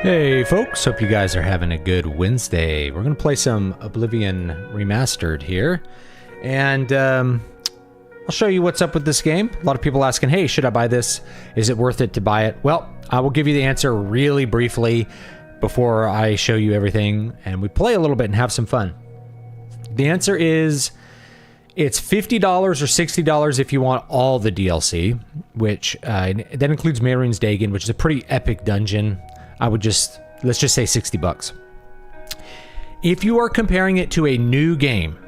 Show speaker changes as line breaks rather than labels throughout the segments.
Hey folks, hope you guys are having a good Wednesday. We're going to play some Oblivion Remastered here, and I'll show you what's up with this game. A lot of people asking, hey, should I buy this? Is it worth it to buy it? Well, I will give you the answer really briefly before I show you everything, and we play a little bit and have some fun. The answer is it's $50 or $60 if you want all the DLC, which that includes Mehrunes Dagon, which is a pretty epic dungeon. Let's just say 60 bucks. If you are comparing it to a new game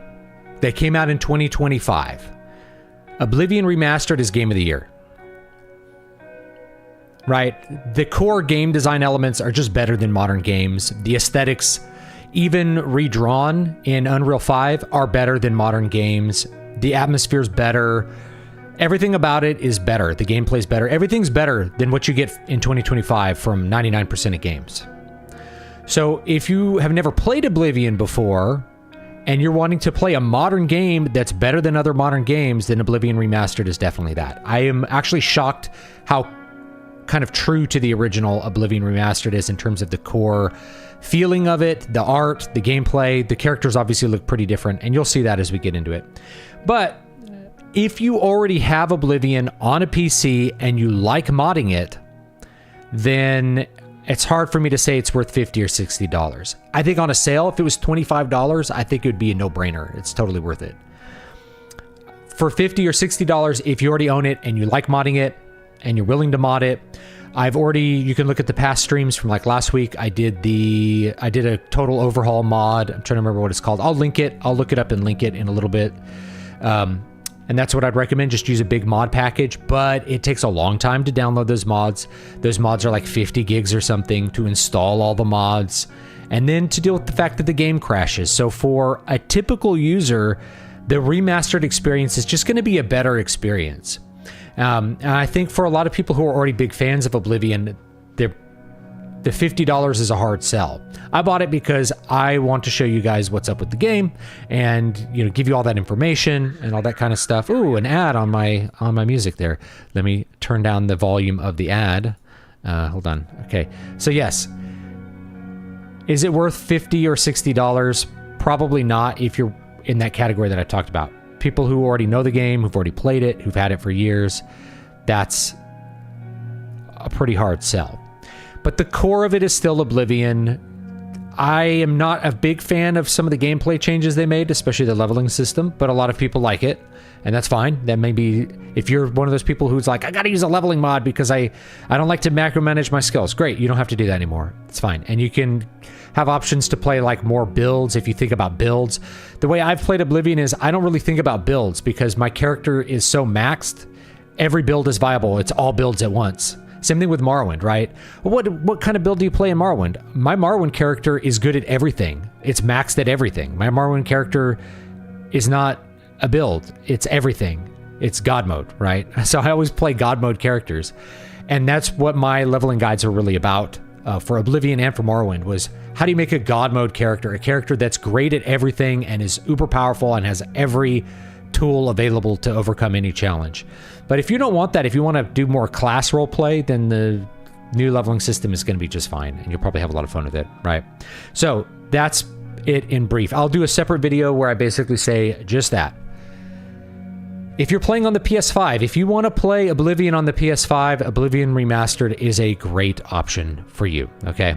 that came out in 2025, Oblivion Remastered is Game of the Year. Right? The core game design elements are just better than modern games. The aesthetics, even redrawn in Unreal 5, are better than modern games. The atmosphere's better. Everything about it is better. The gameplay's better. Everything's better than what you get in 2025 from 99% of games. So if you have never played Oblivion before, and you're wanting to play a modern game that's better than other modern games, then Oblivion Remastered is definitely that. I am actually shocked how kind of true to the original Oblivion Remastered is in terms of the core feeling of it, the art, the gameplay. The characters obviously look pretty different, and you'll see that as we get into it. But if you already have Oblivion on a PC and you like modding it, then it's hard for me to say it's worth $50 or $60. I think on a sale, if it was $25, I think it would be a no-brainer. It's totally worth it. For $50 or $60, if you already own it and you like modding it and you're willing to mod it, you can look at the past streams from like last week. I did a total overhaul mod. I'm trying to remember what it's called. I'll link it. I'll look it up and link it in a little bit. And that's what I'd recommend. Just use a big mod package, but it takes a long time to download those mods. Those mods are like 50 gigs or something to install all the mods, and then to deal with the fact that the game crashes. So for a typical user, the remastered experience is just going to be a better experience. And I think for a lot of people who are already big fans of Oblivion, the $50 is a hard sell. I bought it because I want to show you guys what's up with the game and, give you all that information and all that kind of stuff. Ooh, an ad on my music there. Let me turn down the volume of the ad. Hold on. Okay. So yes. Is it worth $50 or $60? Probably not if you're in that category that I talked about. People who already know the game, who've already played it, who've had it for years, that's a pretty hard sell. But the core of it is still Oblivion. I am not a big fan of some of the gameplay changes they made, especially the leveling system, but a lot of people like it, and that's fine. That may be, if you're one of those people who's like, I gotta use a leveling mod because I don't like to macromanage my skills. Great, you don't have to do that anymore. It's fine. And you can have options to play like more builds if you think about builds. The way I've played Oblivion is I don't really think about builds because my character is so maxed. Every build is viable. It's all builds at once. Same thing with Morrowind, right? What kind of build do you play in Morrowind? My Morrowind character is good at everything. It's maxed at everything. My Morrowind character is not a build. It's everything. It's God mode, right? So I always play God mode characters. And that's what my leveling guides are really about for Oblivion and for Morrowind was how do you make a God mode character, a character that's great at everything and is uber powerful and has every tool available to overcome any challenge. But if you don't want that, if you want to do more class roleplay, then the new leveling system is going to be just fine, and you'll probably have a lot of fun with it, right? So that's it in brief. I'll do a separate video where I basically say just that. If you're playing on the PS5, if you want to play Oblivion on the PS5, Oblivion Remastered is a great option for you, okay?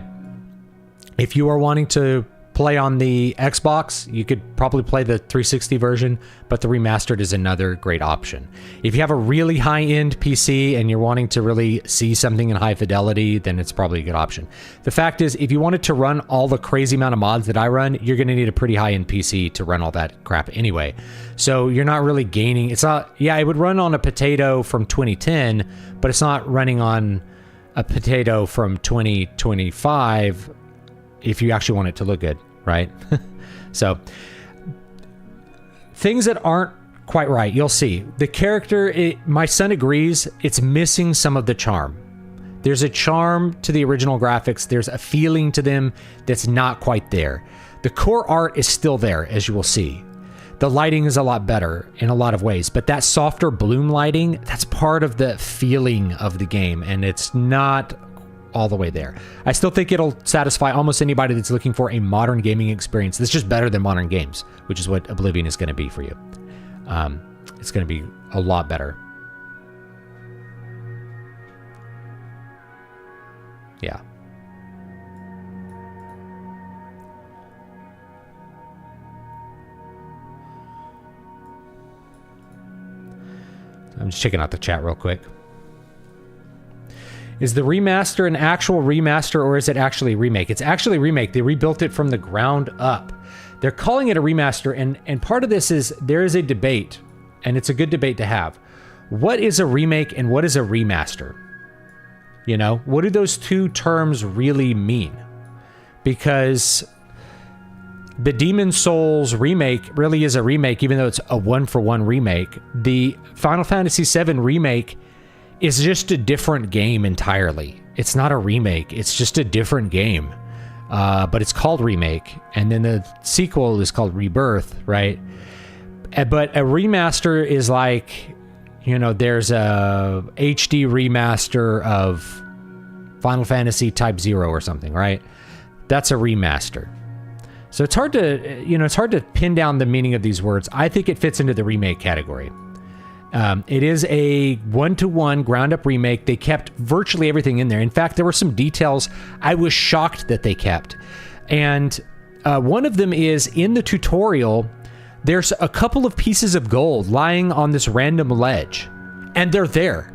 If you are wanting to play on the Xbox, you could probably play the 360 version, but the remastered is another great option. If you have a really high-end PC and you're wanting to really see something in high fidelity, then it's probably a good option. The fact is, if you wanted to run all the crazy amount of mods that I run, you're going to need a pretty high-end PC to run all that crap anyway. So you're not really gaining. It's not, yeah, it would run on a potato from 2010, but it's not running on a potato from 2025 if you actually want it to look good, right? So things that aren't quite right, you'll see. The character, my son agrees, it's missing some of the charm. There's a charm to the original graphics. There's a feeling to them that's not quite there. The core art is still there, as you will see. The lighting is a lot better in a lot of ways, but that softer bloom lighting, that's part of the feeling of the game, and it's not all the way there. I still think it'll satisfy almost anybody that's looking for a modern gaming experience that's just better than modern games, which is what Oblivion is going to be for you. It's going to be a lot better. Yeah. I'm just checking out the chat real quick. Is the remaster an actual remaster, or is it actually a remake? It's actually a remake. They rebuilt it from the ground up. They're calling it a remaster, and part of this is there is a debate, and it's a good debate to have. What is a remake and what is a remaster? You know, what do those two terms really mean? Because the Demon's Souls remake really is a remake, even though it's a one-for-one remake. The Final Fantasy VII remake is just a different game entirely. It's not a remake. It's just a different game. But it's called Remake. And then the sequel is called Rebirth, right? But a remaster is like, you know, there's a HD remaster of Final Fantasy Type 0 or something, right? That's a remaster. So it's hard to, you know, it's hard to pin down the meaning of these words. I think it fits into the remake category. It is a one-to-one ground-up remake. They kept virtually everything in there. In fact, there were some details I was shocked that they kept. And one of them is in the tutorial, there's a couple of pieces of gold lying on this random ledge. And they're there.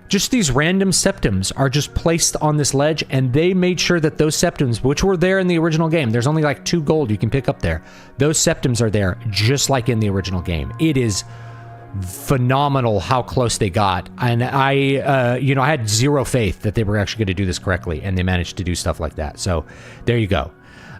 Just these random septums are just placed on this ledge, and they made sure that those septums, which were there in the original game, there's only like 2 gold you can pick up there. Those septums are there just like in the original game. It is phenomenal how close they got, and I had zero faith that they were actually going to do this correctly, and they managed to do stuff like that. So there you go.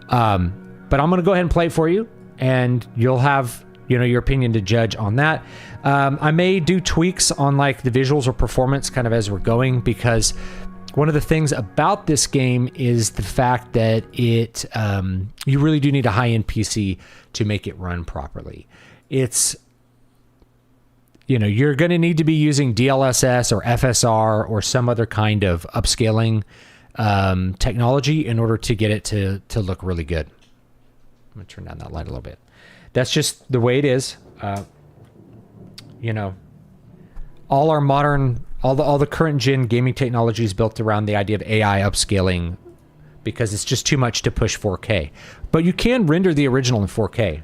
But I'm going to go ahead and play it for you, and you'll have, you know, your opinion to judge on that. I may do tweaks on like the visuals or performance kind of as we're going, because one of the things about this game is the fact that it you really do need a high-end PC to make it run properly. It's, you know, you're going to need to be using DLSS or FSR or some other kind of upscaling technology in order to get it to look really good. I'm going to turn down that light a little bit. That's just the way it is. You know, all our modern, all the current gen gaming technology is built around the idea of AI upscaling, because it's just too much to push 4K. But you can render the original in 4K.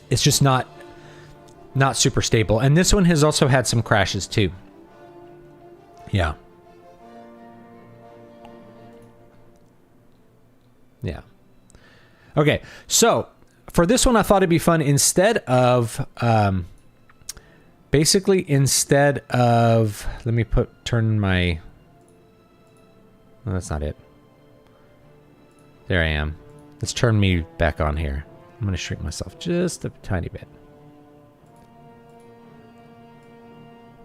It's just not super stable. And this one has also had some crashes too. Yeah. Yeah. Okay, so for this one, I thought it'd be fun instead of, let me turn my, no, that's not it. There I am. Let's turn me back on here. I'm going to shrink myself just a tiny bit.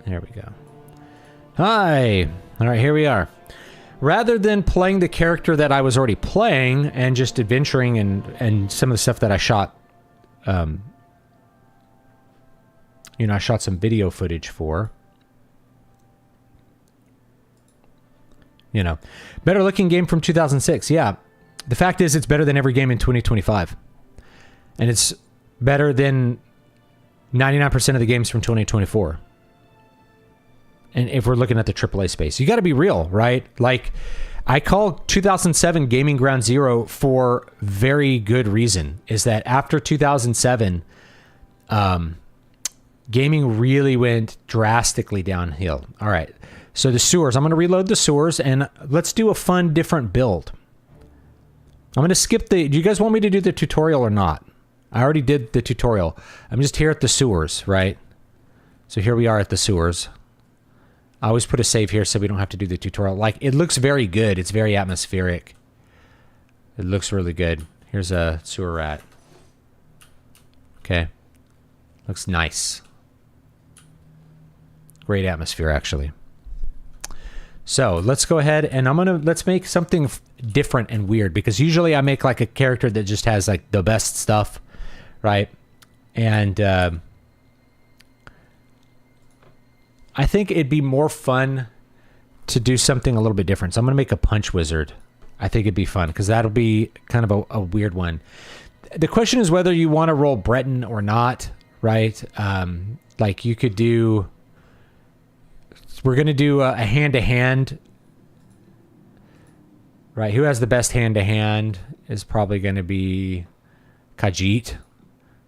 There we go. Hi. All right, here we are. Rather than playing the character that I was already playing and just adventuring and some of the stuff that I shot, you know, I shot some video footage for. You know, better looking game from 2006. Yeah. The fact is, it's better than every game in 2025. And it's better than 99% of the games from 2024. And if we're looking at the AAA space, you got to be real, right? Like, I call 2007 Gaming Ground Zero for very good reason. Is that after 2007, gaming really went drastically downhill. All right, so the sewers. I'm going to reload the sewers, and let's do a fun, different build. I'm going to skip the... Do you guys want me to do the tutorial or not? I already did the tutorial. I'm just here at the sewers, right? So here we are at the sewers. I always put a save here so we don't have to do the tutorial. Like, it looks very good. It's very atmospheric. It looks really good. Here's a sewer rat. Okay. Looks nice. Great atmosphere, actually. So, let's go ahead and let's make something different and weird, because usually I make like a character that just has like the best stuff, right? And, I think it'd be more fun to do something a little bit different. So I'm going to make a punch wizard. I think it'd be fun because that'll be kind of a weird one. The question is whether you want to roll Breton or not, right? Like you could do... We're going to do a hand-to-hand. Right, who has the best hand-to-hand is probably going to be Khajiit.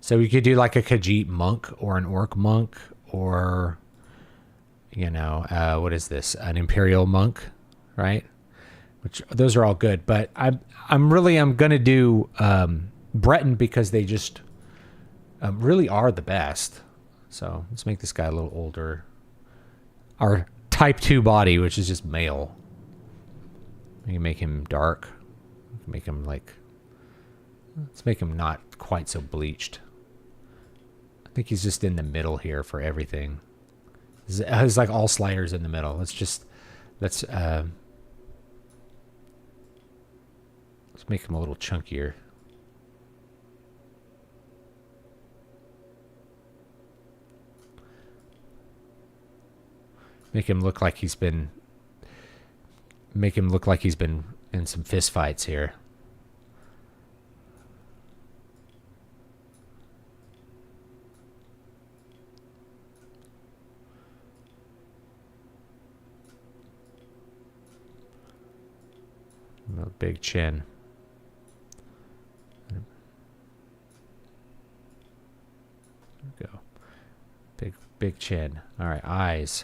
So we could do like a Khajiit monk or an orc monk or, you know, what is this? An imperial monk, right? Which those are all good. But I'm going to do Breton because they just really are the best. So let's make this guy a little older. Our type 2 body, which is just male. We can make him dark. Make him like... Let's make him not quite so bleached. I think he's just in the middle here for everything. It's like all sliders in the middle. Let's make him a little chunkier. Make him look like he's been in some fist fights here. A big chin. There we go. Big chin. All right, eyes.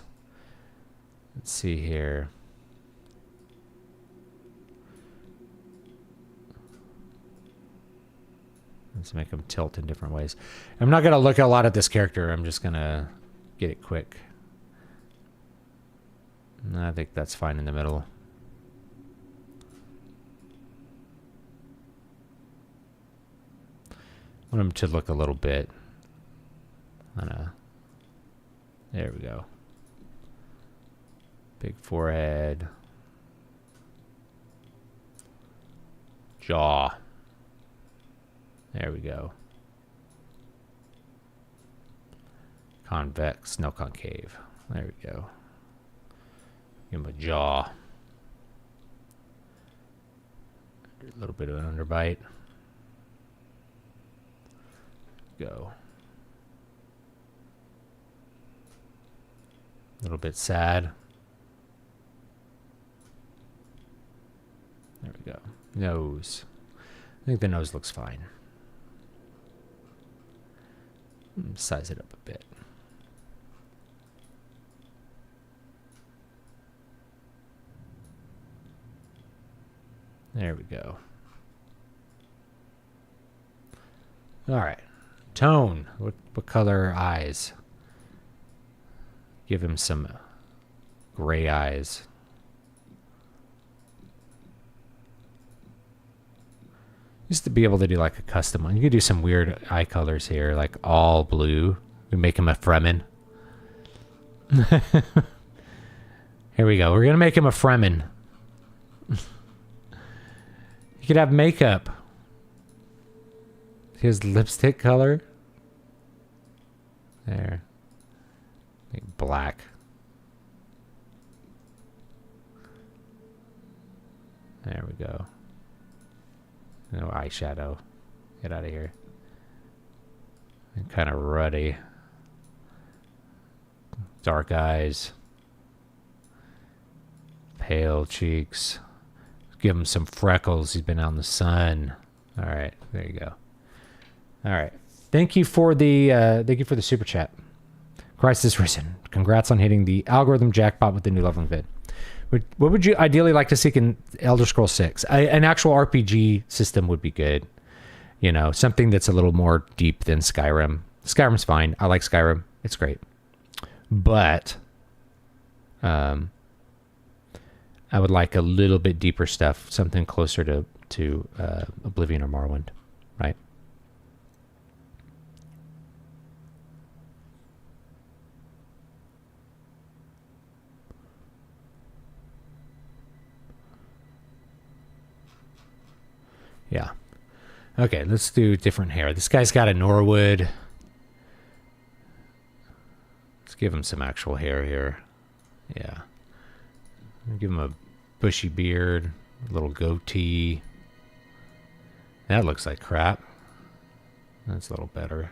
Let's see here. Let's make them tilt in different ways. I'm not going to look a lot at this character. I'm just going to get it quick. I think that's fine in the middle. I want him to look a little bit. There we go. Big forehead. Jaw. There we go. Convex, no concave. There we go. Give him a jaw. A little bit of an underbite. Go. A little bit sad. There we go. Nose. I think the nose looks fine. Size it up a bit. There we go. All right. Tone. What color eyes? Give him some gray eyes. Used to be able to do like a custom one. You could do some weird eye colors here, like all blue. We make him a Fremen. Here we go. We're gonna make him a Fremen. You could have makeup. His lipstick color. There. Make black. There we go. No eyeshadow. Get out of here. And kind of ruddy. Dark eyes. Pale cheeks. Give him some freckles. He's been out in the sun. All right, there you go. All right. Thank you for the super chat. Christ is risen. Congrats on hitting the algorithm jackpot with the new leveling vid. What would you ideally like to see in Elder Scrolls 6? An actual RPG system would be good. You know, something that's a little more deep than Skyrim. Skyrim's fine. I like Skyrim. It's great. But I would like a little bit deeper stuff. Something closer to Oblivion or Morrowind. Right? Yeah. Okay, let's do different hair. This guy's got a Norwood. Let's give him some actual hair here. Yeah. Give him a bushy beard, a little goatee. That looks like crap. That's a little better.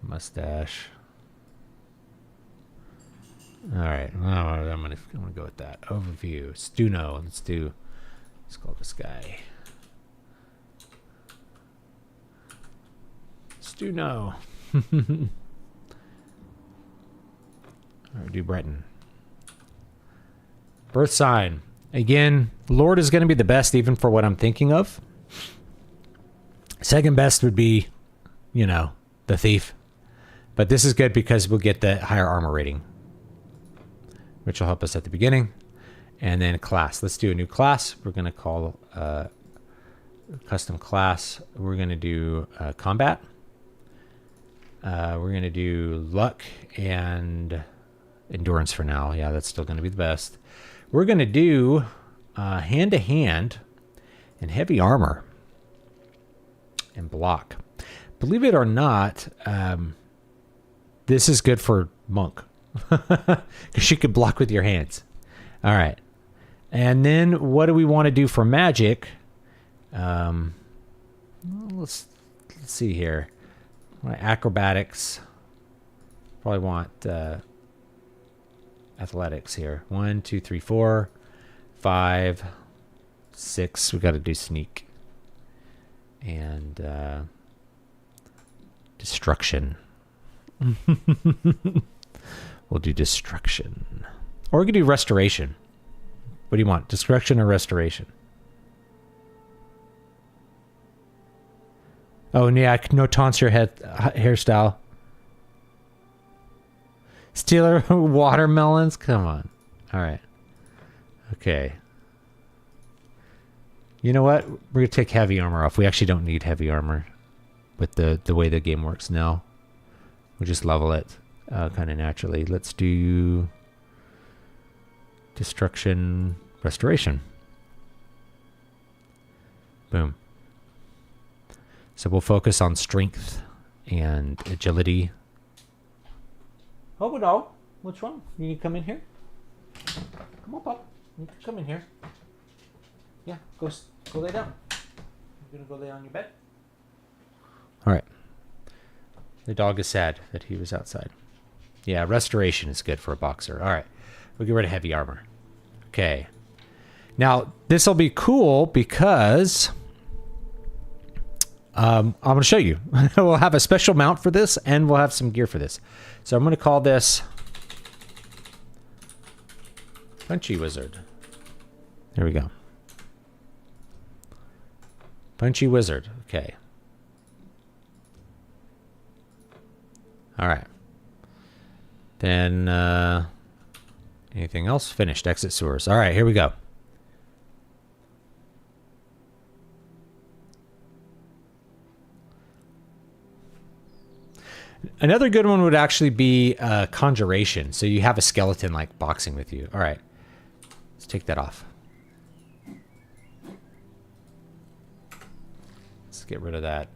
Mustache. All right, I'm gonna go with that. Overview. Stuno. Let's call this guy Stuno. All right, do Breton. Birth sign. Again, Lord is going to be the best even for what I'm thinking of. Second best would be, you know, the Thief. But this is good because we'll get the higher armor rating, which will help us at the beginning. And then class. Let's do a new class. We're going to call custom class. We're going to do combat. We're going to do luck and endurance for now. Yeah, that's still going to be the best. We're going to do hand-to-hand and heavy armor and block. Believe it or not, this is good for monk because you can block with your hands. All right. And then what do we want to do for magic? Let's see here. Acrobatics. Probably want athletics here. 1, 2, 3, 4, 5, 6. We got to do sneak and destruction. We'll do destruction, or we could do restoration. What do you want, destruction or restoration? Oh, yeah, no taunts your head hairstyle. Stealer watermelons? Come on. All right. Okay. You know what? We're going to take heavy armor off. We actually don't need heavy armor with the way the game works now. We'll just level it kind of naturally. Let's do destruction, restoration. Boom. So we'll focus on strength and agility. Oh, no. What's wrong? You need to come in here? Come on, Pop. You can come in here. Yeah, go lay down. You're going to go lay on your bed? All right. The dog is sad that he was outside. Yeah, restoration is good for a boxer. All right. We'll get rid of heavy armor. Okay. Now, this will be cool because I'm going to show you. We'll have a special mount for this, and we'll have some gear for this. So I'm going to call this Punchy Wizard. There we go. Punchy Wizard. Okay. All right. Then anything else? Finished. Exit sewers. All right, here we go. Another good one would actually be conjuration. So you have a skeleton like boxing with you. All right. Let's take that off. Let's get rid of that.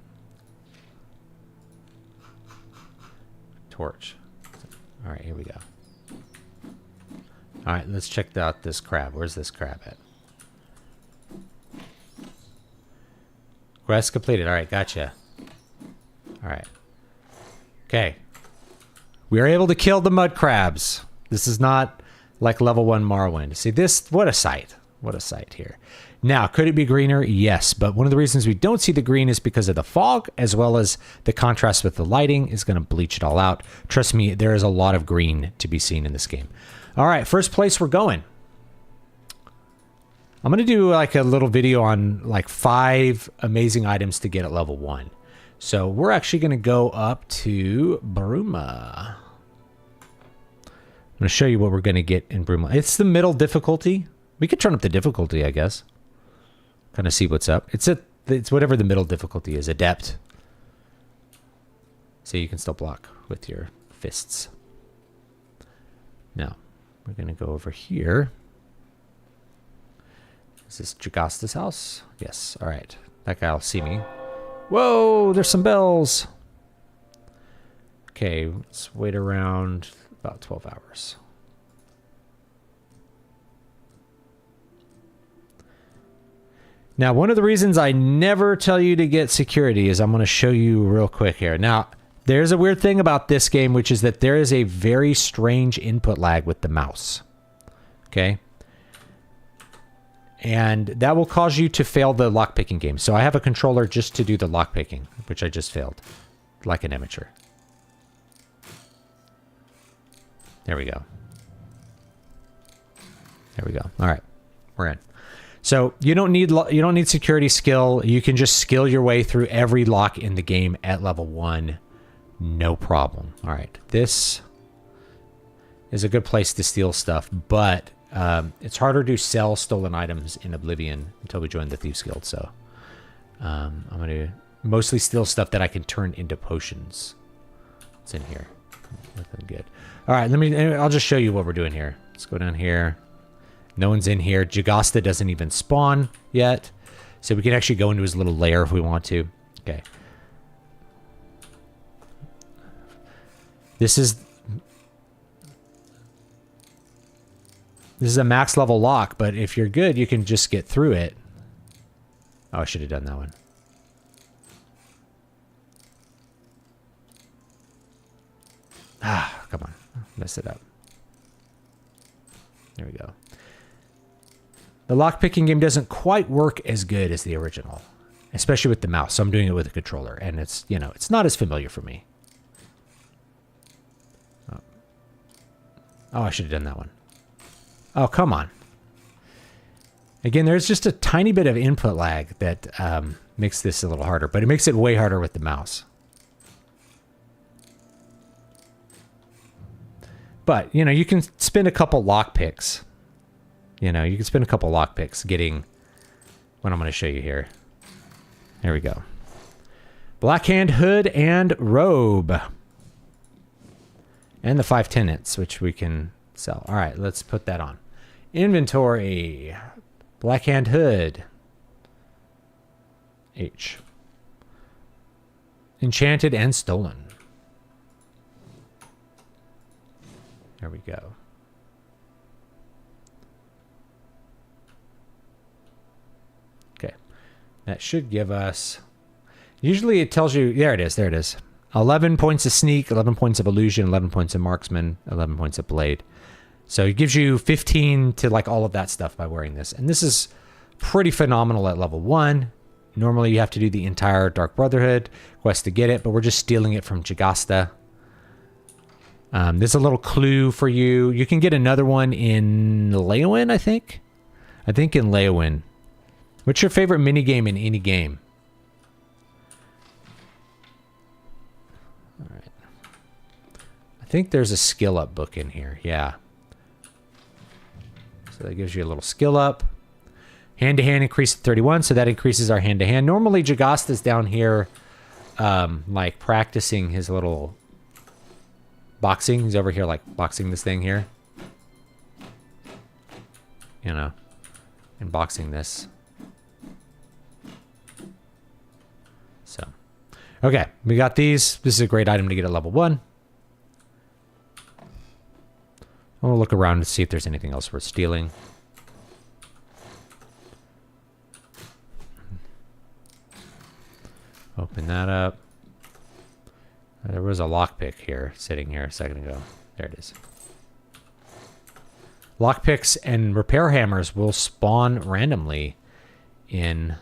Torch. All right, here we go. All right, let's check out this crab. Where's this crab at? Quest completed. All right, gotcha. All right. Okay. We are able to kill the mud crabs. This is not like level 1 Morrowind. See this? What a sight. What a sight here. Now, could it be greener? Yes, but one of the reasons we don't see the green is because of the fog, as well as the contrast with the lighting is going to bleach it all out. Trust me, there is a lot of green to be seen in this game. All right, first place we're going. I'm going to do like a little video on like 5 amazing items to get at level 1. So we're actually going to go up to Brooma. I'm going to show you what we're going to get in Brooma. It's the middle difficulty. We could turn up the difficulty, I guess. Kind of see what's up. It's whatever the middle difficulty is, adept. So you can still block with your fists. Now, we're going to go over here. Is this Jagasta's house? Yes. All right. That guy will see me. Whoa, there's some bells. Okay, let's wait around about 12 hours. Now, one of the reasons I never tell you to get security is I'm going to show you real quick here. Now, there's a weird thing about this game, which is that there is a very strange input lag with the mouse. Okay? And that will cause you to fail the lockpicking game. So I have a controller just to do the lockpicking, which I just failed, like an amateur. There we go. There we go. All right, we're in. So you don't need security skill. You can just skill your way through every lock in the game at level 1, no problem. All right, this is a good place to steal stuff, but it's harder to sell stolen items in Oblivion until we join the Thieves Guild. So I'm going to mostly steal stuff that I can turn into potions. What's in here? Nothing good. All right, I'll just show you what we're doing here. Let's go down here. No one's in here. Jagasta doesn't even spawn yet. So we can actually go into his little lair if we want to. Okay. This is a max level lock, but if you're good, you can just get through it. Oh, I should have done that one. Ah, come on. Mess it up. There we go. The lockpicking game doesn't quite work as good as the original, especially with the mouse. So I'm doing it with a controller, and it's, you know, it's not as familiar for me. Oh, I should have done that one. Oh, come on. Again, there's just a tiny bit of input lag that makes this a little harder, but it makes it way harder with the mouse. But, you know, you can spend a couple lockpicks. You know, you can spend a couple lockpicks getting what I'm going to show you here. There we go. Blackhand hood and robe. And the 5 tenants, which we can sell. All right, let's put that on. Inventory. Blackhand hood. H. Enchanted and stolen. There we go. Okay. That should give us... Usually it tells you... There it is. There it is. 11 points of sneak, 11 points of illusion, 11 points of marksman, 11 points of blade. So it gives you 15 to like all of that stuff by wearing this. And this is pretty phenomenal at level 1. Normally you have to do the entire Dark Brotherhood quest to get it, but we're just stealing it from Jagasta. There's a little clue for you. You can get another one in Leowin, I think. I think in Leowin. What's your favorite minigame in any game? All right. I think there's a skill up book in here. Yeah. So that gives you a little skill up. Hand-to-hand increase to 31, so that increases our hand-to-hand. Normally, Jagasta's down here, like, practicing his little boxing. He's over here, like, boxing this thing here. You know, and boxing this. So, okay, we got these. This is a great item to get at level 1. I want to look around and see if there's anything else worth stealing. Open that up. There was a lockpick here, sitting here a second ago. There it is. Lockpicks and repair hammers will spawn randomly in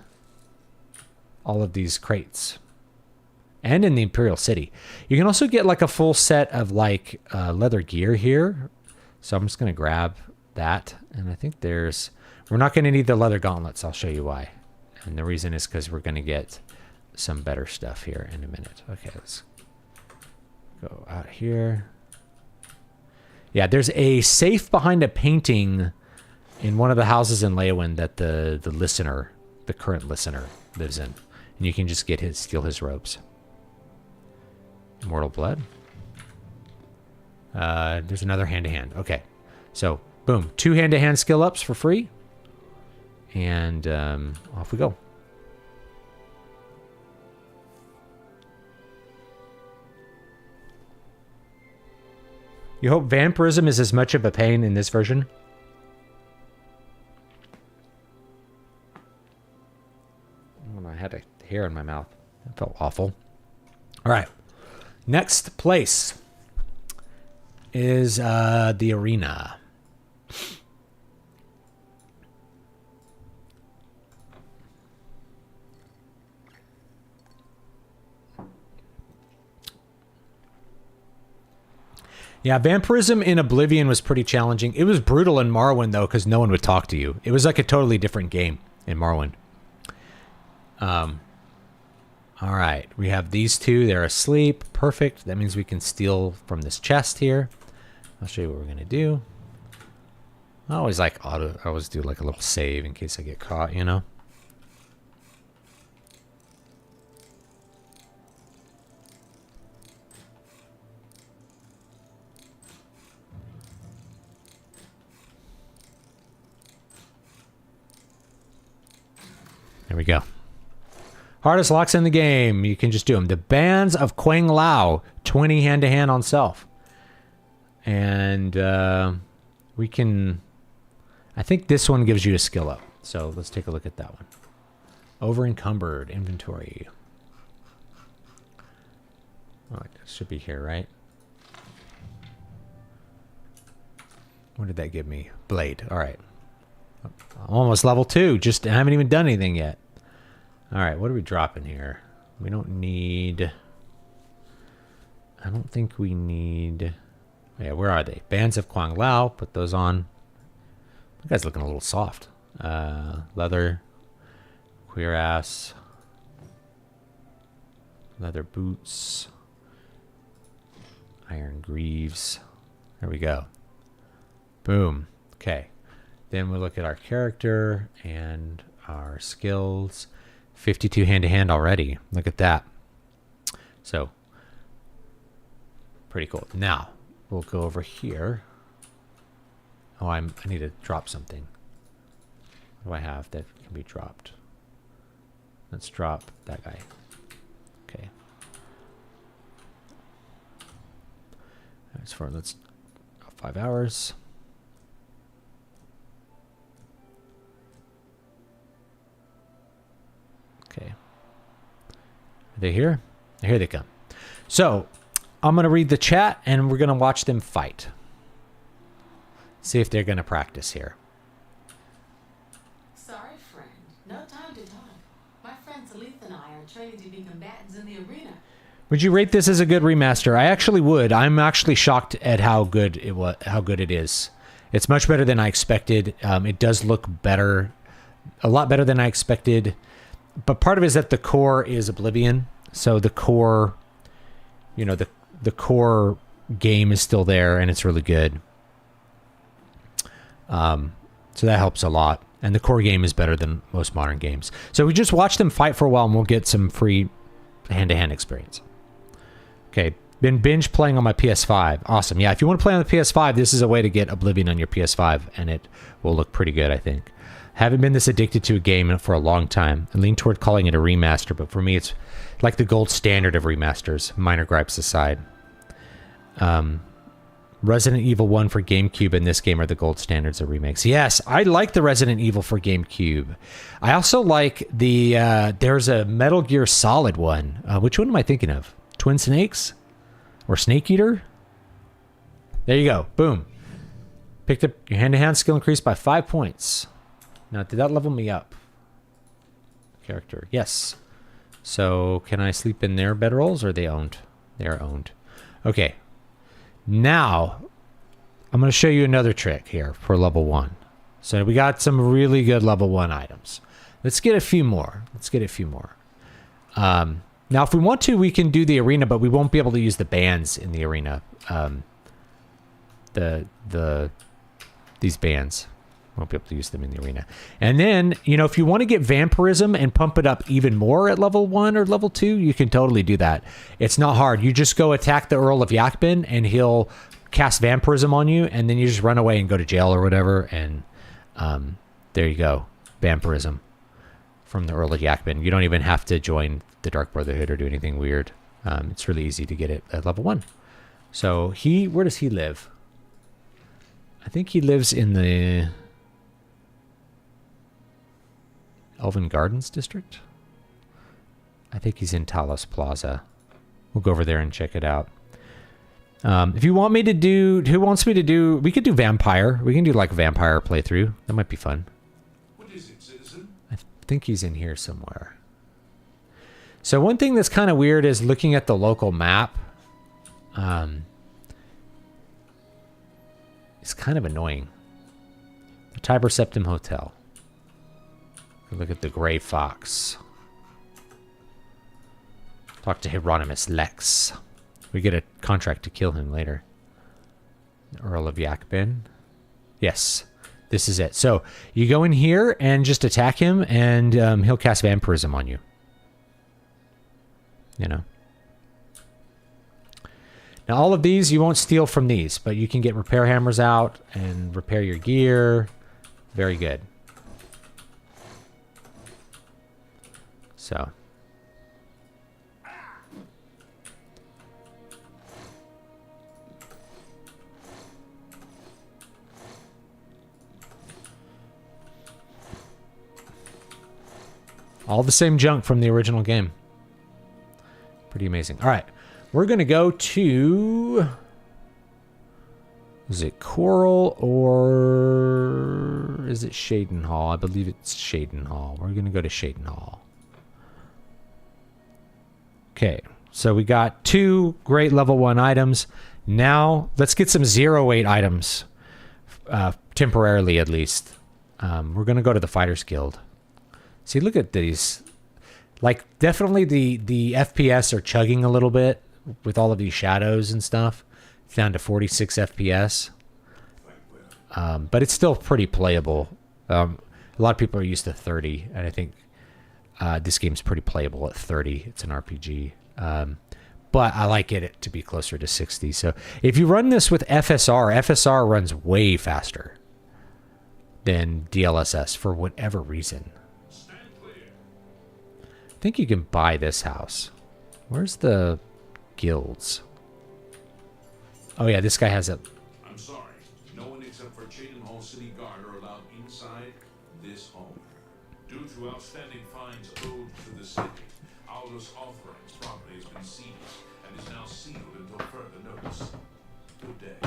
all of these crates. And in the Imperial City. You can also get like a full set of like leather gear here. So I'm just going to grab that. And I think there's... We're not going to need the leather gauntlets. I'll show you why. And the reason is because we're going to get some better stuff here in a minute. Okay, let's go out here. Yeah, there's a safe behind a painting in one of the houses in Leowin that the listener, the current listener, lives in. And you can just get steal his robes. Immortal Blood. There's another hand-to-hand. Okay. So, boom. 2 hand-to-hand skill ups for free. And off we go. You hope vampirism is as much of a pain in this version? hair in my mouth. That felt awful. All right. Next place is the arena. Yeah, vampirism in Oblivion was pretty challenging. It was brutal in Morrowind, though, because no one would talk to you. It was like a totally different game in Morrowind. All right, we have these two. They're asleep. Perfect. That means we can steal from this chest here. I'll show you what we're going to do. I always like I always do like a little save in case I get caught, you know? There we go. Hardest locks in the game. You can just do them. The Bands of Quang Lao. 20 hand-to-hand on self. And we can... I think this one gives you a skill up. So let's take a look at that one. Over-encumbered inventory. Oh, it should be here, right? What did that give me? Blade. All right. Almost level 2. Just I haven't even done anything yet. All right, what are we dropping here? We don't need... I don't think we need... Yeah, where are they? Bands of Quang Lao. Put those on. That guy's looking a little soft. Leather. Queer ass. Leather boots. Iron greaves. There we go. Boom. Okay. Then we look at our character and our skills. 52 hand-to-hand already. Look at that. So, pretty cool. Now, we'll go over here. Oh, I need to drop something. What do I have that can be dropped? Let's drop that guy. Okay. As far let's 5 hours. Okay. Are they here? Here they come. So, I'm going to read the chat and we're going to watch them fight. See if they're going to practice here.
Sorry, friend. No time to talk. My friend Salith and I are training to be combatants in the arena.
Would you rate this as a good remaster? I actually would. I'm actually shocked at how good it is. It's much better than I expected. It does look better, a lot better than I expected. But part of it is that the core is Oblivion, so the core, you know, the core game is still there, and it's really good. So that helps a lot, and the core game is better than most modern games. So we just watch them fight for a while, and we'll get some free hand-to-hand experience. Okay, been binge playing on my PS5. Awesome. Yeah, if you want to play on the PS5, this is a way to get Oblivion on your PS5, and it will look pretty good, I think. Haven't been this addicted to a game for a long time. I lean toward calling it a remaster, but for me, it's like the gold standard of remasters, minor gripes aside. Resident Evil 1 for GameCube and this game are the gold standards of remakes. Yes, I like the Resident Evil for GameCube. I also like the, there's a Metal Gear Solid one. Which one am I thinking of? Twin Snakes? Or Snake Eater? There you go. Boom. Picked up your hand-to-hand skill increased by 5 points. Now, did that level me up? Character. Yes. So, can I sleep in their bedrolls or are they owned? They are owned. Okay. Now, I'm going to show you another trick here for level 1. So, we got some really good level 1 items. Let's get a few more. Now, if we want to, we can do the arena, but we won't be able to use the bands in the arena. These bands. Won't be able to use them in the arena. And then, you know, if you want to get vampirism and pump it up even more at level 1 or level 2, you can totally do that. It's not hard. You just go attack the Earl of Yakban and he'll cast vampirism on you, and then you just run away and go to jail or whatever, and there you go. Vampirism from the Earl of Yakban. You don't even have to join the Dark Brotherhood or do anything weird. It's really easy to get it at level 1. So where does he live? I think he lives in the Elven Gardens district. I think he's in Talos Plaza. We'll go over there and check it out. If you want me to do... Who wants me to do... We could do Vampire. We can do like a Vampire playthrough. That might be fun.
What is it, citizen?
I think he's in here somewhere. So one thing that's kind of weird is looking at the local map. It's kind of annoying. The Tiber Septim Hotel. Look at the Gray Fox. Talk to Hieronymus Lex. We get a contract to kill him later. Earl of Yakbin. Yes, this is it. So you go in here and just attack him, and he'll cast vampirism on you. You know. Now all of these you won't steal from these, but you can get repair hammers out and repair your gear. Very good. So. All the same junk from the original game. Pretty amazing. All right. We're going to go to... Is it Coral or... Is it Shaden Hall? I believe it's Shaden Hall. We're going to go to Shaden Hall. Okay. So we got 2 great level 1 items. Now, let's get some 0-8 items. Temporarily, at least. We're going to go to the Fighters Guild. See, look at these. Like, definitely the FPS are chugging a little bit with all of these shadows and stuff. It's down to 46 FPS. But it's still pretty playable. A lot of people are used to 30, and I think this game's pretty playable at 30. It's an RPG. But I like it to be closer to 60. So if you run this with FSR runs way faster than DLSS for whatever reason. I think you can buy this house. Where's the guilds? Oh yeah, this guy has a...
I'm sorry. No one except for Shaden Hall City Guard are allowed inside this home. Due to outstanding fines owed to the city, Aldous Offering's property has been seized and is now sealed until further notice. Good day.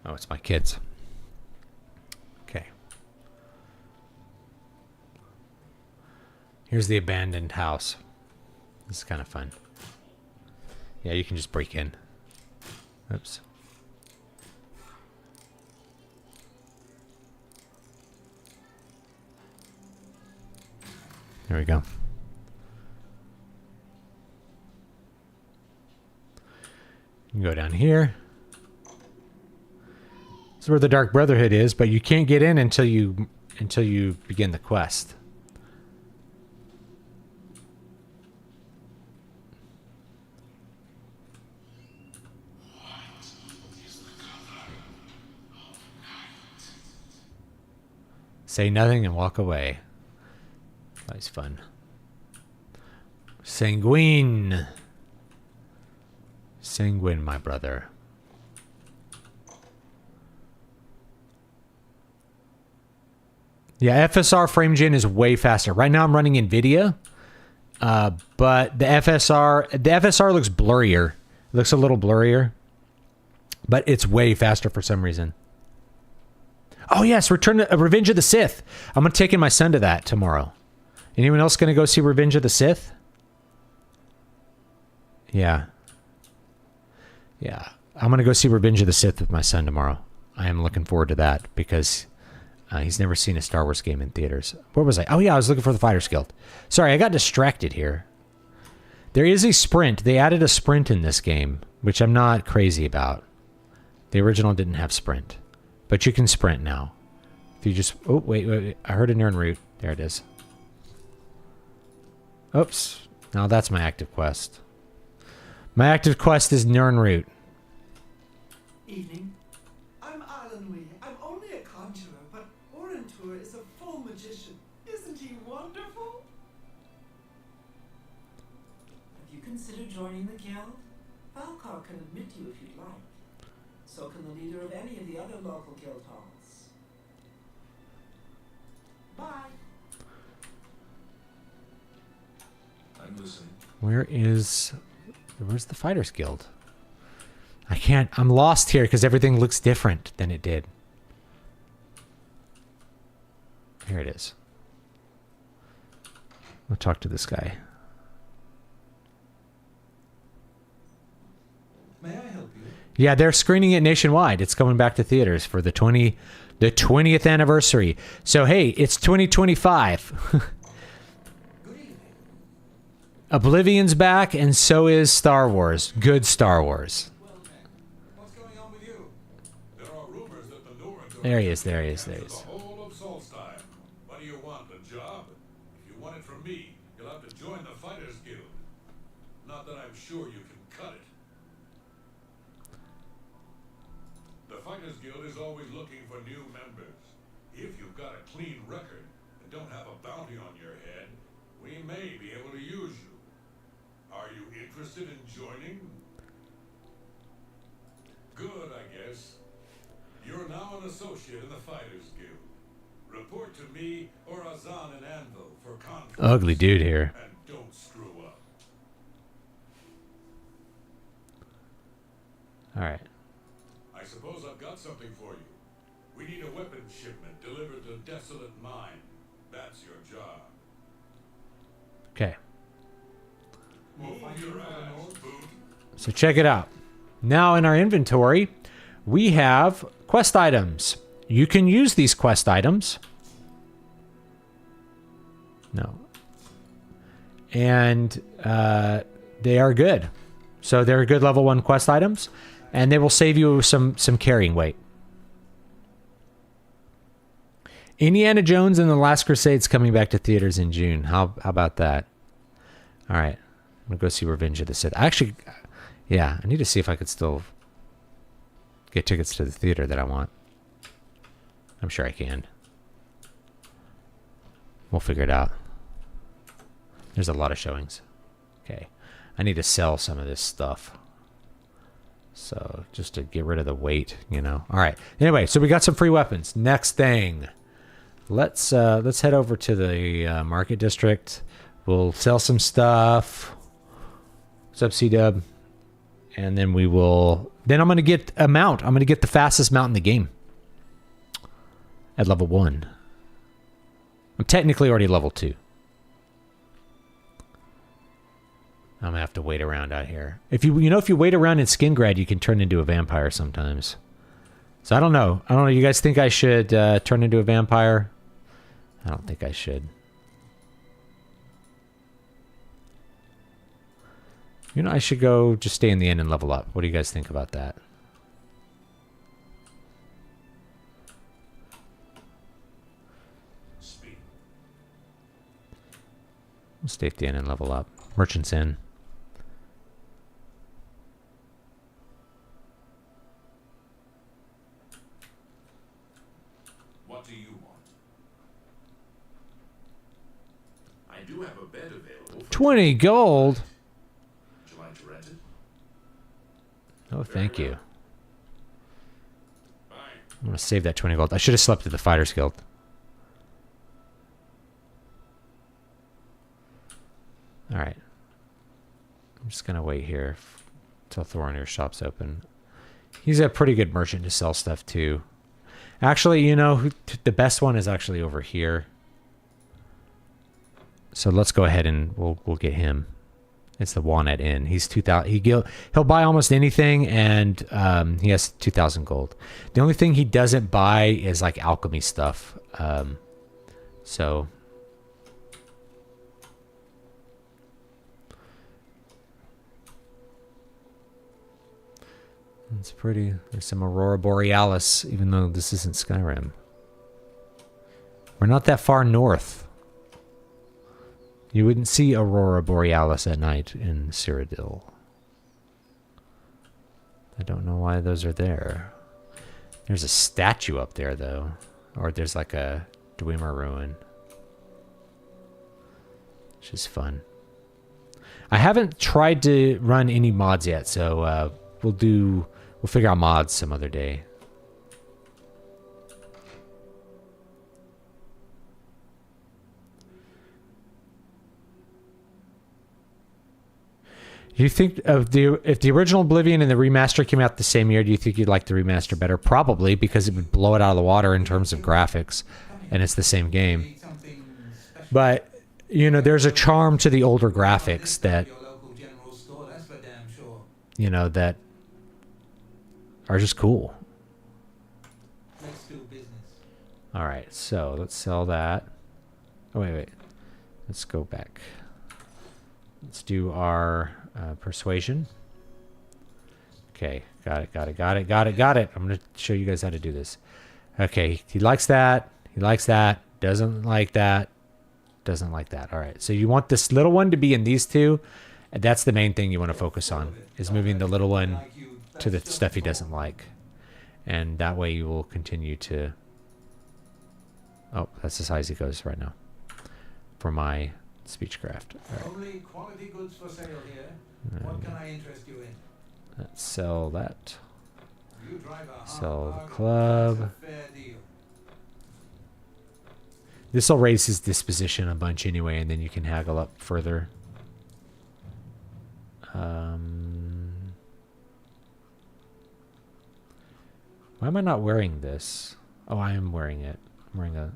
Oh, it's my kids. Okay. Here's the abandoned house. This is kind of fun. Yeah, you can just break in. Oops. There we go. You can go down here. This is where the Dark Brotherhood is, but you can't get in until you begin the quest. Say nothing and walk away. That's fun. Sanguine. Sanguine, my brother. Yeah, FSR frame gen is way faster. Right now I'm running NVIDIA, but the FSR looks blurrier. It looks a little blurrier, but it's way faster for some reason. Oh yes, Revenge of the Sith. I'm gonna take in my son to that tomorrow. Anyone else gonna go see Revenge of the Sith? Yeah. Yeah, I'm gonna go see Revenge of the Sith with my son tomorrow. I am looking forward to that because he's never seen a Star Wars game in theaters. Where was I? Oh yeah, I was looking for the Fighters Guild. Sorry, I got distracted here. There is a sprint. They added a sprint in this game, which I'm not crazy about. The original didn't have sprint. But you can sprint now. If you just... Oh, wait. I heard a Nern route. There it is. Oops. Now that's my active quest. My active quest is Nern route.
Evening. I'm Alan Wee. I'm only a conjurer, but Orentur is a full magician. Isn't he wonderful? Have you considered joining the guild? Valkar can admit you if you'd like. So can the leader of any of the other local guild halls. Bye.
I'm listening.
Where's the Fighters Guild? I'm lost here because everything looks different than it did. Here it is. I'll talk to this guy.
May I help you?
Yeah, they're screening it nationwide. It's coming back to theaters for the 20th anniversary. So hey, it's 2025.
Good evening.
Oblivion's back, and so is Star Wars. Good Star Wars.
What's going on with you? There are rumors that the Norns are
There he is, there he is, there he
the
is.
whole of Solstheim. What do you want, a job? If you want it from me, you'll have to join the Fighters Guild. Not that I'm sure you can cut it. The Fighters Guild is always looking for new members. If you've got a clean record and don't have a bounty on your head, we may be able to use you. Are you interested in joining? Good, I guess. You're now an associate in the Fighters Guild. Report to me or Azan and Anvil for conference.
Ugly dude here.
And don't screw up.
All right.
I suppose I've got something for you. We need a weapons shipment delivered to Desolate Mine. That's your job.
Okay.
Move your ass, boot.
So check it out. Now in our inventory, we have quest items. You can use these quest items. No. And they are good. So they're good level 1 quest items, and they will save you some carrying weight. Indiana Jones and the Last Crusade's coming back to theaters in June. How about that? All right. I'm going to go see Revenge of the Sith. Actually, yeah, I need to see if I could still get tickets to the theater that I want. I'm sure I can. We'll figure it out. There's a lot of showings. Okay. I need to sell some of this stuff. So, just to get rid of the weight, you know. All right. Anyway, so we got some free weapons. Next thing. Let's head over to the market district. We'll sell some stuff. What's up, C-Dub? And then we will... Then I'm going to get a mount. I'm going to get the fastest mount in the game. At level 1. I'm technically already level 2. I'm going to have to wait around out here. If you wait around in Skingrad, you can turn into a vampire sometimes. So I don't know. You guys think I should turn into a vampire? I don't think I should. I should go just stay in the inn and level up. What do you guys think about that?
Speed.
We'll stay at the inn and level up. Merchant's Inn.
What do you want? I do have a bed available.
20 gold?
Would you like to rent it?
Oh, thank you.
Fine.
I'm going to save that 20 gold. I should have slept at the Fighters Guild. Alright. I'm just going to wait here until Thorinir's shop's open. He's a pretty good merchant to sell stuff to. Actually, the best one is actually over here. So let's go ahead and we'll get him. It's the Walnut Inn. He's 2,000. He'll buy almost anything, and he has 2,000 gold. The only thing he doesn't buy is like alchemy stuff. So it's pretty. There's some Aurora Borealis, even though this isn't Skyrim. We're not that far north. You wouldn't see Aurora Borealis at night in Cyrodiil. I don't know why those are there. There's a statue up there, though. Or there's like a Dwemer ruin. Which is fun. I haven't tried to run any mods yet, so we'll figure out mods some other day. You think of if the original Oblivion and the remaster came out the same year, do you think you'd like the remaster better? Probably, because it would blow it out of the water in terms of graphics, and it's the same game. But you know, there's a charm to the older graphics that you know that are just cool. All right, so let's sell that. Oh wait, let's go back. Let's do our persuasion. Okay, got it. I'm gonna show you guys how to do this. Okay, he likes that. He likes that. Doesn't like that. Doesn't like that. All right, so you want this little one to be in these two. And that's the main thing you want to focus on, is moving the little one to the stuff he doesn't like. And that way you will continue to... Oh, that's as high as it goes right now for my speechcraft. Right.
Only quality goods for sale here. What can I interest you in?
Let's sell that.
You drive a
Sell the club.
that's a fair deal.
This will raise his disposition a bunch anyway, and then you can haggle up further. Why am I not wearing this? Oh, I am wearing it. I'm wearing a...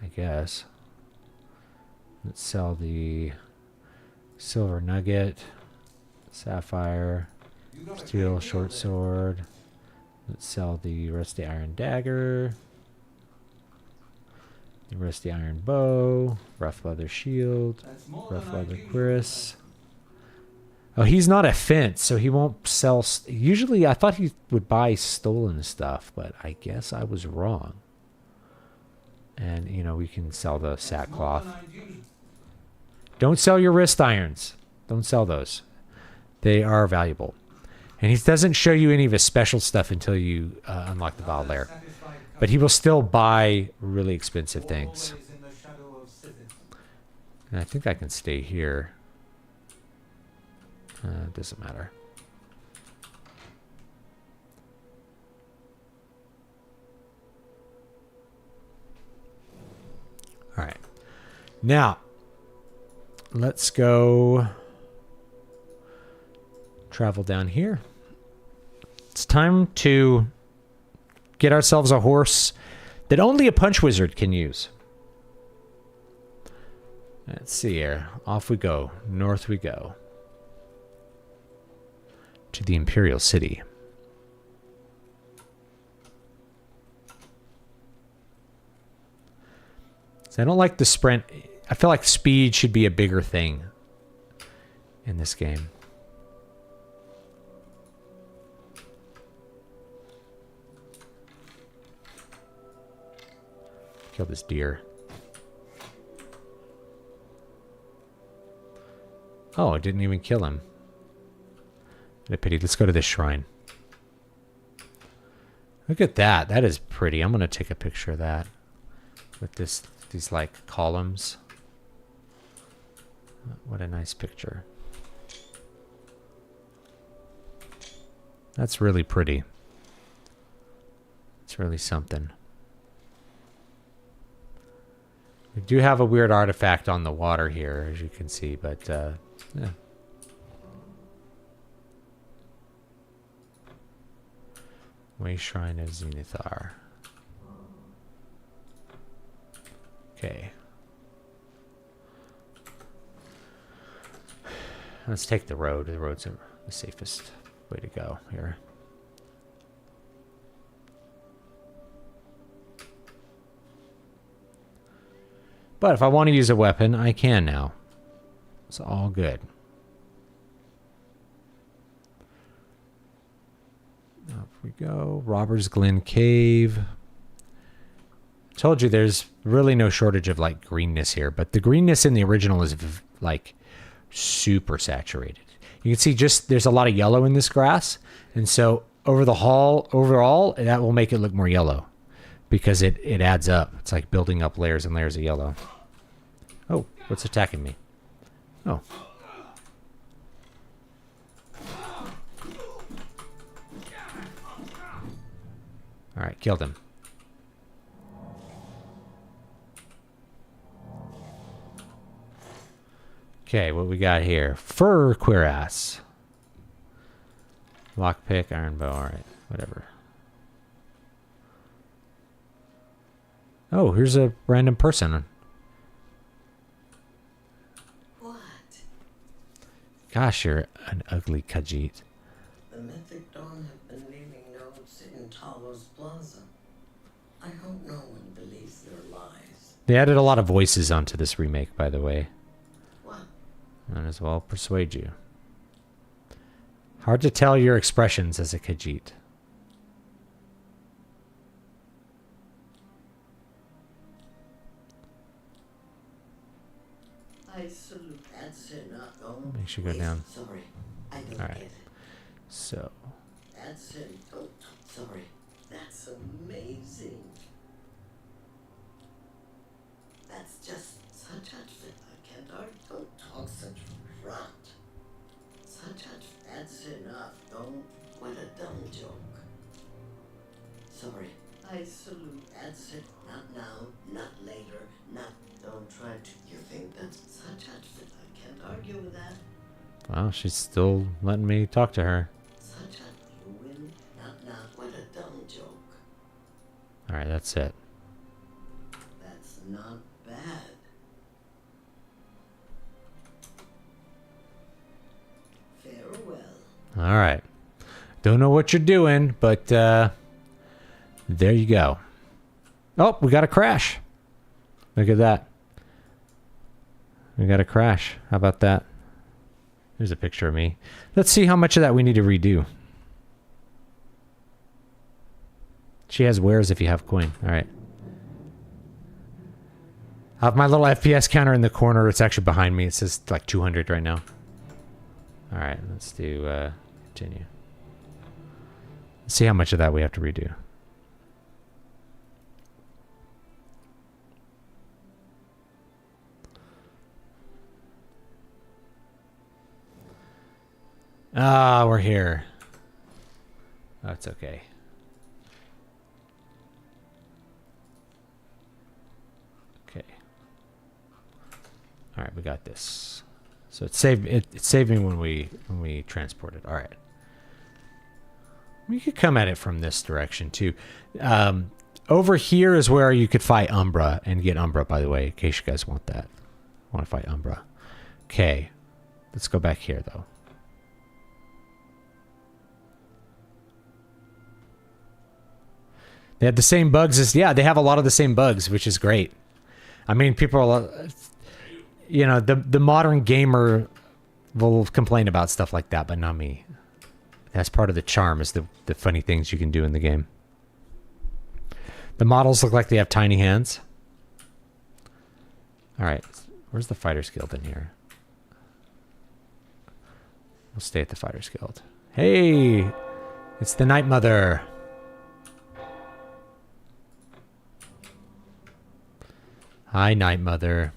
I guess. Let's sell the silver nugget, sapphire, steel short sword. Let's sell the rusty iron dagger, the rusty iron bow, rough leather shield, rough leather cuirass. Oh, he's not a fence, so he won't sell... Usually, I thought he would buy stolen stuff, but I guess I was wrong. And, you know, we can sell the sackcloth. Don't sell your wrist irons. Don't sell those. They are valuable. And he doesn't show you any of his special stuff until you unlock the Vile Lair. But he will still buy really expensive things. And I think I can stay here. It doesn't matter. All right. Now, let's go travel down here. It's time to get ourselves a horse that only a punch wizard can use. Let's see here. Off we go. North we go. To the Imperial City. So I don't like the sprint. I feel like speed should be a bigger thing in this game. Kill this deer. Oh, it didn't even kill him. What a pity. Let's go to this shrine. Look at that. That is pretty. I'm going to take a picture of that. With these like columns. What a nice picture. That's really pretty. It's really something. We do have a weird artifact on the water here, as you can see, but yeah. Way Shrine of Zenithar. Okay. Let's take the road. The road's the safest way to go here. But if I want to use a weapon, I can now. It's all good. Up we go. Robbers Glen Cave. Told you there's really no shortage of like greenness here, but the greenness in the original is like super saturated. You can see just there's a lot of yellow in this grass, and so overall that will make it look more yellow because it adds up. It's like building up layers and layers of yellow. Oh, what's attacking me? Oh. All right, killed him. Okay, what we got here? Fur cuirass. Lockpick, iron bow. Alright, whatever. Oh, here's a random person.
What?
Gosh, you're an ugly Khajiit.
The Mythic Dawn have been leaving notes in Talos Plaza. I hope no one believes their lies.
They added a lot of voices onto this remake, by the way.
What?
Might as well persuade you. Hard to tell your expressions as a Khajiit.
I salute. That's enough. Oh,
Makes you go
wait,
down.
Sorry, I don't
All right.
get it.
So,
That's it. Oh, sorry. That's amazing. That's just such outfit. I can't don't talk such rot. Such outfit. That's enough. Don't. What a dumb joke. Sorry. I salute. That's it. Not now. Not later. Not. Don't try to. You think that's such outfit. I can't argue with that.
well, she's still letting me talk to her.
Such a. You win. Not now. What a dumb joke.
Alright, that's it.
That's not bad. Farewell.
Alright. Don't know what you're doing, but there you go. Oh, we got a crash. Look at that. We got a crash. How about that? Here's a picture of me. Let's see how much of that we need to redo. She has wares if you have coin. Alright. I have my little FPS counter in the corner. It's actually behind me. It says like 200 right now. Alright, let's do continue. Let's see how much of that we have to redo. Ah, we're here. That's okay. Okay. All right, we got this. So it saved me when we transported. All right. We could come at it from this direction too. Over here is where you could fight Umbra and get Umbra, by the way, in case you guys want that. Want to fight Umbra. Okay. Let's go back here though. They have the same bugs as, yeah, they have a lot of the same bugs, which is great. I mean, people are, you know, the modern gamer will complain about stuff like that, but not me. That's part of the charm, is the funny things you can do in the game. The models look like they have tiny hands. All right, where's the Fighters Guild in here? We'll stay at the Fighters Guild. Hey, it's the Night Mother. Hi, Night Mother.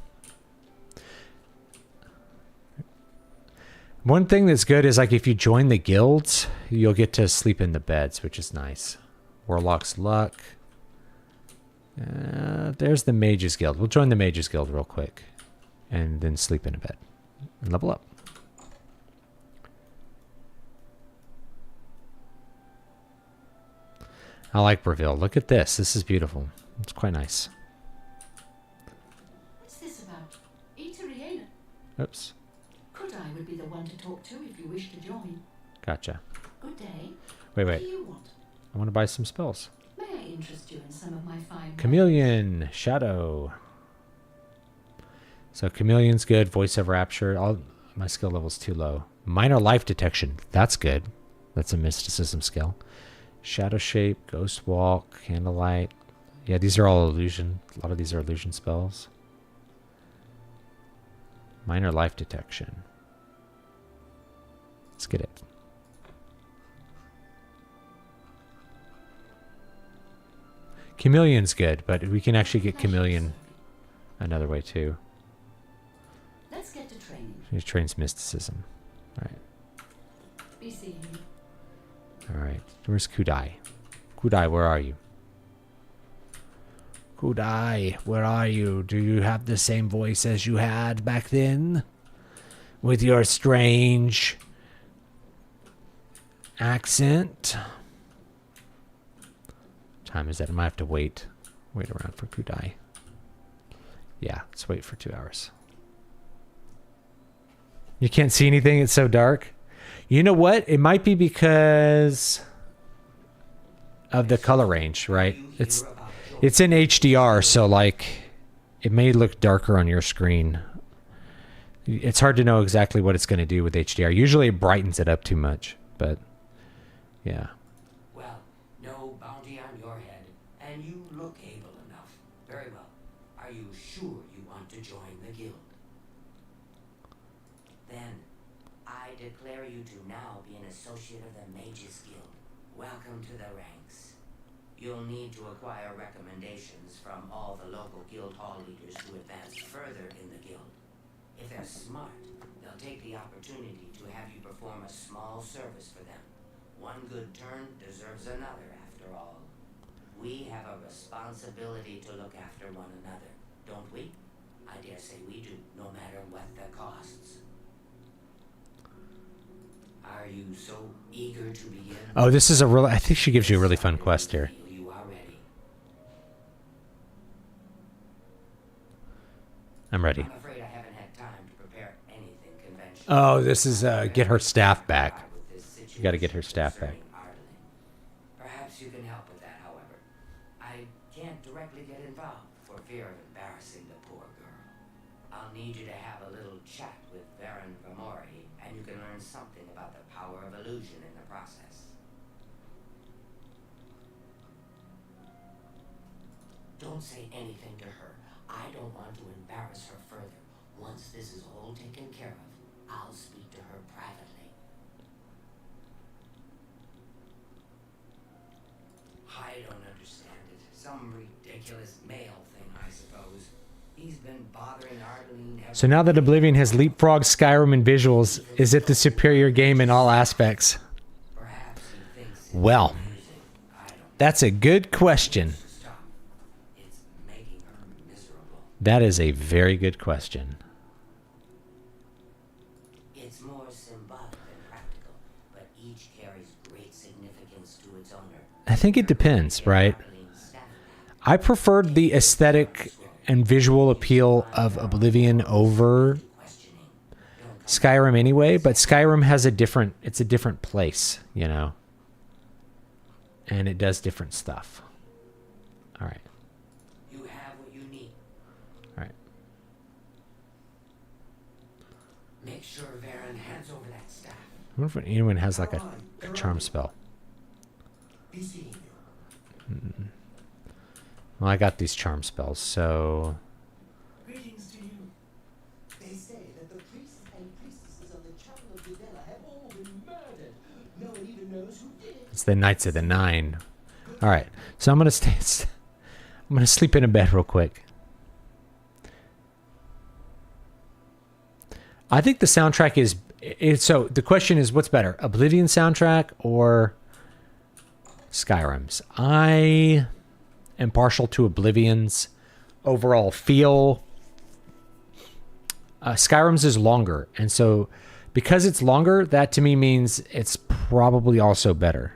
One thing that's good is, like, if you join the guilds, you'll get to sleep in the beds, which is nice. Warlock's Luck. There's the Mages Guild. We'll join the Mages Guild real quick. And then sleep in a bed. And level up. I like Breville. Look at this. This is beautiful. It's quite nice.
What's this about? Eatery,
Oops.
Could I would be the one to talk to if you wish to join.
Gotcha.
Good day.
Wait,
What
wait.
do you want?
I want to buy some spells.
May I interest you in some of my fine
Chameleon. Shadow. So Chameleon's good. Voice of Rapture. All my skill level's too low. Minor Life Detection. That's good. That's a mysticism skill. Shadow Shape. Ghost Walk. Candlelight. Yeah, these are all illusion. A lot of these are illusion spells. Minor Life Detection. Let's get it. Chameleon's good, but we can actually get Chameleon another way too.
Let's get to training.
He trains mysticism. Alright.
Be seeing you.
Alright. Where's Kudai? Kudai, where are you? Kudai, where are you? Do you have the same voice as you had back then? with your strange accent. Time is that? I might have to wait around for Kudai. Yeah, let's wait for 2 hours. You can't see anything, it's so dark. You know what? It might be because of the color range, right? It's in HDR, so like it may look darker on your screen. It's hard to know exactly what it's going to do with HDR. Usually it brightens it up too much, but yeah.
Well, no bounty on your head, and you look able enough. Very well. Are you sure you want to join the guild? Then, I declare you to now be an associate of the Mages Guild. Welcome to the ranks. You'll need to acquire recommendations from all the local guild hall leaders to advance further in the guild. If they're smart, they'll take the opportunity to have you perform a small service for them. One good turn deserves another, after all. We have a responsibility to look after one another, don't we? I dare say we do, no matter what the costs. Are you so eager to begin?
Oh, this is a really... I think she gives you a really fun quest here.
You are ready.
I'm ready.
I'm afraid I haven't had time to prepare anything conventional.
Oh, this is get her staff back. You got to get her staff back.
Perhaps you can help with that, however. I can't directly get involved for fear of embarrassing the poor girl. I'll need you to have a little chat with Baron Vamori, and you can learn something about the power of illusion in the process. Don't say anything to her. I don't want to embarrass her further. Once this is all taken care of, I'll speak to her privately. I don't understand it. Some ridiculous male thing, I suppose. He's been bothering Arlene.
So now that Oblivion has leapfrogged Skyrim in visuals, is it the superior game in all aspects?
Perhaps he thinks it's
Well,
amusing. I don't
that's a good question.
stop. It's making her miserable.
That is a very good question.
It's more symbolic than practical, but each carries great significance to its owner.
I think it depends, right?
Arlene's staff
I preferred the aesthetic and visual appeal of Oblivion over
questioning.
Skyrim anyway, but Skyrim has it's a different place, you know? And it does different stuff. All right.
You have what you need.
All right.
Make sure Varen hands over that staff.
I wonder if anyone has like a charm spell.
Be seeing you.
Well, I got these charm spells, so...
Greetings to you.
They say that the priests and priestesses of the Chapel of Videla have all been murdered. No one even knows who did it.
It's the Knights of the Nine. All right, so I'm gonna I'm gonna sleep in a bed real quick. I think the soundtrack is... So the question is, what's better, Oblivion soundtrack or Skyrim's? I am partial to Oblivion's overall feel. Skyrim's is longer, and so because it's longer, that to me means it's probably also better.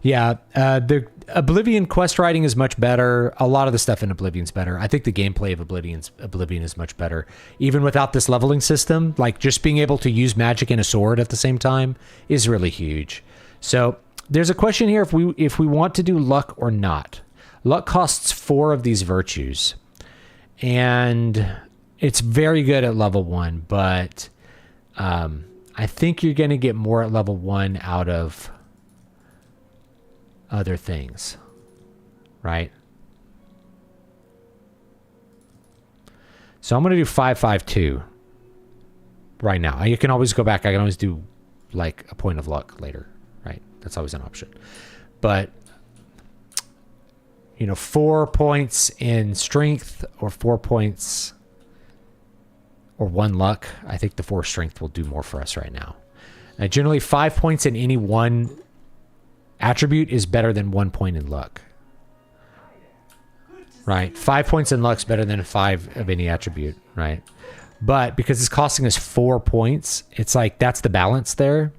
Yeah, the Oblivion quest writing is much better. A lot of the stuff in Oblivion's better. I think the gameplay of Oblivion is much better. Even without this leveling system, like just being able to use magic and a sword at the same time is really huge. So there's a question here if we want to do luck or not. Luck costs 4 of these virtues. And it's very good at level 1, but I think you're going to get more at level 1 out of other things, right? So I'm going to do 552 right now. You can always go back. I can always do like a point of luck later, right? That's always an option. But, you know, 4 points in strength or 4 points or 1 luck. I think the 4 strength will do more for us right now. Generally, 5 points in any one attribute is better than 1 point in luck. Right? 5 points in luck is better than 5 of any attribute, right? But because it's costing us 4 points, it's like that's the balance there.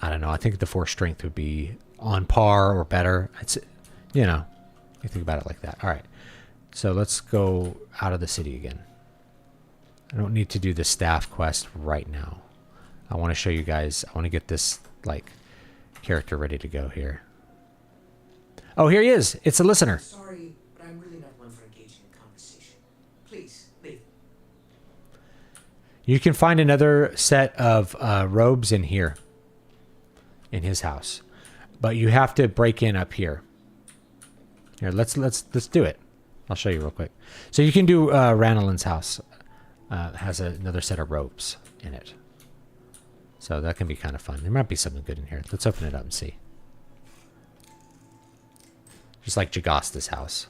I don't know. I think the 4 strength would be on par or better. It's, you know, you think about it like that. All right. So let's go out of the city again. I don't need to do the staff quest right now. I want to show you guys. I want to get this like character ready to go here. Oh, here he is. It's a listener.
Sorry, but I'm really not one for engaging in conversation. Please, leave.
You can find another set of robes in here, in his house, but you have to break in up here. Here, let's do it. I'll show you real quick. So you can do Ranalin's house. Has another set of robes in it, so that can be kind of fun. There might be something good in here. Let's open it up and see. Just like Jagasta's house.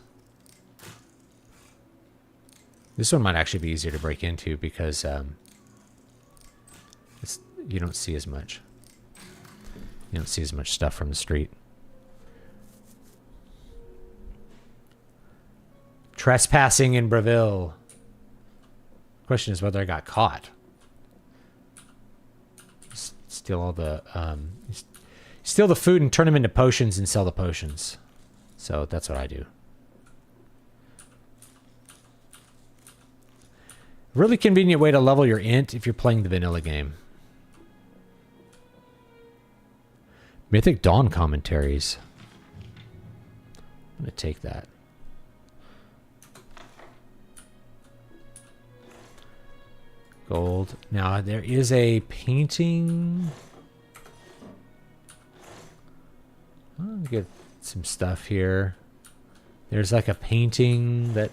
This one might actually be easier to break into because you don't see as much. You don't see as much stuff from the street. Trespassing in Breville. Question is whether I got caught. Steal all the steal the food and turn them into potions and sell the potions. So that's what I do. Really convenient way to level your int if you're playing the vanilla game. Mythic Dawn commentaries. I'm gonna take that. Gold. Now there is a painting. I'll get some stuff here. There's like a painting that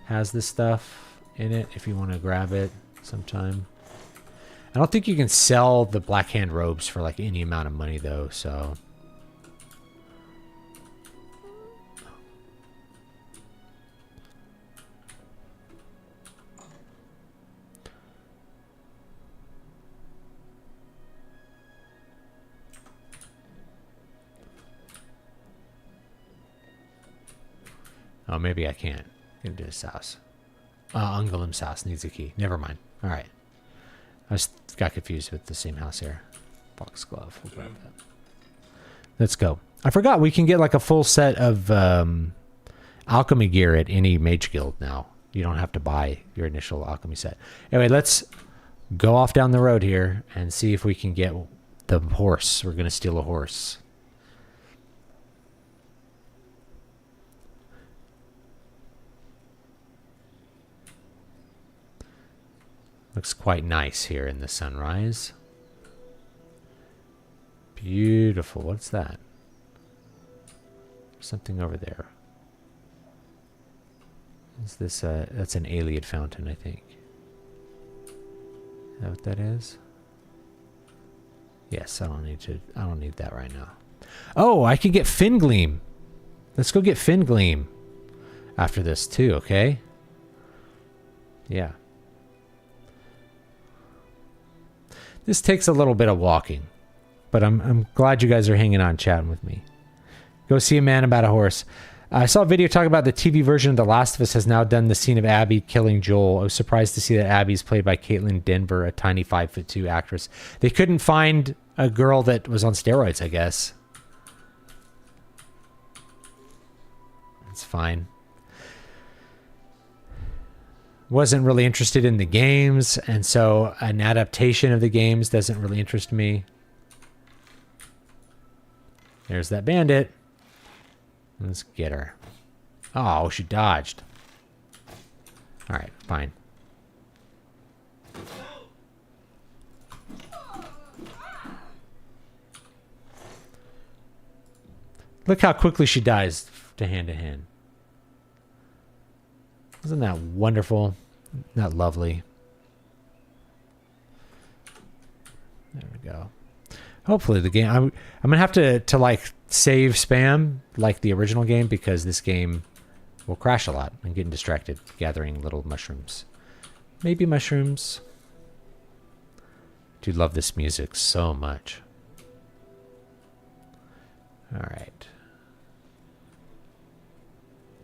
has this stuff in it if you want to grab it sometime. I don't think you can sell the Black Hand robes for like any amount of money though, so. Oh, maybe I can't get into his house. Ungalim's house needs a key. Never mind. All right. I just got confused with the same house here. Foxglove. We'll grab that. Let's go. I forgot we can get like a full set of alchemy gear at any mage guild now. You don't have to buy your initial alchemy set. Anyway, let's go off down the road here and see if we can get the horse. We're going to steal a horse. Looks quite nice here in the sunrise. Beautiful. What's that? Something over there. Is this that's an Ayleid fountain, I think. Is that what that is? Yes, I don't need that right now. Oh, I can get Fingleam. Let's go get Fingleam after this too, okay? Yeah. This takes a little bit of walking, but I'm glad you guys are hanging on, chatting with me. Go see a man about a horse. I saw a video talking about the TV version of The Last of Us has now done the scene of Abby killing Joel. I was surprised to see that Abby's played by Caitlin Denver, a tiny 5'2" actress. They couldn't find a girl that was on steroids, I guess. It's fine. Wasn't really interested in the games, and so an adaptation of the games doesn't really interest me. There's that bandit. Let's get her. Oh, she dodged. All right, fine. Look how quickly she dies to hand. Isn't that wonderful? Not lovely? There we go. Hopefully the game... I'm going to have to like save spam like the original game because this game will crash a lot. I'm getting distracted gathering little mushrooms. Maybe mushrooms. Dude, love this music so much. All right.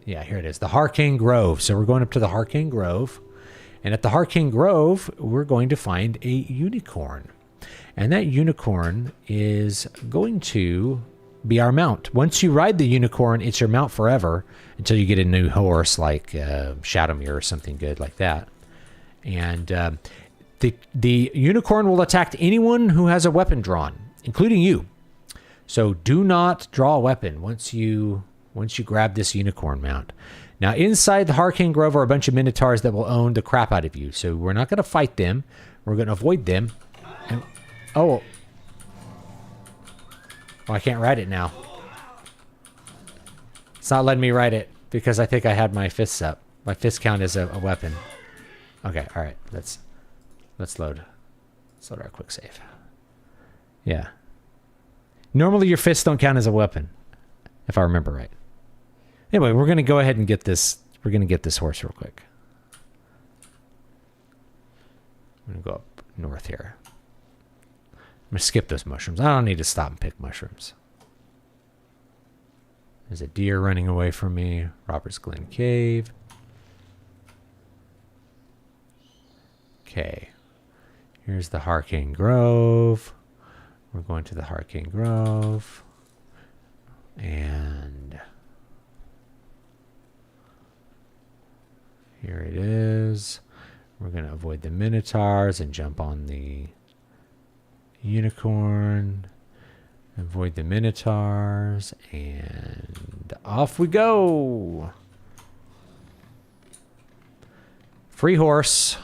Yeah, here it is. The Harkane Grove. So we're going up to the Harkane Grove. And at the Harkane Grove, we're going to find a unicorn. And that unicorn is going to be our mount. Once you ride the unicorn, it's your mount forever until you get a new horse like Shadowmere or something good like that. And the unicorn will attack anyone who has a weapon drawn, including you. So do not draw a weapon once you grab this unicorn mount. Now, inside the Harkane Grove are a bunch of minotaurs that will own the crap out of you. So we're not going to fight them. We're going to avoid them. And, oh, I can't ride it now. It's not letting me ride it because I think I had my fists up. My fist count is a weapon. Okay, all right. Let's load. Let's load our quick save. Yeah. Normally your fists don't count as a weapon, if I remember right. Anyway, we're going to go ahead and get this. We're going to get this horse real quick. I'm going to go up north here. I'm going to skip those mushrooms. I don't need to stop and pick mushrooms. There's a deer running away from me. Robert's Glen Cave. Okay. Here's the Harkane Grove. We're going to the Harkane Grove. And here it is. We're going to avoid the minotaurs and jump on the unicorn. Avoid the minotaurs. And off we go. Free horse.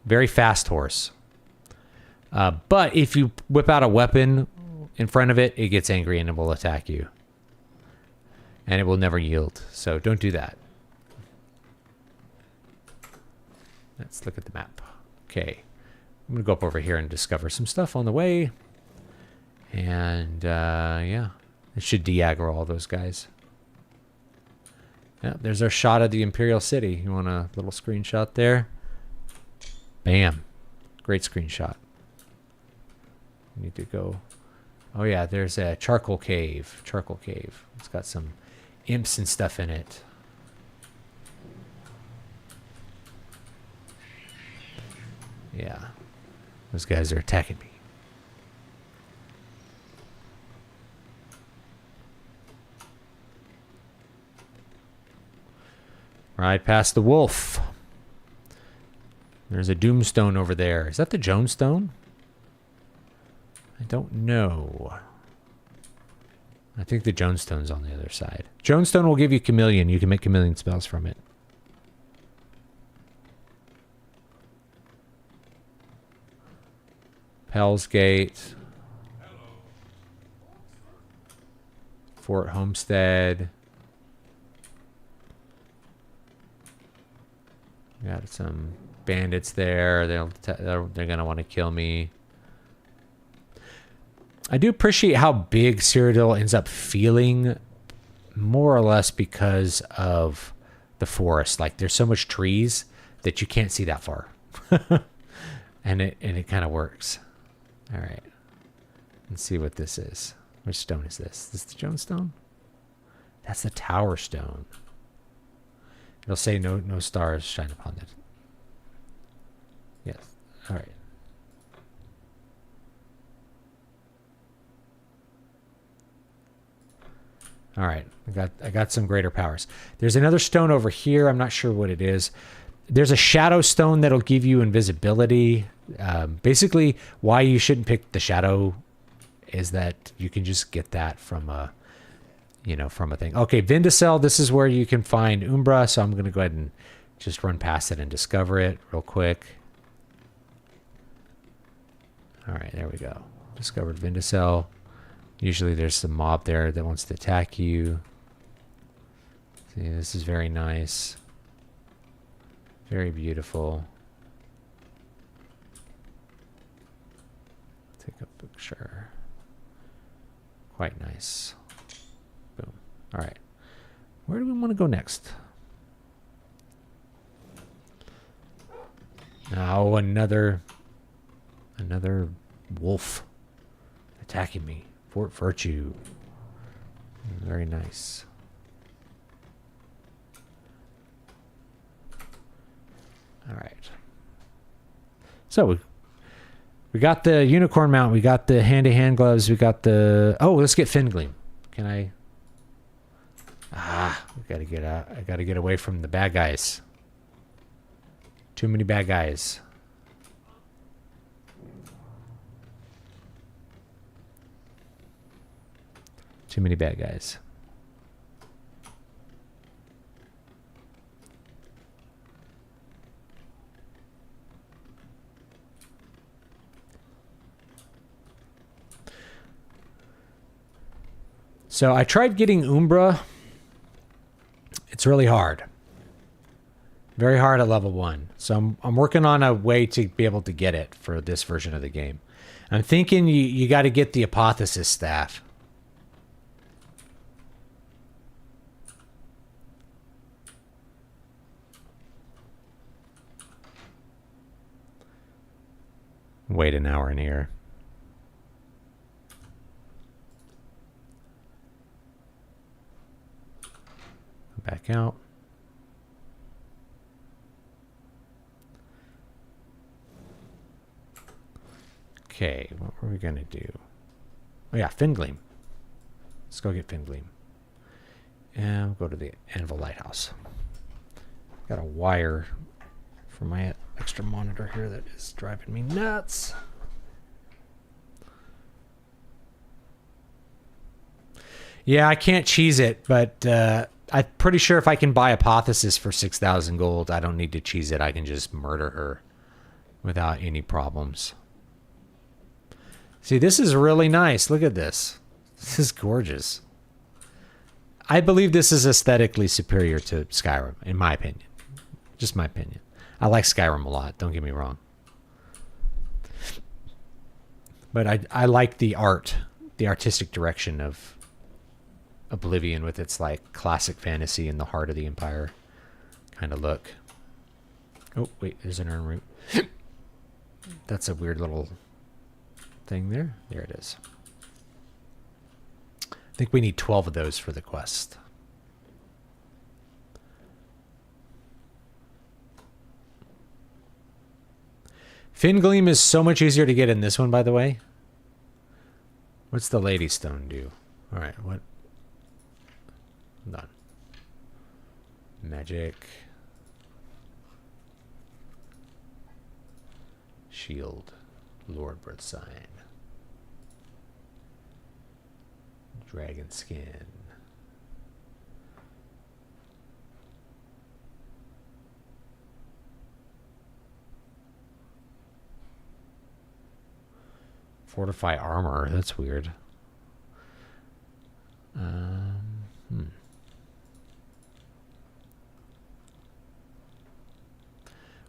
Very fast horse. But if you whip out a weapon in front of it, it gets angry and it will attack you. And it will never yield. So don't do that. Let's look at the map. Okay. I'm going to go up over here and discover some stuff on the way. And, yeah. It should de-aggro all those guys. Yeah, there's our shot of the Imperial City. You want a little screenshot there? Bam. Great screenshot. Need to go. Oh, yeah, there's a charcoal cave. Charcoal cave. It's got some imps and stuff in it. Yeah. Those guys are attacking me. Right past the wolf. There's a doomstone over there. Is that the Jonestone? I don't know. I think the Jonestone's on the other side. Jonestone will give you chameleon. You can make chameleon spells from it. Hell's Gate. Fort Homestead. Got some bandits there. They're gonna want to kill me. I do appreciate how big Cyrodiil ends up feeling, more or less because of the forest. Like there's so much trees that you can't see that far, and it kind of works. All right, let's see what this is. Which stone is this? Is this the Jonestone? That's the Tower Stone. It'll say no stars shine upon it. Yes. All right. All right. I got some greater powers. There's another stone over here. I'm not sure what it is. There's a shadow stone that'll give you invisibility. Basically, why you shouldn't pick the shadow is that you can just get that from a, from a thing. Okay, Vindicel, this is where you can find Umbra, so I'm going to go ahead and just run past it and discover it real quick. All right, there we go. Discovered Vindicel. Usually there's some mob there that wants to attack you. See, this is very nice. Very beautiful. Take a picture. Quite nice. Boom. All right. Where do we want to go next? Now another wolf attacking me. Fort Virtue. Very nice. All right. So we got the unicorn mount. We got the hand-to-hand gloves. We got the... Oh, let's get fin gleam. Can I... we gotta get out. I gotta get away from the bad guys. Too many bad guys. Too many bad guys. So I tried getting Umbra. It's really hard. Very hard at level 1. So I'm working on a way to be able to get it for this version of the game. I'm thinking you got to get the Apotheosis Staff. Wait an hour in here. Back out. Okay, what were we gonna do? Oh yeah, fin gleam. Let's go get fin gleam. And we'll go to the Anvil Lighthouse. Got a wire for my extra monitor here that is driving me nuts. Yeah, I can't cheese it, but I'm pretty sure if I can buy Apotheosis for 6,000 gold, I don't need to cheese it. I can just murder her without any problems. See, this is really nice. Look at this. This is gorgeous. I believe this is aesthetically superior to Skyrim, in my opinion. Just my opinion. I like Skyrim a lot, don't get me wrong. But I like the art, the artistic direction of Oblivion with its like classic fantasy in the heart of the Empire kind of look. Oh, wait, there's an urn root. That's a weird little thing there. There it is. I think we need 12 of those for the quest. Fin Gleam is so much easier to get in this one, by the way. What's the Lady Stone do? All right, what? Hold on. Magic. Shield. Lord Birth Sign. Dragon Skin. Fortify armor. That's weird.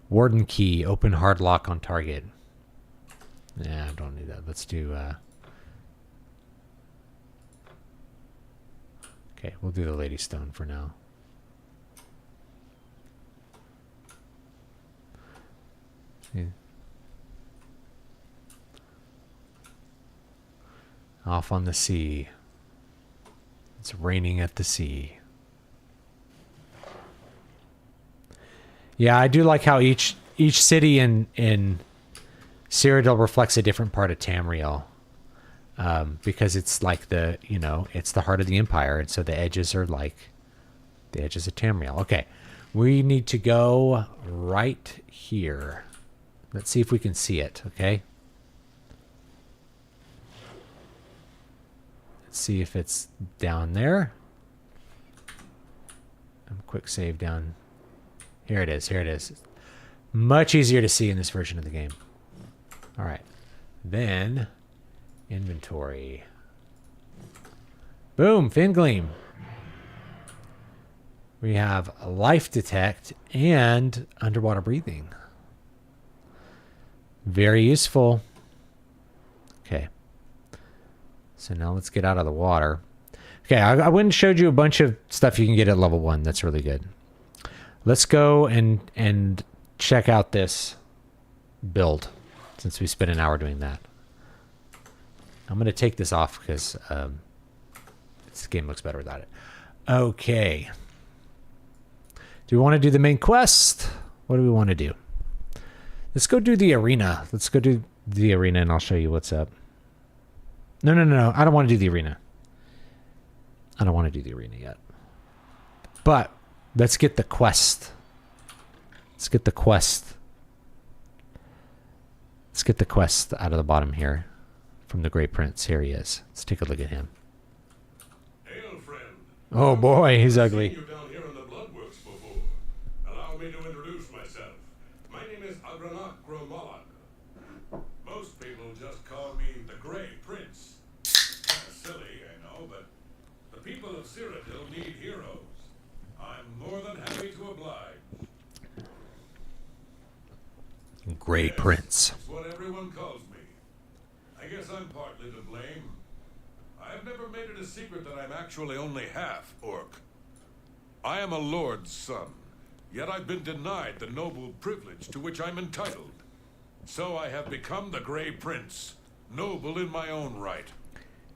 Warden key. Open hard lock on target. Yeah, I don't need that. Let's do... Okay, we'll do the Lady Stone for now. Yeah. Off on the sea. It's raining at the sea. Yeah, I do like how each city in Cyrodiil reflects a different part of Tamriel. Because it's like the, you know, it's the heart of the Empire, and so the edges are like the edges of Tamriel. Okay, we need to go right here. Let's see if we can see it, okay? Let's see if it's down there. Quick save down. Here it is, here it is. Much easier to see in this version of the game. All right, then... Inventory. Boom, Fin Gleam. We have Life Detect and Underwater Breathing. Very useful. Okay. So now let's get out of the water. Okay, I went and showed you a bunch of stuff you can get at level 1. That's really good. Let's go and check out this build, since we spent an hour doing that. I'm going to take this off because this game looks better without it. Okay. Do we want to do the main quest? What do we want to do? Let's go do the arena. Let's go do the arena and I'll show you what's up. No. I don't want to do the arena. I don't want to do the arena yet. But let's get the quest. Let's get the quest. Let's get the quest out of the bottom here from the Great Prince. Here he is. Let's take a look at him.
Hail, friend.
Oh boy, he's ugly.
I've seen you down here in the Bloodworks before. Allow me to introduce myself. My name is Agranak Gromalak. Most people just call me the Grey Prince. Kind of silly, I know, but the people of Cyrodiil need heroes. I'm more than happy to oblige.
Grey Prince.
That's what everyone calls me. I guess I'm partly to blame. I've never made it a secret that I'm actually only half orc. I am a lord's son, yet I've been denied the noble privilege to which I'm entitled. So I have become the Grey Prince, noble in my own right.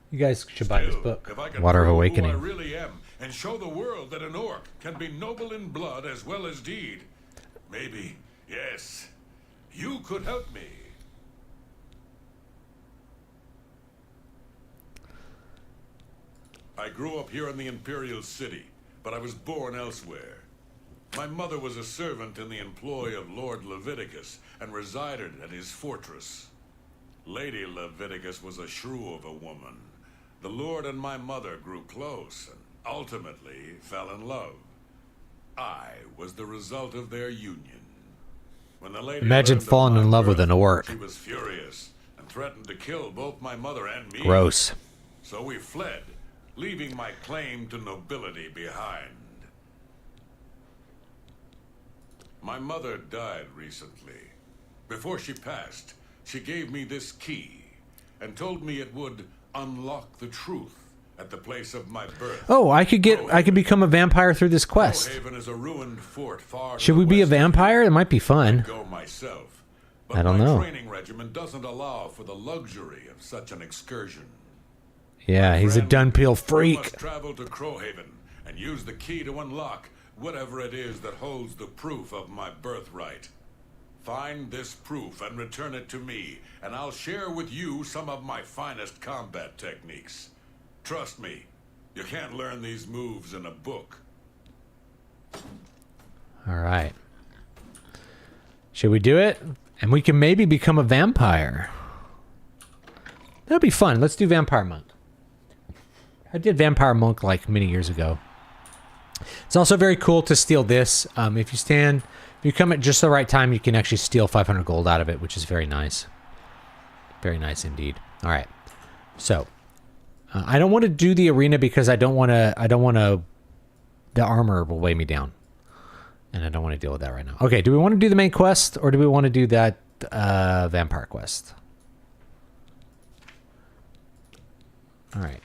You guys should buy this
Still,
book,
if I can
Water of
prove
Awakening.
who I really am and show the world that an orc can be noble in blood as well as deed, maybe, yes, you could help me. I grew up here in the Imperial City, but I was born elsewhere. My mother was a servant in the employ of Lord Leviticus and resided at his fortress. Lady Leviticus was a shrew of a woman. The Lord and my mother grew close and ultimately fell in love. I was the result of their union. When the lady
Imagine
learned of
falling
my
in love with
birth,
an orc.
She was furious and threatened to kill both my mother and me.
Gross.
So we fled, leaving my claim to nobility behind. My mother died recently. Before she passed, she gave me this key and told me it would unlock the truth at the place of my birth.
Oh, I could become a vampire through this quest.
Crowhaven is a ruined fort far to
Should
the
we be a
west of here.
vampire? It might be fun.
Go myself, but
I don't
my
know.
training regimen doesn't allow for the luxury of such an excursion.
Yeah, he's a
Friend,
Dunpeel
we
freak.
must travel to Crowhaven and use the key to unlock whatever it is that holds the proof of my birthright. Find this proof and return it to me, and I'll share with you some of my finest combat techniques. Trust me, you can't learn these moves in a book.
All right. Should we do it? And we can maybe become a vampire. That'll be fun. Let's do Vampire Monk. I did Vampire Monk like many years ago. It's also very cool to steal this. If you come at just the right time, you can actually steal 500 gold out of it, which is very nice. Very nice indeed. All right. So, I don't want to do the arena because I don't want to, the armor will weigh me down. And I don't want to deal with that right now. Okay, do we want to do the main quest or do we want to do that vampire quest? All right.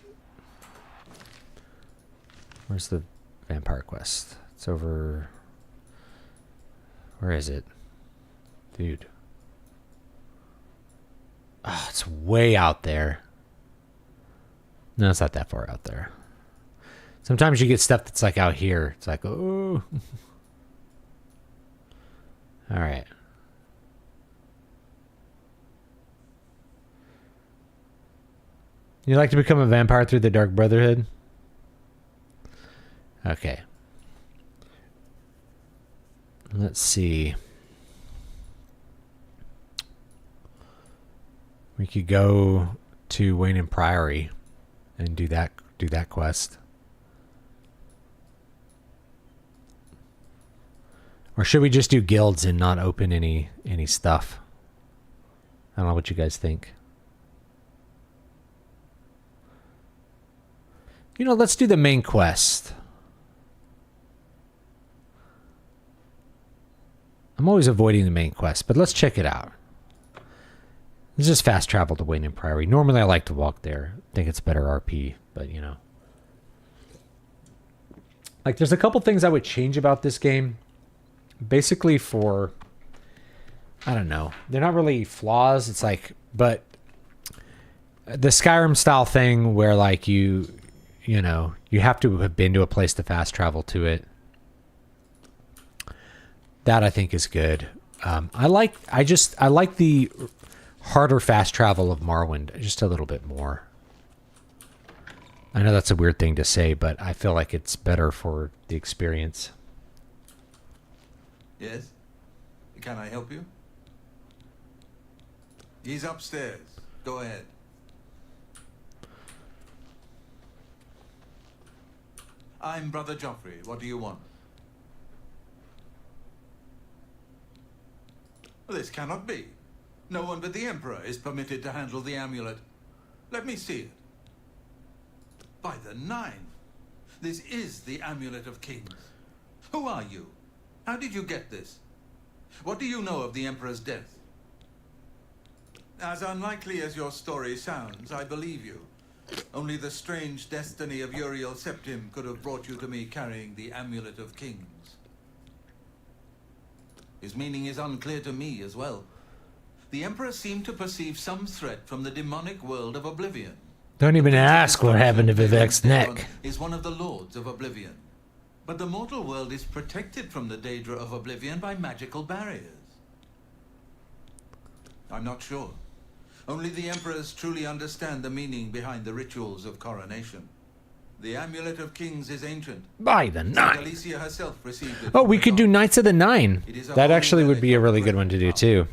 Where's the vampire quest? It's over... Where is it? Dude. Oh, it's way out there. No, it's not that far out there. Sometimes you get stuff that's like out here. It's like, oh. All right. You'd like to become a vampire through the Dark Brotherhood? Okay. Let's see. We could go to Wayne and Priory and do that quest. Or should we just do guilds and not open any stuff? I don't know what you guys think. You know, let's do the main quest. I'm always avoiding the main quest, but let's check it out. Let's just fast travel to Wayne and Priory. Normally I like to walk there. I think it's better RP, but you know. Like, there's a couple things I would change about this game. Basically for, I don't know. They're not really flaws. It's like, but the Skyrim style thing where like you know, you have to have been to a place to fast travel to it. That I think is good. I like the harder fast travel of Morrowind just a little bit more. I know that's a weird thing to say, but I feel like it's better for the experience.
Yes? Can I help you? He's upstairs. Go ahead. I'm Brother Joffrey. What do you want? This cannot be. No one but the Emperor is permitted to handle the amulet. Let me see it. By the Nine! This is the Amulet of Kings. Who are you? How did you get this? What do you know of the Emperor's death? As unlikely as your story sounds, I believe you. Only the strange destiny of Uriel Septim could have brought you to me carrying the Amulet of Kings. His meaning is unclear to me as well. The Emperor seemed to perceive some threat from the demonic world of Oblivion.
Don't even ask what happened to Vivek's neck.
Is one of the lords of Oblivion. But the mortal world is protected from the Daedra of Oblivion by magical barriers. I'm not sure. Only the Emperors truly understand the meaning behind the rituals of coronation. The Amulet of Kings is ancient.
By the Nine.
Alicia herself received it.
Oh, we could do Knights of the Nine. That actually would be a really good one to do too.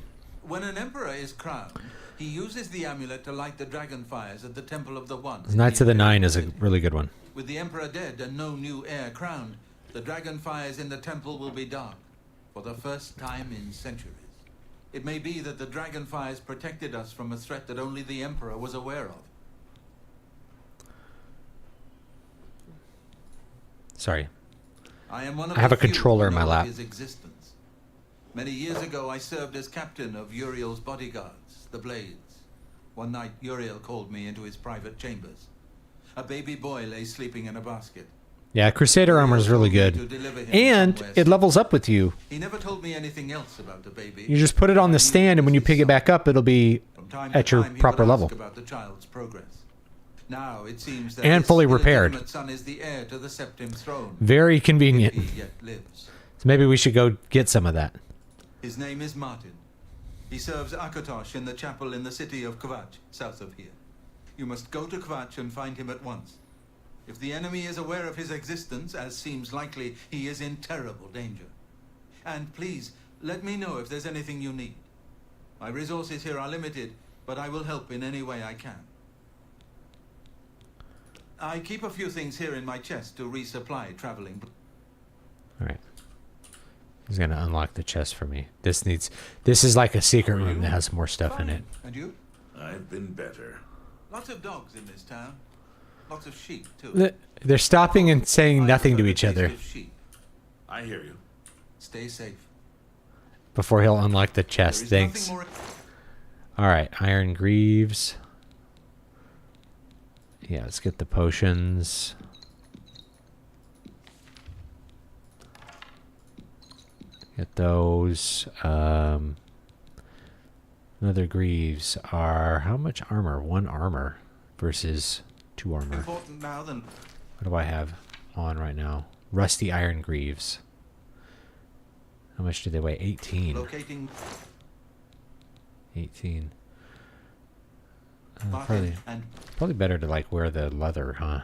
When an emperor is crowned, he uses the amulet to light the dragon fires at the Temple of the One.
Knights of the Nine is a really good one.
With the emperor dead and no new heir crowned, the dragon fires in the temple will be dark for the first time in centuries. It may be that the dragon fires protected us from a threat that only the emperor was aware of.
Sorry.
I am one of
I have
the
a controller
few
in my
who know of
lap.
his existence. Many years ago, I served as captain of Uriel's bodyguards, the Blades. One night, Uriel called me into his private chambers. A baby boy lay sleeping in a basket.
Yeah, Crusader armor is really good. And it levels up with you.
He never told me anything else about the baby.
You just put it on the stand, and when you pick it back up, it'll be at your proper level.
About the child's progress. Now it seems that
And
his
fully repaired.
illegitimate son is the heir to the Septim throne.
Very convenient.
If he yet lives.
So maybe we should go get some of that.
His name is Martin. He serves Akatosh in the chapel in the city of Kvatch, south of here. You must go to Kvatch and find him at once. If the enemy is aware of his existence, as seems likely, he is in terrible danger. And please, let me know if there's anything you need. My resources here are limited, but I will help in any way I can. I keep a few things here in my chest to resupply traveling.
All right. He's going to unlock the chest for me. This is like a secret room that has more stuff in it.
And you?
I've been better.
Lots of dogs in this town. Lots of sheep, too.
They're stopping and saying nothing to each other
I hear you.
Stay safe.
before he'll unlock the chest.
There is
Thanks.
nothing
All right, Iron Greaves. Yeah, let's get the potions. Get those. Another Greaves are how much armor? 1 armor versus 2 armor.
important now than
What do I have on right now? Rusty Iron Greaves. How much do they weigh? 18.
locating
18.
Martin and
Probably better to like wear the leather, huh?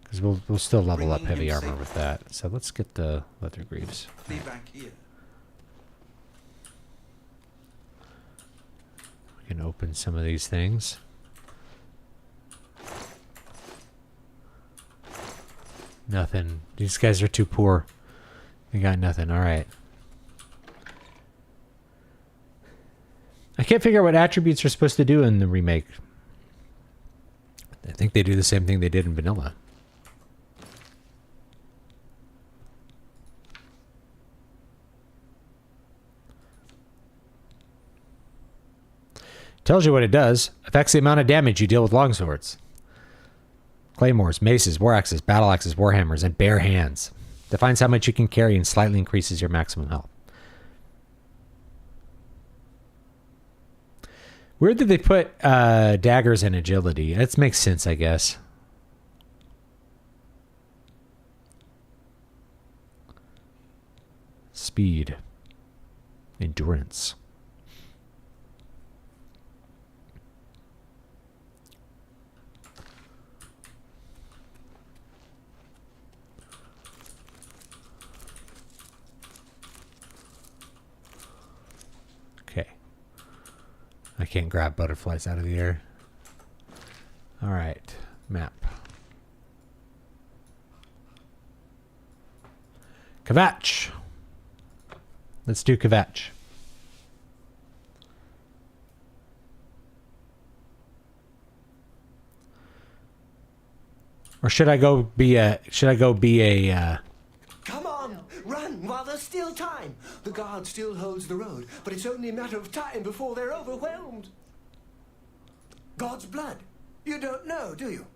Because we'll still level up
Bringing
heavy
him
armor
safe.
with that. So let's get the leather greaves.
be back here.
We can open some of these things. Nothing. These guys are too poor. They got nothing. All right. I can't figure out what attributes are supposed to do in the remake. I think they do the same thing they did in vanilla. Tells you what it does. Affects the amount of damage you deal with longswords. Claymores, maces, war axes, battle axes, warhammers, and bare hands. Defines how much you can carry and slightly increases your maximum health. Weird that they put daggers and agility. That makes sense, I guess. Speed. Endurance. Okay. I can't grab butterflies out of the air. All right. Map. Kvatch. Let's do Kvatch. Or should I go be a
Come on, run while there's still time. The guard still holds the road, but it's only a matter of time before they're overwhelmed. God's blood. You don't know, do you?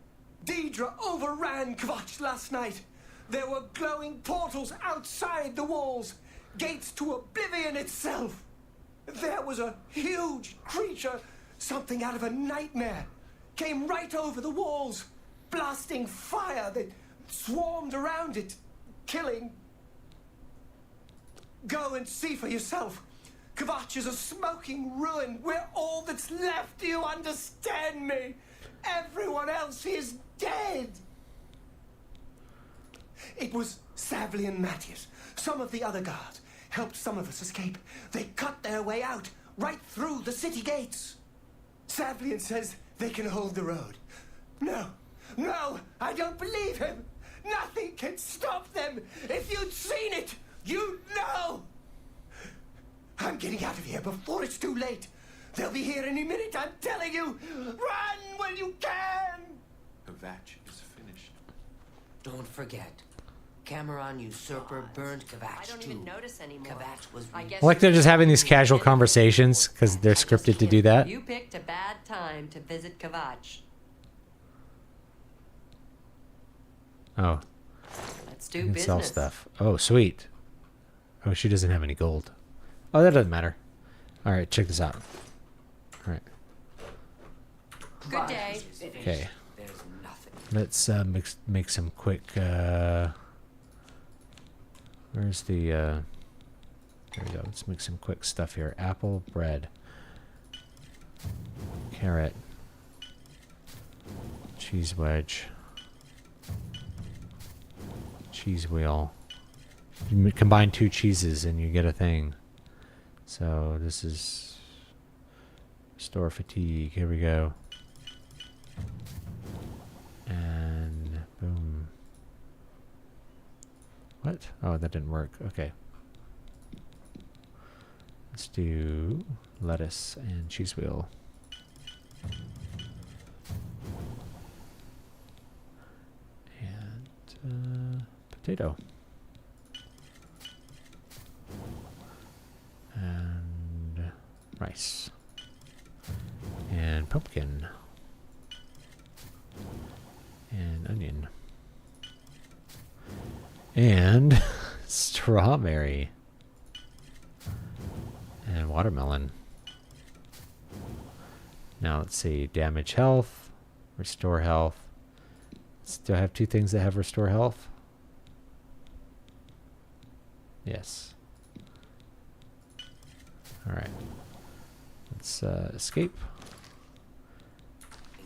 Deidre overran Kvatch last night. There were glowing portals outside the walls, gates to oblivion itself. There was a huge creature, something out of a nightmare, came right over the walls, blasting fire that swarmed around it, killing. Go and see for yourself. Kvatch is a smoking ruin. We're all that's left. Do you understand me? Everyone else is dead. It was Savli and Matthias. Some of the other guards helped some of us escape. They cut their way out, right through the city gates. Savlian says they can hold the road. No, I don't believe him. Nothing can stop them. If you'd seen it, you'd know. I'm getting out of here before it's too late. They'll be here any minute, I'm telling you. Run when you can.
Kvatch is finished.
Don't forget, Cameron Usurper burned Kvatch
I don't
too.
even notice anymore.
Kvatch was
I guess
I like they're just having these casual conversations because they're scripted to do that.
You picked a bad time to visit Kvatch.
Oh,
Let's
I
do
can
business.
sell stuff. Oh, sweet. Oh, she doesn't have any gold. Oh, that doesn't matter. All right, check this out. All right.
Good day.
Okay.
There's nothing.
Let's make some quick. Where's the? There we go. Let's make some quick stuff here. Apple, bread, carrot, cheese wedge, cheese wheel. You combine 2 cheeses and you get a thing. So this is restore fatigue. Here we go. And boom. What? Oh, that didn't work. Okay. Let's do lettuce and cheese wheel. And potato. And rice. And pumpkin. And onion. And strawberry. And watermelon. Now let's see. Damage health. Restore health. Do I have 2 things that have restore health? Yes. Alright. Let's escape.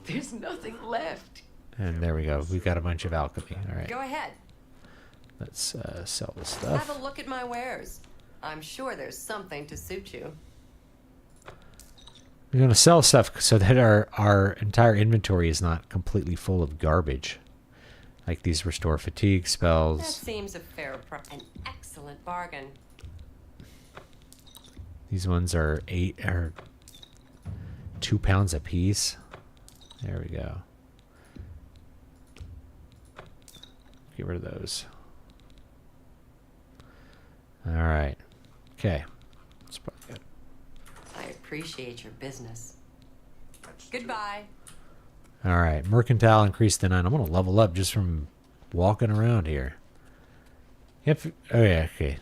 There's nothing left.
And there we go. We've got a bunch of alchemy. Alright.
Go ahead.
Let's sell this
Have
stuff.
a look at my wares. I'm sure there's something to suit you.
We're going to sell stuff so that our entire inventory is not completely full of garbage. Like these restore fatigue
That
spells.
seems a fair an excellent bargain.
These ones are 2 pounds a piece. There we go. Get rid of those. All right. Okay. That's probably good.
I appreciate your business. Goodbye.
All right. Mercantile increased to 9. I'm going to level up just from walking around here. Yep. Oh, yeah. Okay.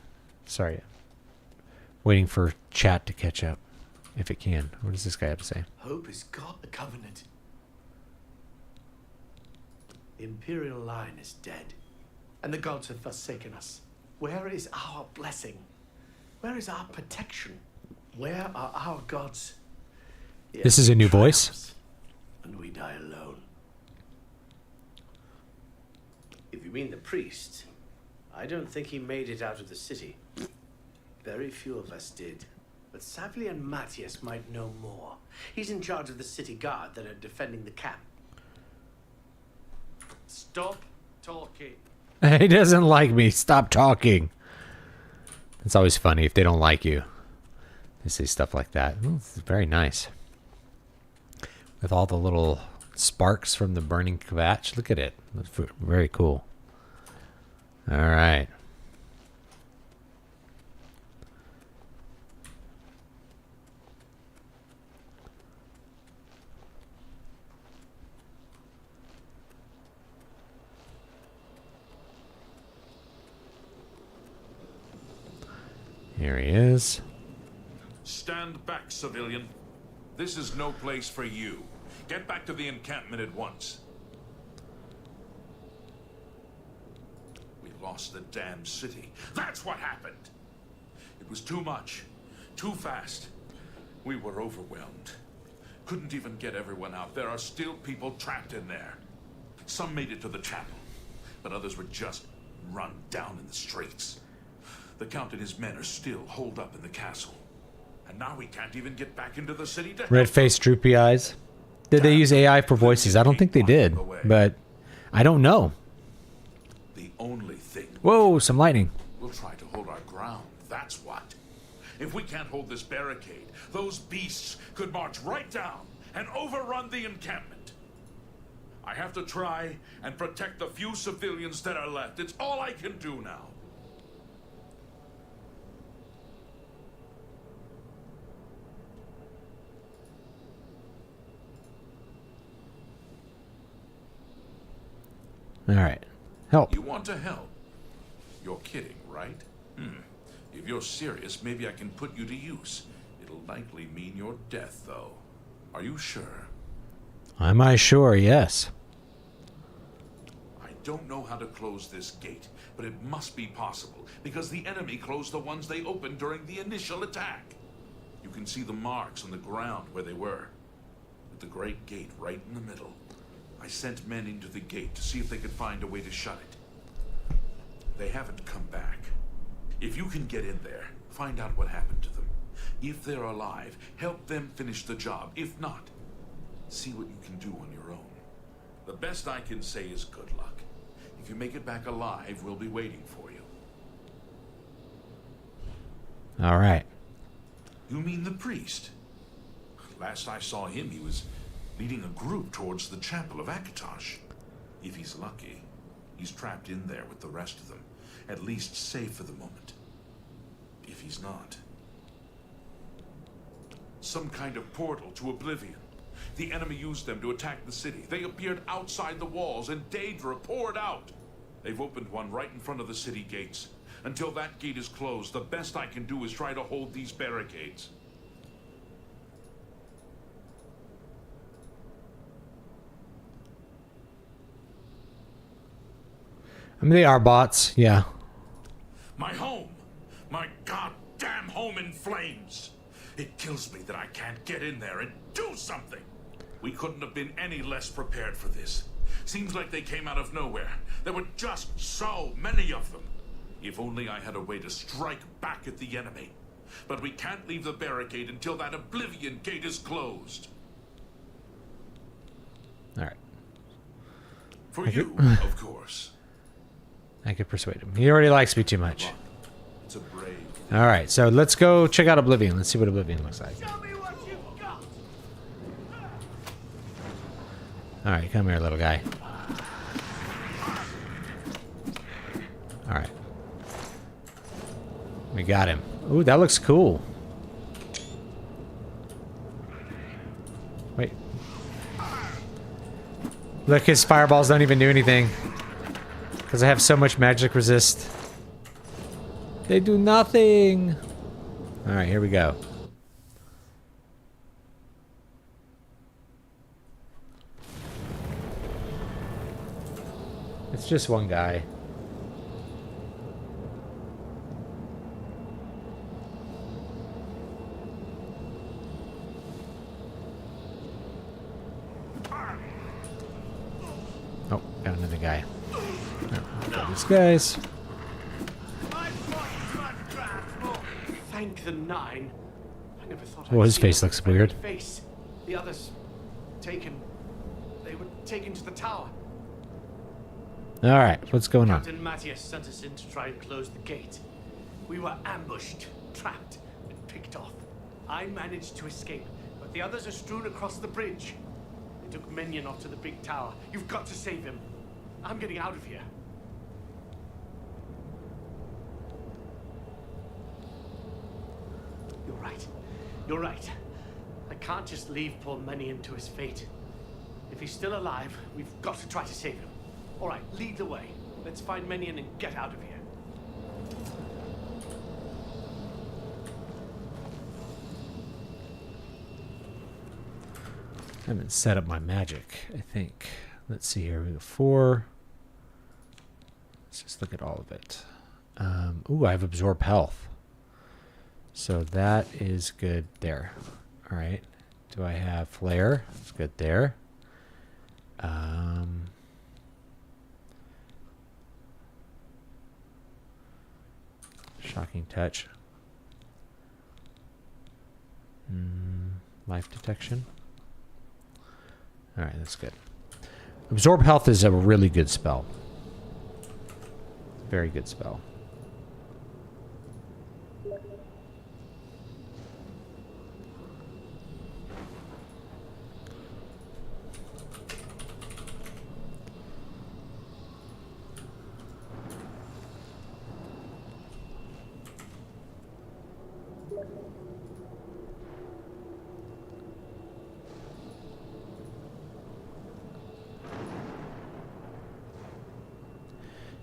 Sorry. Waiting for chat to catch up, if it can. What does this guy have to say?
Hope has got the covenant. The Imperial line is dead, and the gods have forsaken us. Where is our blessing?
Where is our protection? Where are our gods?
This is a new voice.
And we die alone. If you mean the priest, I don't think he made it out of the city. Very few of us did. But Savli and Matthias might know more. He's in charge of the city guard that are defending the camp. Stop talking.
He doesn't like me. Stop talking. It's always funny if they don't like you. They say stuff like that. Ooh, it's very nice. With all the little sparks from the burning kvatch. Look at it. That's very cool. All right. Here he is.
Stand back, civilian. This is no place for you. Get back to the encampment at once. We lost the damn city. That's what happened. It was too much. Too fast. We were overwhelmed. Couldn't even get everyone out. There are still people trapped in there. Some made it to the chapel, but others were just run down in the streets. The Count and his men are still holed up in the castle. And now we can't even get back into the city to
Red face, droopy eyes. Did they use AI for voices? I don't think they did, but I don't know.
The only thing.
Whoa, some lightning.
We'll try to hold our ground. That's what. If we can't hold this barricade, those beasts could march right down and overrun the encampment. I have to try and protect the few civilians that are left. It's all I can do now.
All right. Help.
You want to help? You're kidding, right? If you're serious, maybe I can put you to use. It'll likely mean your death, though. Are you sure?
Am I sure? Yes.
I don't know how to close this gate, but it must be possible, because the enemy closed the ones they opened during the initial attack. You can see the marks on the ground where they were, with the great gate right in the middle. I sent men into the gate to see if they could find a way to shut it. They haven't come back. If you can get in there, find out what happened to them. If they're alive, help them finish the job. If not, see what you can do on your own. The best I can say is good luck. If you make it back alive, we'll be waiting for you.
All right.
You mean the priest? Last I saw him, he was leading a group towards the chapel of Akatosh. If he's lucky, he's trapped in there with the rest of them, at least safe for the moment. If he's not, some kind of portal to Oblivion. The enemy used them to attack the city. They appeared outside the walls and Daedra poured out. They've opened one right in front of the city gates. Until that gate is closed, the best I can do is try to hold these barricades.
I mean, they are bots, yeah.
My home! My goddamn home in flames! It kills me that I can't get in there and do something! We couldn't have been any less prepared for this. Seems like they came out of nowhere. There were just so many of them. If only I had a way to strike back at the enemy. But we can't leave the barricade until that Oblivion gate is closed.
All right.
For you, of course.
I could persuade him. He already likes me too much.
It's a brave.
All right, so let's go check out Oblivion. Let's see what Oblivion looks like.
Show me what you've got.
All right, come here, little guy. All right. We got him. Ooh, that looks cool. Wait. Look, his fireballs don't even do anything. Because I have so much magic resist. They do nothing. Alright, here we go. It's just one guy. another guy. Got these guys.
Thank the nine. I never thought
Well,
I'd
his
see
face
a
looks weird.
Face. The others taken. They were taken to the tower.
All right, what's going on?
Captain Matthias sent us in to try and close the gate. We were ambushed, trapped, and picked off. I managed to escape, but the others are strewn across the bridge. They took Minion off to the big tower. You've got to save him. I'm getting out of here. You're right. You're right. I can't just leave poor Minion to his fate. If he's still alive, we've got to try to save him. All right, lead the way. Let's find Minion and get out of here.
I haven't set up my magic, I think. Let's see here. We go 4. Let's just look at all of it. Ooh, I have absorb health. So that is good there. All right. Do I have flare? It's good there. Shocking touch. Life detection. All right, that's good. Absorb health is a really good spell. Very good spell.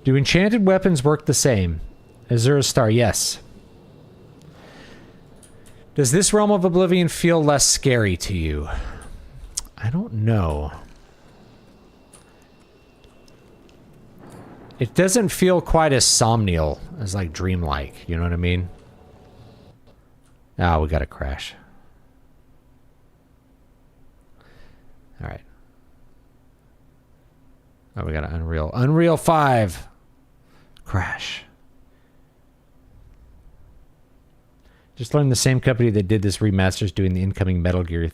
Do enchanted weapons work the same? Is there a star? Yes. Does this realm of Oblivion feel less scary to you? I don't know. It doesn't feel quite as somnial as like dreamlike, you know what I mean? Ah, we got a crash. All right. Oh, we got an Unreal 5 crash. Just learned the same company that did this remaster is doing the incoming Metal Gear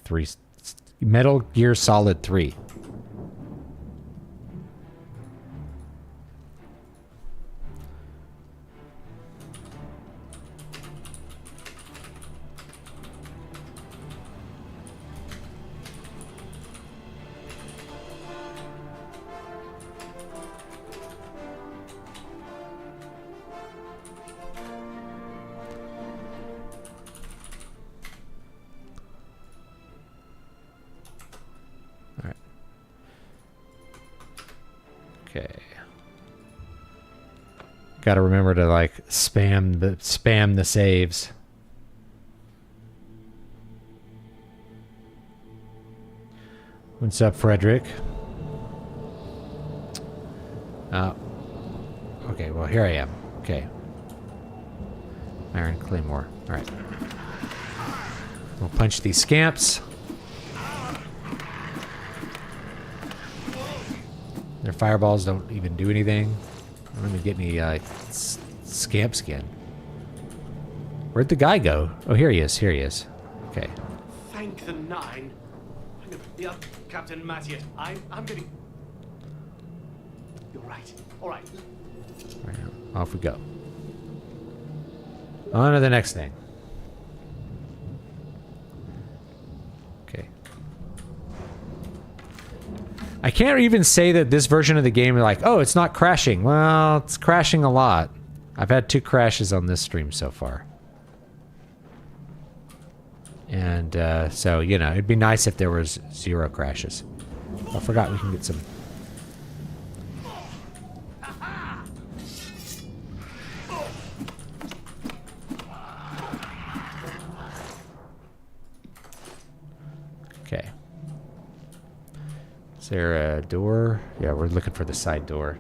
Solid 3. Got to remember to like spam the saves. What's up, Frederick? Okay, well here I am. Okay. Iron Claymore. All right. We'll punch these scamps. Their fireballs don't even do anything. I don't even get any scamp skin. Where'd the guy go? Oh, here he is. Here he is. Okay.
Thank the nine. Yeah, Captain Matthias. I'm getting. You're right. All right.
All right, off we go. On to the next thing. Okay. I can't even say that this version of the game, like, oh, it's not crashing. Well, it's crashing a lot. I've had 2 crashes on this stream so far. And so, you know, it'd be nice if there was 0 crashes. I forgot we can get some. Okay. Is there a door? Yeah, we're looking for the side door.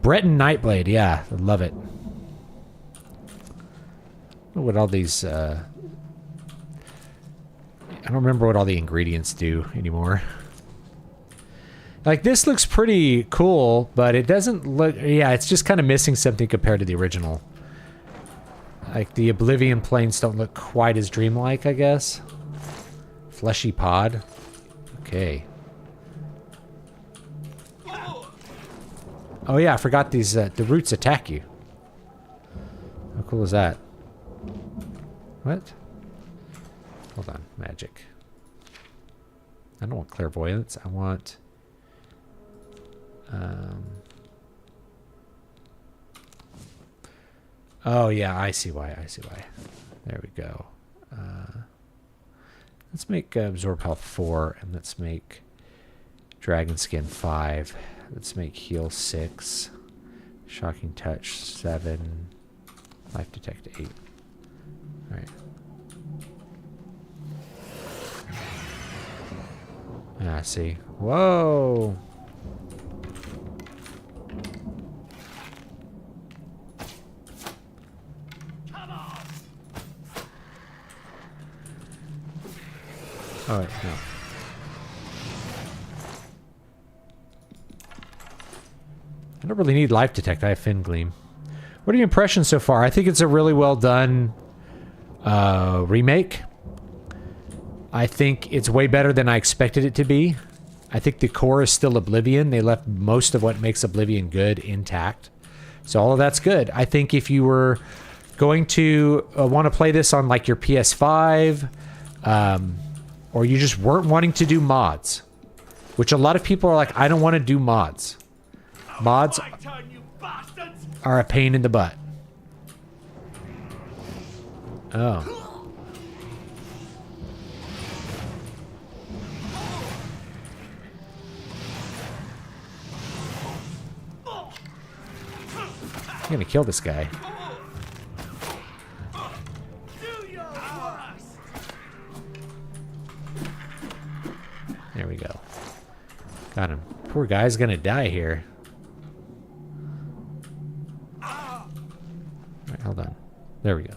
Breton Nightblade, yeah, I love it. I don't know what all these, I don't remember what all the ingredients do anymore. Like, this looks pretty cool, but it doesn't look... Yeah, it's just kind of missing something compared to the original. Like, the Oblivion planes don't look quite as dreamlike, I guess. Fleshy pod. Okay. Oh yeah, I forgot these, the roots attack you. How cool is that? What? Hold on, magic. I don't want clairvoyance, I want... Oh yeah, I see why, I see why. There we go. Let's make absorb health 4, and let's make dragon skin 5. Let's make heal 6, shocking touch 7, life detect 8. All right. Ah, see. Whoa. Oh, wait, no. I don't really need life detect. I have fin gleam. What are your impressions so far? I think it's a really well done remake. I think it's way better than I expected it to be. I think the core is still Oblivion. They left most of what makes Oblivion good intact. So all of that's good. I think if you were going to want to play this on like your PS5, or you just weren't wanting to do mods, which a lot of people are like, I don't want to do mods. Mods are a pain in the butt. Oh. I'm gonna kill this guy. There we go. Got him. Poor guy's gonna die here. Alright, hold on. There we go.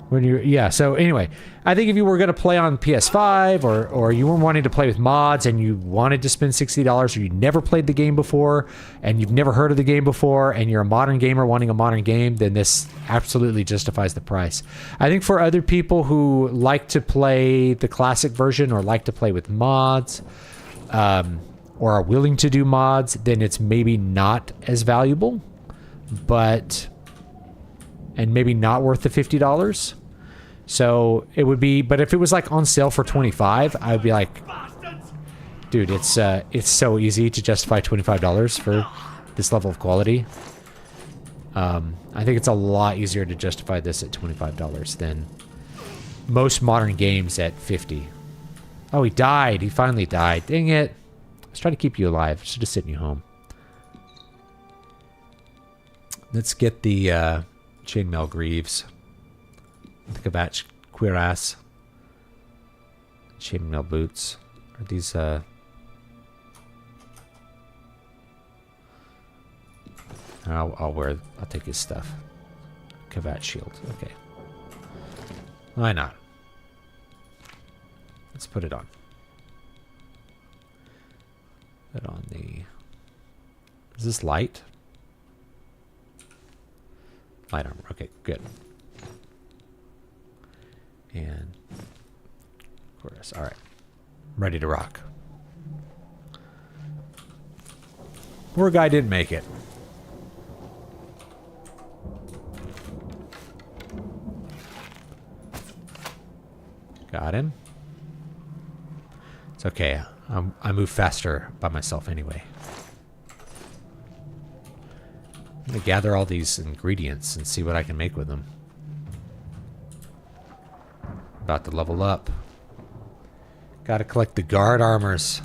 When you, yeah, so anyway, I think if you were going to play on PS5 or you were wanting to play with mods and you wanted to spend $60 or you never played the game before and you've never heard of the game before and you're a modern gamer wanting a modern game, then this absolutely justifies the price. I think for other people who like to play the classic version or like to play with mods, or are willing to do mods, then it's maybe not as valuable, but... and maybe not worth the $50. So it would be, but if it was like on sale for $25, I would be like, dude, it's so easy to justify $25 for this level of quality. I think it's a lot easier to justify this at $25 than most modern games at $50. Oh, he died. He finally died. Dang it. Let's try to keep you alive. Should have sent you home. Let's get the, Chainmail Greaves. The Kavatch Cuirass. Chainmail Boots. Are these, I'll take his stuff. Kavatch Shield. Okay. Why not? Let's put it on. Put on the... Is this light? Light armor. Okay, good. And... of course. Alright. I'm ready to rock. Poor guy didn't make it. Got him. It's okay. I move faster by myself anyway. I'm gonna gather all these ingredients and see what I can make with them. About to level up. Gotta collect the guard armors.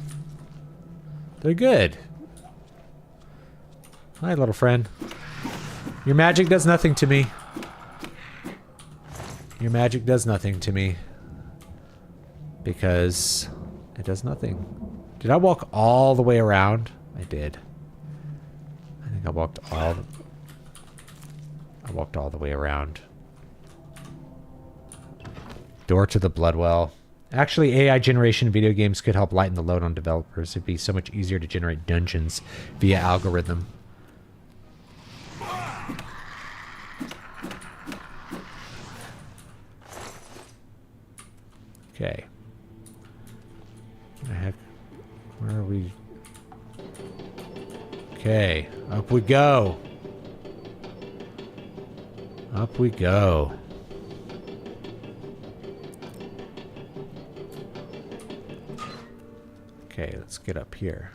They're good. Hi, little friend. Your magic does nothing to me. Your magic does nothing to me. Because it does nothing. Did I walk all the way around? I did. I think I walked all the way around. Door to the Bloodwell. Actually, AI generation in video games could help lighten the load on developers. It'd be so much easier to generate dungeons via algorithm. Okay. What the heck? Where are we? Okay, up we go. Up we go. Okay, let's get up here.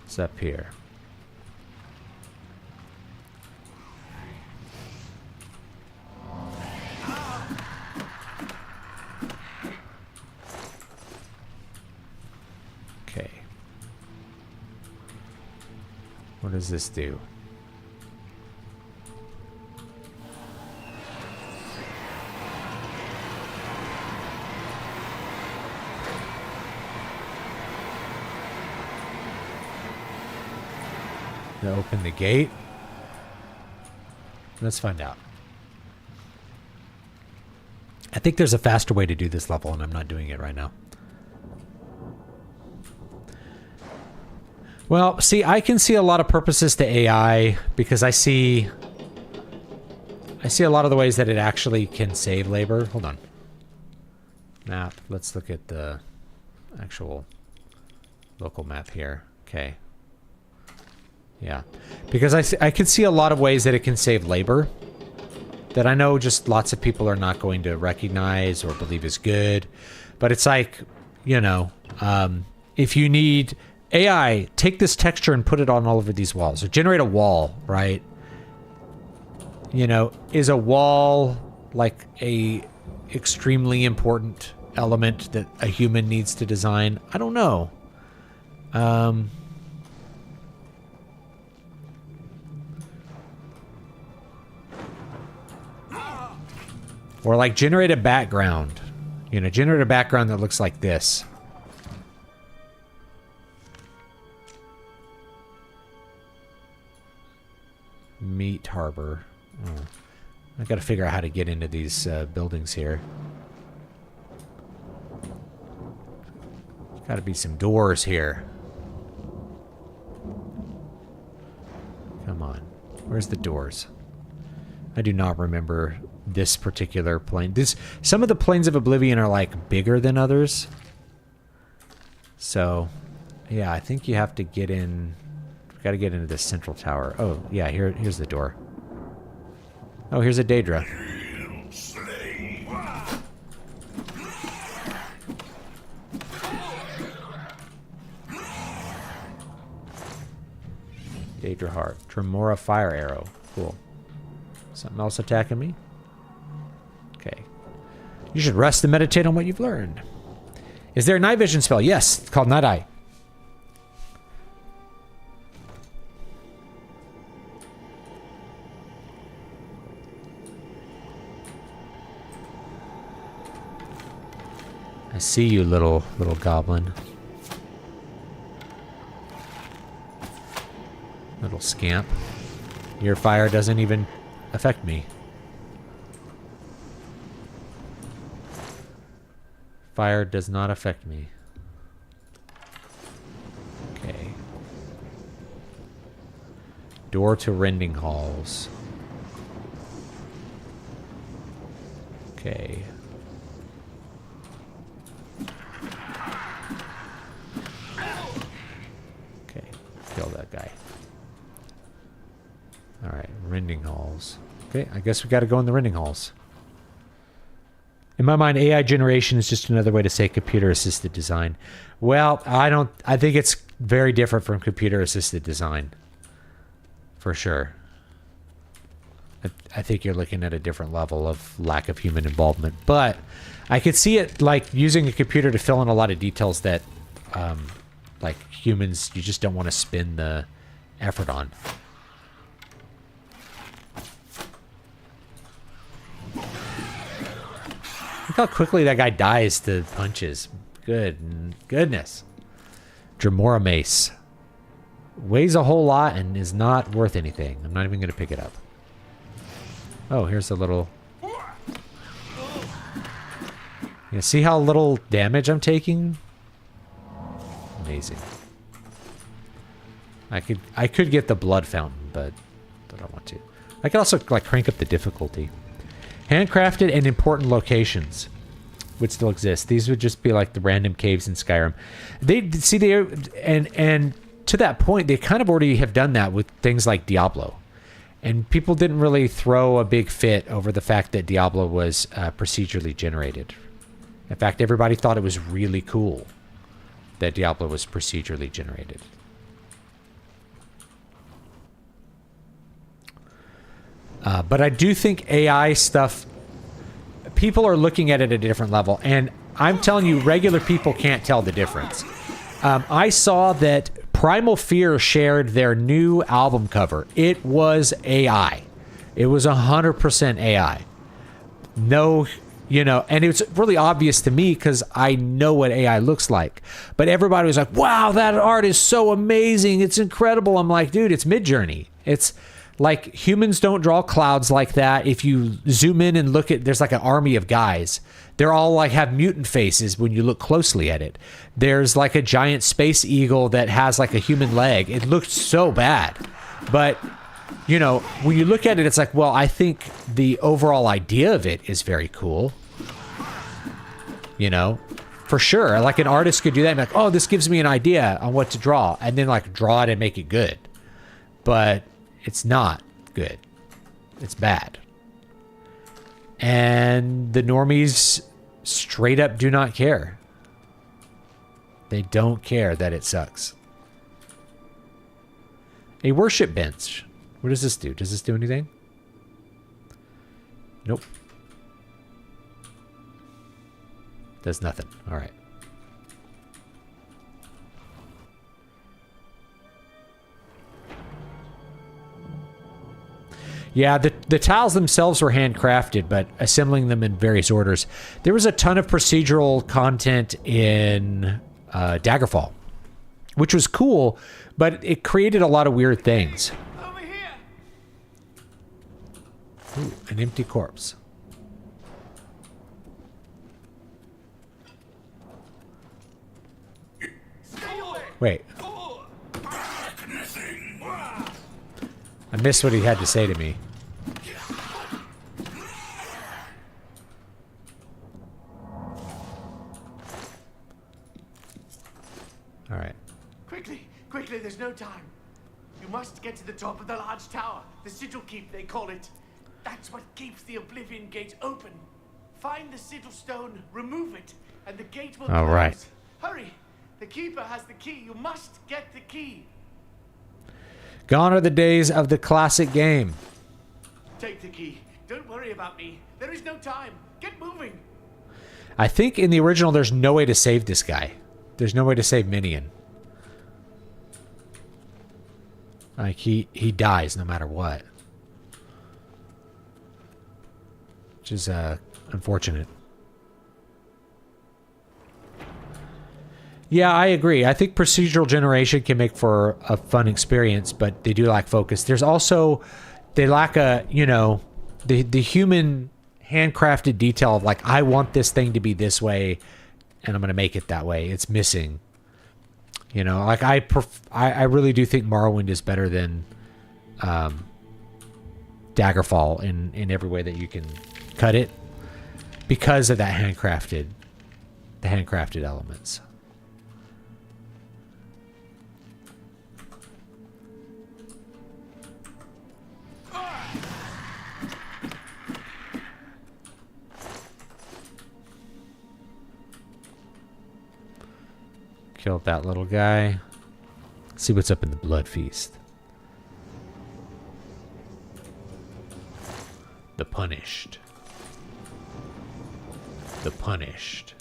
It's up here. Okay. What does this do? To open the gate? Let's find out. I think there's a faster way to do this level, and I'm not doing it right now. Well, see, I can see a lot of purposes to AI because I see a lot of the ways that it actually can save labor. Hold on. Map. Let's look at the actual local map here. Okay. Yeah. Because I can see a lot of ways that it can save labor that I know just lots of people are not going to recognize or believe is good. But it's like, you know, if you need AI, take this texture and put it on all over these walls. Or generate a wall, right? You know, is a wall like a extremely important element that a human needs to design? I don't know. Or like generate a background. You know, generate a background that looks like this. Meat harbor. Oh. I gotta figure out how to get into these buildings here. Gotta be some doors here. Come on. Where's the doors? I do not remember this particular plane. Some of the planes of Oblivion are like bigger than others. So, yeah, I think you have to get in. Got to get into this central tower. Oh, yeah, here's the door. Oh, here's a Daedra. Daedra heart. Tremora fire arrow. Cool. Something else attacking me? Okay. You should rest and meditate on what you've learned. Is there a night vision spell? Yes, it's called Night Eye. I see you, little goblin. Little scamp. Your fire doesn't even affect me. Fire does not affect me. Okay. Door to rending halls. Okay. Okay, kill that guy. Alright, rending halls. Okay, I guess we gotta go in the rending halls. In my mind, AI generation is just another way to say computer-assisted design. Well, I think it's very different from computer-assisted design. For sure. I think you're looking at a different level of lack of human involvement. But I could see it like using a computer to fill in a lot of details that, like humans, you just don't want to spend the effort on. Look how quickly that guy dies to punches. Goodness. Dremora Mace. Weighs a whole lot and is not worth anything. I'm not even going to pick it up. Oh, here's a little... You see how little damage I'm taking? Amazing. I could get the blood fountain, but I don't want to. I could also like crank up the difficulty. Handcrafted and important locations would still exist. These would just be like the random caves in Skyrim. And to that point, they kind of already have done that with things like Diablo. And people didn't really throw a big fit over the fact that Diablo was procedurally generated. In fact, everybody thought it was really cool that Diablo was procedurally generated. But I do think AI stuff, people are looking at it at a different level. And I'm telling you, regular people can't tell the difference. I saw that Primal Fear shared their new album cover. It was AI. It was 100% AI. No, you know, and it's really obvious to me because I know what AI looks like. But everybody was like, wow, that art is so amazing. It's incredible. I'm like, dude, it's Midjourney. It's like humans don't draw clouds like that. If you zoom in and look at, there's like an army of guys. They're all like have mutant faces when you look closely at it. There's like a giant space eagle that has like a human leg. It looks so bad. But, you know, when you look at it, it's like, well, I think the overall idea of it is very cool. You know, for sure. Like an artist could do that and be like, oh, this gives me an idea on what to draw. And then like draw it and make it good. But it's not good. It's bad. And the normies straight up do not care. They don't care that it sucks. A worship bench. What does this do? Does this do anything? Nope. Does nothing. All right. Yeah, the tiles themselves were handcrafted, but assembling them in various orders. There was a ton of procedural content in Daggerfall, which was cool, but it created a lot of weird things.
Over here.
Ooh, an empty corpse. Wait. I missed what he had to say to me. All right.
Quickly, there's no time. You must get to the top of the large tower. The sigil keep, they call it. That's what keeps the Oblivion Gate open. Find the sigil stone, remove it, and the gate will close.
All right.
Hurry! The keeper has the key. You must get the key.
Gone are the days of the classic game.
Take the key. Don't worry about me. There is no time. Get moving.
I think in the original there's no way to save this guy. There's no way to save Minion. Like he dies no matter what. Which is unfortunate. Yeah, I agree. I think procedural generation can make for a fun experience, but they do lack focus. There's also, they lack a, you know, the human handcrafted detail of like, I want this thing to be this way, and I'm going to make it that way. It's missing. You know, like I really do think Morrowind is better than Daggerfall in every way that you can cut it because of that handcrafted elements. Killed that little guy. See what's up in the Blood Feast. The Punished. The Punished.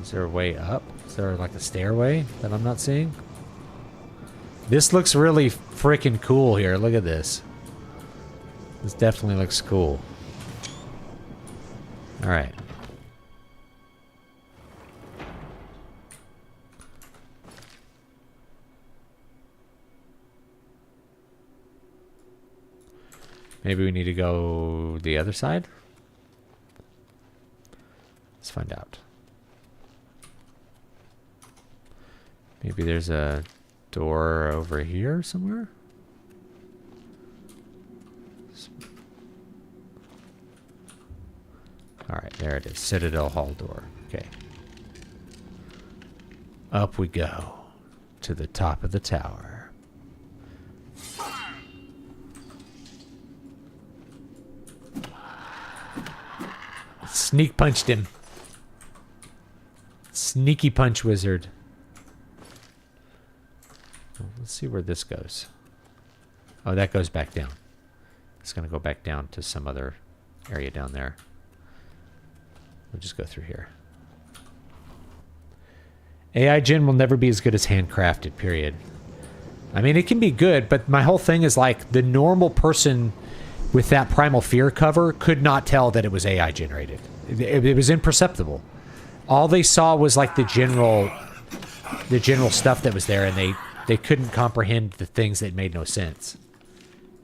Is there a way up? Is there like a stairway that I'm not seeing? This looks really freaking cool here. Look at this. This definitely looks cool. All right. Maybe we need to go the other side? Let's find out. Maybe there's a door over here somewhere? Alright, there it is. Citadel Hall door. Okay. Up we go. To the top of the tower. Sneak punched him. Sneaky punch wizard. Well, let's see where this goes. Oh, that goes back down. It's going to go back down to some other area down there. We'll just go through here. AI Gen will never be as good as handcrafted, period. I mean, it can be good, but my whole thing is like the normal person with that Primal Fear cover could not tell that it was AI generated. It was imperceptible. All they saw was like the general stuff that was there, and they couldn't comprehend the things that made no sense.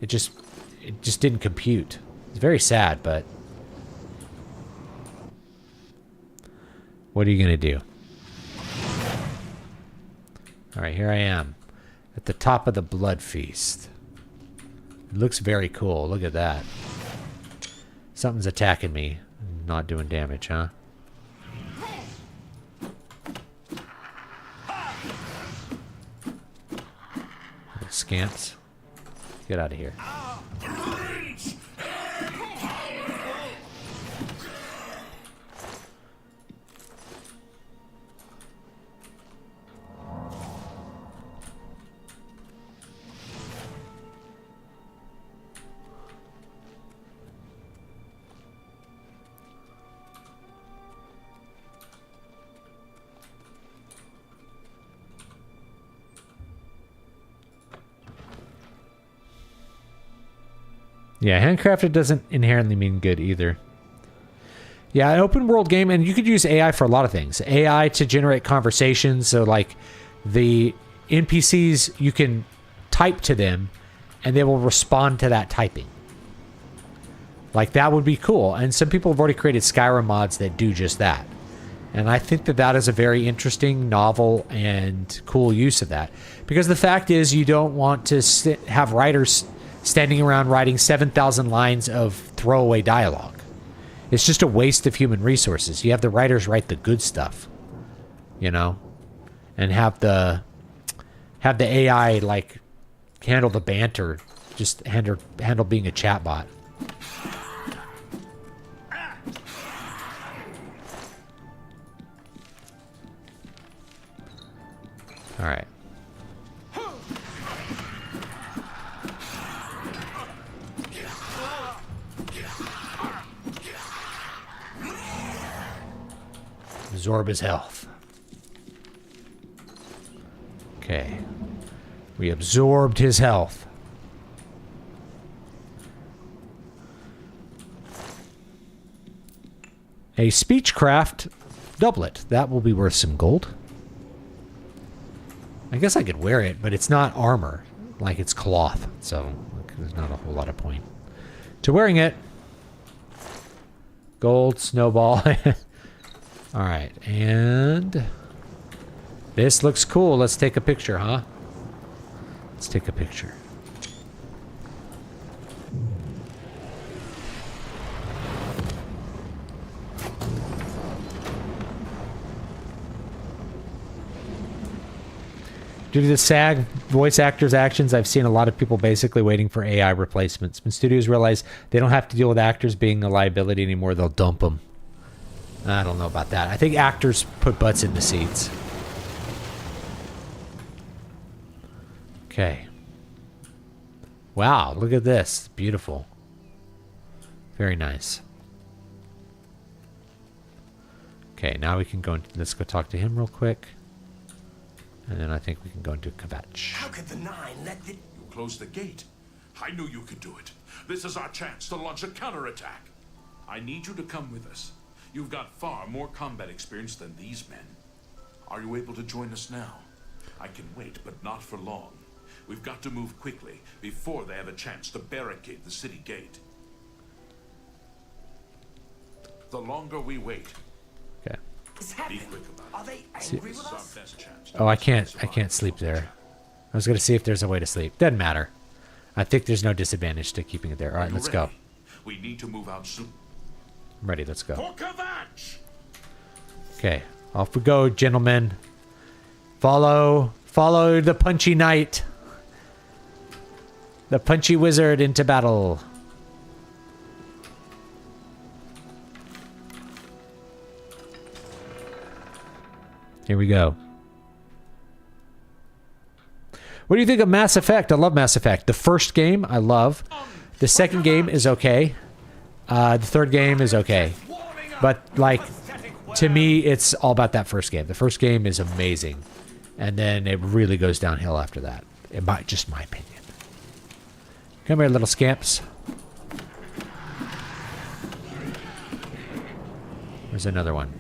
It just didn't compute. It's very sad, but what are you gonna do? All right, here I am at the top of the Blood Feast. It looks very cool. Look at that. Something's attacking me. Not doing damage, huh? Scamps. Get out of here. Yeah, handcrafted doesn't inherently mean good either. Yeah, an open world game, and you could use AI for a lot of things. AI to generate conversations, so like the NPCs, you can type to them, and they will respond to that typing. Like, that would be cool. And some people have already created Skyrim mods that do just that. And I think that that is a very interesting, novel, and cool use of that. Because the fact is, you don't want to have writers standing around writing 7,000 lines of throwaway dialogue. It's just a waste of human resources. You have the writers write the good stuff, you know, and have the AI like handle the banter, just handle being a chatbot. All right. Absorb his health. Okay. We absorbed his health. A speechcraft doublet. That will be worth some gold. I guess I could wear it, but it's not armor. Like, it's cloth. So, there's not a whole lot of point to wearing it. Gold, snowball. Alright, and this looks cool. Let's take a picture, huh? Let's take a picture. Due to the SAG voice actors' actions, I've seen a lot of people basically waiting for AI replacements. When studios realize they don't have to deal with actors being a liability anymore, they'll dump them. I don't know about that. I think actors put butts in the seats. Okay. Wow, look at this. Beautiful. Very nice. Okay, now we can go into... Let's go talk to him real quick. And then I think we can go into Kvatch.
How could the Nine let the...
You closed the gate. I knew you could do it. This is our chance to launch a counterattack. I need you to come with us. You've got far more combat experience than these men. Are you able to join us now? I can wait, but not for long. We've got to move quickly before they have a chance to barricade the city gate. The longer we wait,
Okay.
be quick about it.
Are they angry
This
with
is our
us?
best chance.
Oh, I can't sleep there. I was gonna see if there's a way to sleep. Doesn't matter. I think there's no disadvantage to keeping it there. All right, let's go.
We need to move out soon.
I'm ready. Let's go.
For Kvatch!
Okay, off we go, gentlemen. Follow the punchy knight, the punchy wizard into battle. Here we go. What do you think of Mass Effect? I love Mass Effect. The first game, I love. The second game is okay. The third game is okay. But, like, to me, it's all about that first game. The first game is amazing. And then it really goes downhill after that. Just my opinion. Come here, little scamps. There's another one.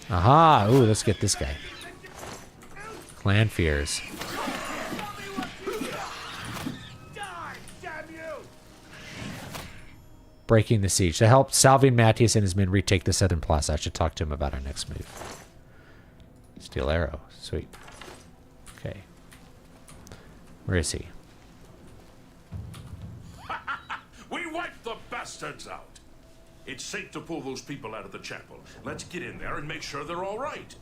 Aha! Ooh, let's get this guy. Clan Fears. Breaking the siege. To help Salvian Matthias and his men retake the southern plaza. I should talk to him about our next move. Steel arrow. Sweet. Okay. Where is he?
We wiped the bastards out. It's safe to pull those people out of the chapel. Let's get in there and make sure they're all right.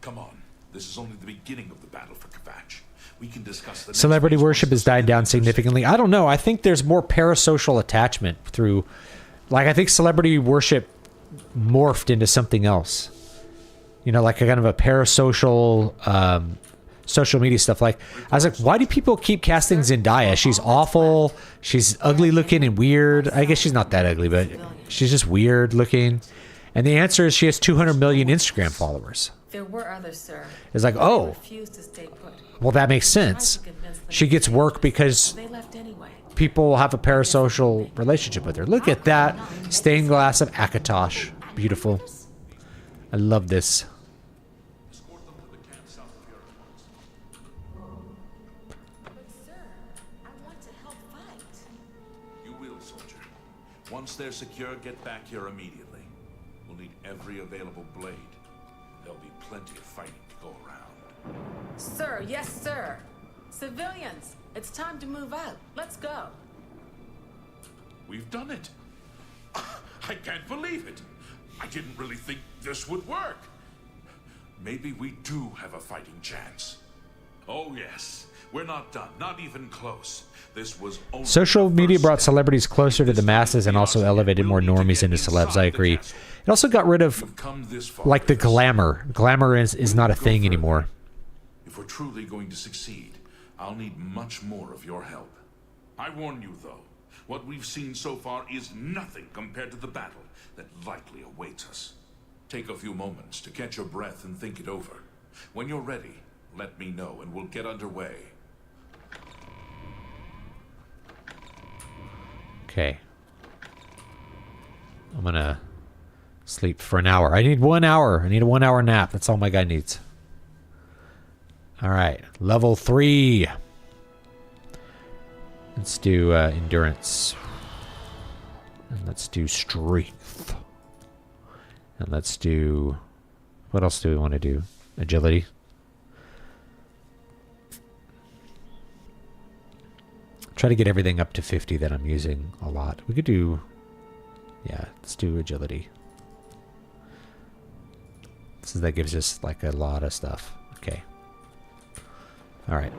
Come on. This is only the beginning of the battle for Kvatch. We can discuss the
Celebrity worship has died down significantly. I don't know. I think there's more parasocial attachment through... Like, I think celebrity worship morphed into something else. You know, like a kind of a parasocial... social media stuff. Like, I was like, why do people keep casting Zendaya? She's awful. She's ugly looking and weird. I guess she's not that ugly, but she's just weird looking. And the answer is she has 200 million Instagram followers.
There were others, sir.
It's like, oh,
Refused to stay put.
well, that makes sense. She gets work because
They left anyway.
people have a parasocial relationship with her. Look at that stained glass of Akatosh. Beautiful. I love this.
You will, soldier. Once they're secure, get back here immediately. We'll need every available blade. There'll be plenty of fighting to go around.
Sir, yes, sir. Civilians, it's time to move out. Let's go.
We've done it. I can't believe it. I didn't really think this would work. Maybe we do have a fighting chance. Oh, yes. We're not done. Not even close. This was only
Social media brought celebrities closer to the masses and also elevated more normies into celebs. I agree. It also got rid of, like, the glamour. Glamour is not a thing anymore.
If we're truly going to succeed, I'll need much more of your help. I warn you, though, what we've seen so far is nothing compared to the battle that likely awaits us. Take a few moments to catch your breath and think it over. When you're ready, let me know and we'll get underway.
Okay. I'm gonna sleep for an hour. I need 1 hour. I need a 1 hour nap. That's all my guy needs. All right. Level 3. Let's do endurance. And let's do strength. And let's do... What else do we want to do? Agility. Try to get everything up to 50 that I'm using a lot. We could do... Yeah, let's do agility. So that gives us like a lot of stuff. Okay. Alright.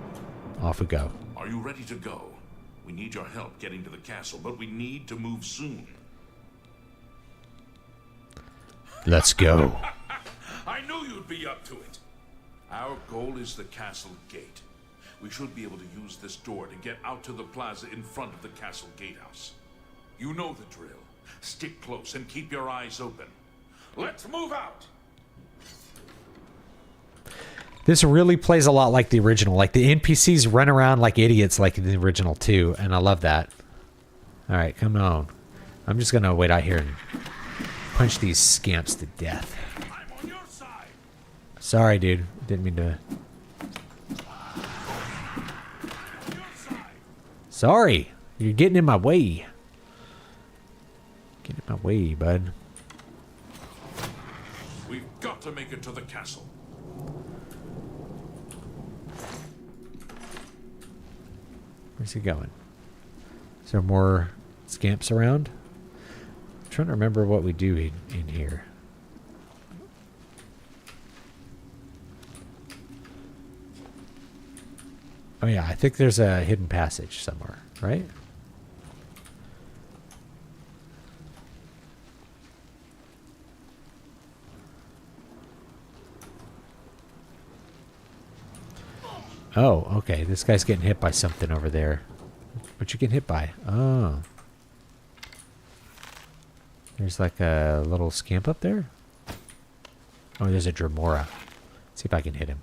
Off we go.
Are you ready to go? We need your help getting to the castle, but we need to move soon.
Let's go.
I knew you'd be up to it. Our goal is the castle gate. We should be able to use this door to get out to the plaza in front of the castle gatehouse. You know the drill. Stick close and keep your eyes open. Let's move out!
This really plays a lot like the original. Like, the NPCs run around like idiots like in the original too, and I love that. Alright, come on. I'm just gonna wait out here and punch these scamps to death. Sorry, dude. Didn't mean to. Sorry. You're getting in my way. Getting in my way, bud.
We've got to make it to the castle.
Where's he going? Is there more scamps around? I'm trying to remember what we do in here. Oh yeah, I think there's a hidden passage somewhere, right? Oh, okay. This guy's getting hit by something over there. What you getting hit by? Oh. There's like a little scamp up there. Oh, there's a Dremora. See if I can hit him.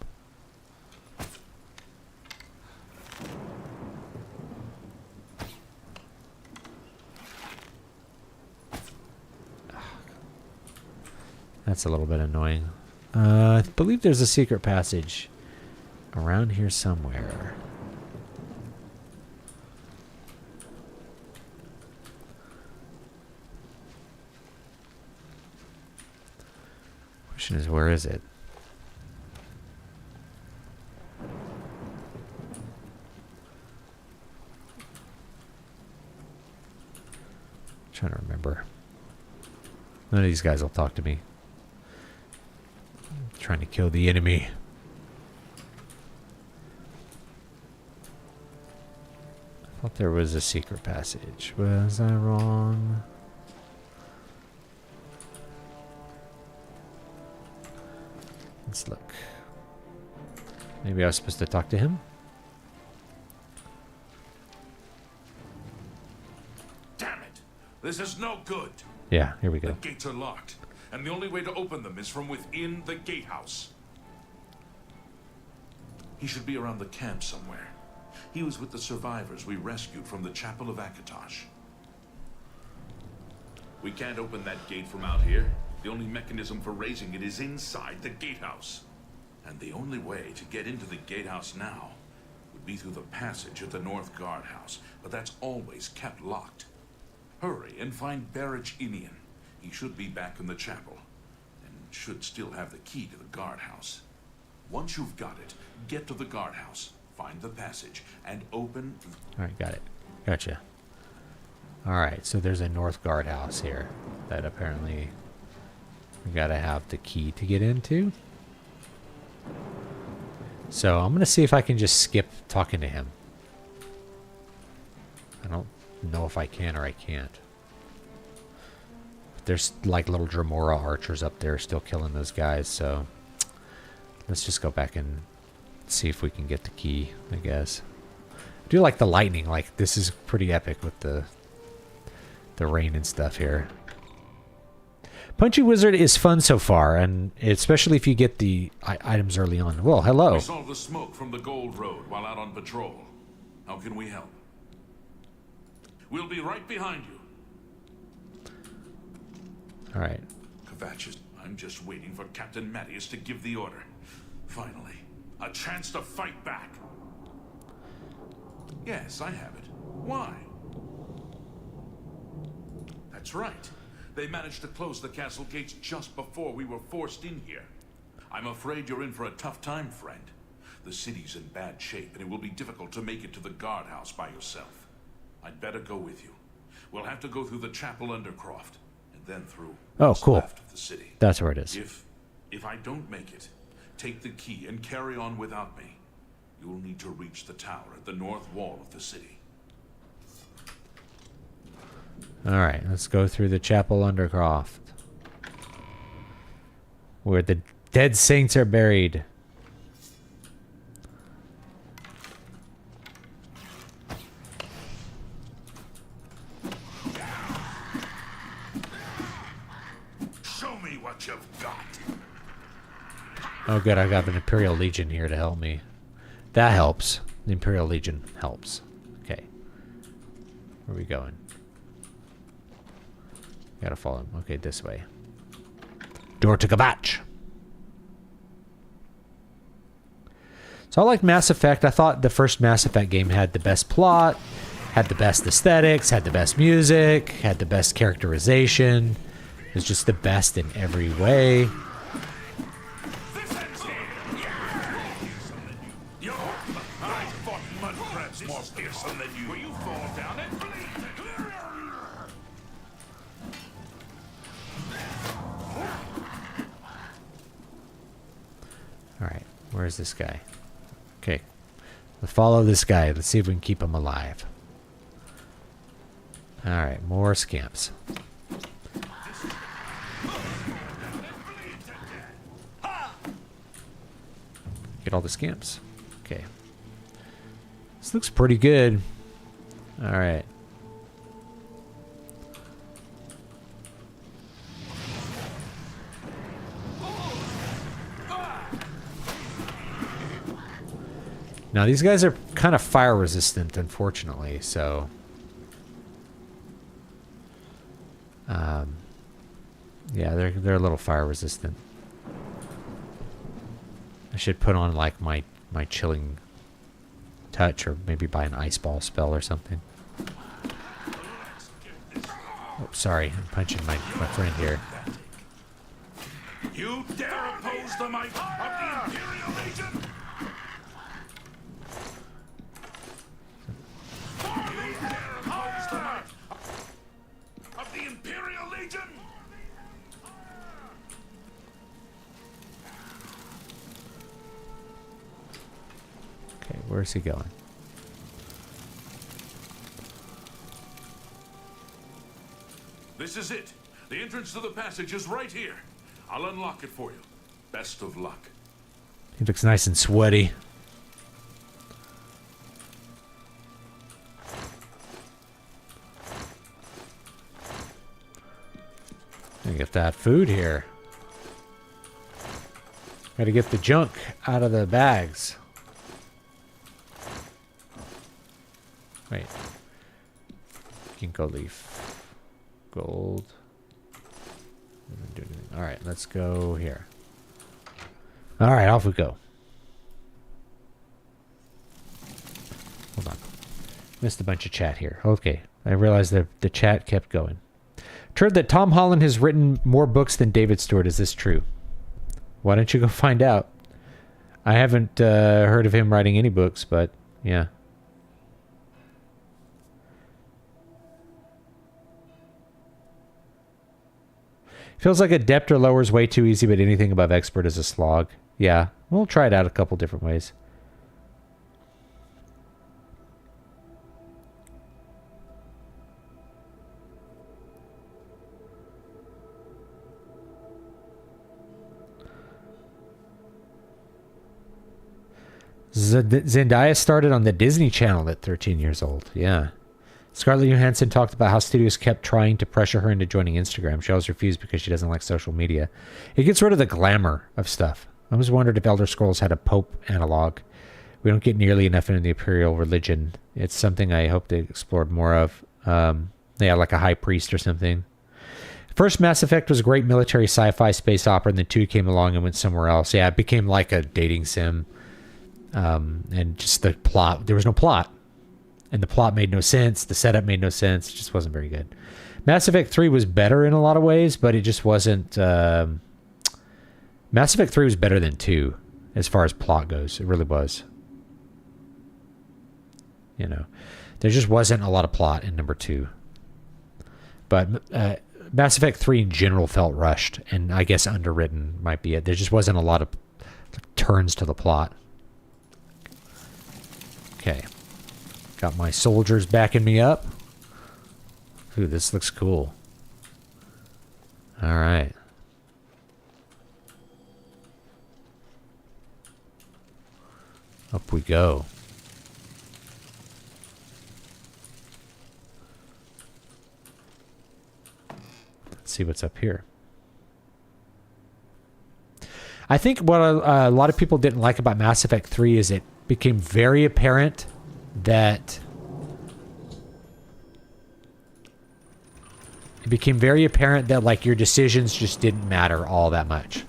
That's a little bit annoying. I believe there's a secret passage around here somewhere. Question is, where is it? I'm trying to remember. None of these guys will talk to me. I'm trying to kill the enemy. I thought there was a secret passage. Was I wrong? Let's look. Maybe I was supposed to talk to him?
Damn it! This is no good.
Yeah, here we go.
The gates are locked, and the only way to open them is from within the gatehouse. He should be around the camp somewhere. He was with the survivors we rescued from the Chapel of Akatosh. We can't open that gate from out here. The only mechanism for raising it is inside the gatehouse. And the only way to get into the gatehouse now would be through the passage at the North Guardhouse, but that's always kept locked. Hurry and find Barrage Inian. He should be back in the chapel, and should still have the key to the guardhouse. Once you've got it, get to the guardhouse, find the passage, and open...
Alright, got it. Gotcha. Alright, so there's a North Guardhouse here that apparently we gotta have the key to get into. So I'm gonna see if I can just skip talking to him. I don't know if I can or I can't. But there's like little Dremora archers up there still killing those guys, so let's just go back and see if we can get the key, I guess. I do like the lightning, like this is pretty epic with the rain and stuff here. Punchy Wizard is fun so far, and especially if you get the items early on. Well, hello.
We saw the smoke from the Gold Road while out on patrol. How can we help? We'll be right behind you.
All right.
Kvatches, I'm just waiting for Captain Mattias to give the order. Finally, a chance to fight back. Yes, I have it. Why? That's right. They managed to close the castle gates just before we were forced in here. I'm afraid you're in for a tough time, friend. The city's in bad shape, and it will be difficult to make it to the guardhouse by yourself. I'd better go with you. We'll have to go through the chapel Undercroft, and then through what's left of the city.
That's where it is.
If I don't make it, take the key and carry on without me. You'll need to reach the tower at the north wall of the city.
Alright, let's go through the Chapel Undercroft, where the dead saints are buried.
Show me what you've got.
Oh good, I got an Imperial Legion here to help me. That helps. The Imperial Legion helps. Okay. Where are we going? Gotta follow him. Okay, this way. Door to Gavatch. So I liked Mass Effect. I thought the first Mass Effect game had the best plot, had the best aesthetics, had the best music, had the best characterization. It was just the best in every way. Alright, where's this guy? Okay, let's follow this guy. Let's see if we can keep him alive. Alright, more scamps. Get all the scamps. Okay. This looks pretty good. Alright. Now these guys are kind of fire resistant, unfortunately, so yeah, they're a little fire resistant. I should put on like my chilling touch, or maybe buy an ice ball spell or something. Oh, sorry, I'm punching my friend here.
You dare oppose the might of the Imperial Legion? You dare oppose the might of the Imperial Legion?
Okay, where's he going?
This is it. The entrance to the passage is right here. I'll unlock it for you. Best of luck.
He looks nice and sweaty. Gotta get that food here. Gotta get the junk out of the bags. Wait. Ginkgo leaf. Gold. Alright, let's go here. Alright, off we go. Hold on. Missed a bunch of chat here. Okay, I realized that the chat kept going. Heard that Tom Holland has written more books than David Stewart. Is this true? Why don't you go find out? I haven't heard of him writing any books, but yeah. Feels like Adept or lower is way too easy, but anything above Expert is a slog. Yeah, we'll try it out a couple different ways. Zendaya started on the Disney Channel at 13 years old. Yeah. Scarlett Johansson talked about how studios kept trying to pressure her into joining Instagram. She always refused because she doesn't like social media. It gets rid of the glamour of stuff. I always wondered if Elder Scrolls had a Pope analog. We don't get nearly enough into the Imperial religion. It's something I hope they explored more of. Yeah, like a high priest or something. First Mass Effect was a great military sci-fi space opera, and then 2 came along and went somewhere else. Yeah, it became like a dating sim. And just the plot. There was no plot. And the plot made no sense. The setup made no sense. It just wasn't very good. Mass Effect 3 was better in a lot of ways, but it just wasn't... Mass Effect 3 was better than 2 as far as plot goes. It really was. You know, there just wasn't a lot of plot in number 2. But Mass Effect 3 in general felt rushed, and I guess underwritten might be it. There just wasn't a lot of turns to the plot. Okay. Got my soldiers backing me up. Ooh, this looks cool. All right. Up we go. Let's see what's up here. I think what a lot of people didn't like about Mass Effect 3 is it became very apparent that it became very apparent that like your decisions just didn't matter all that much.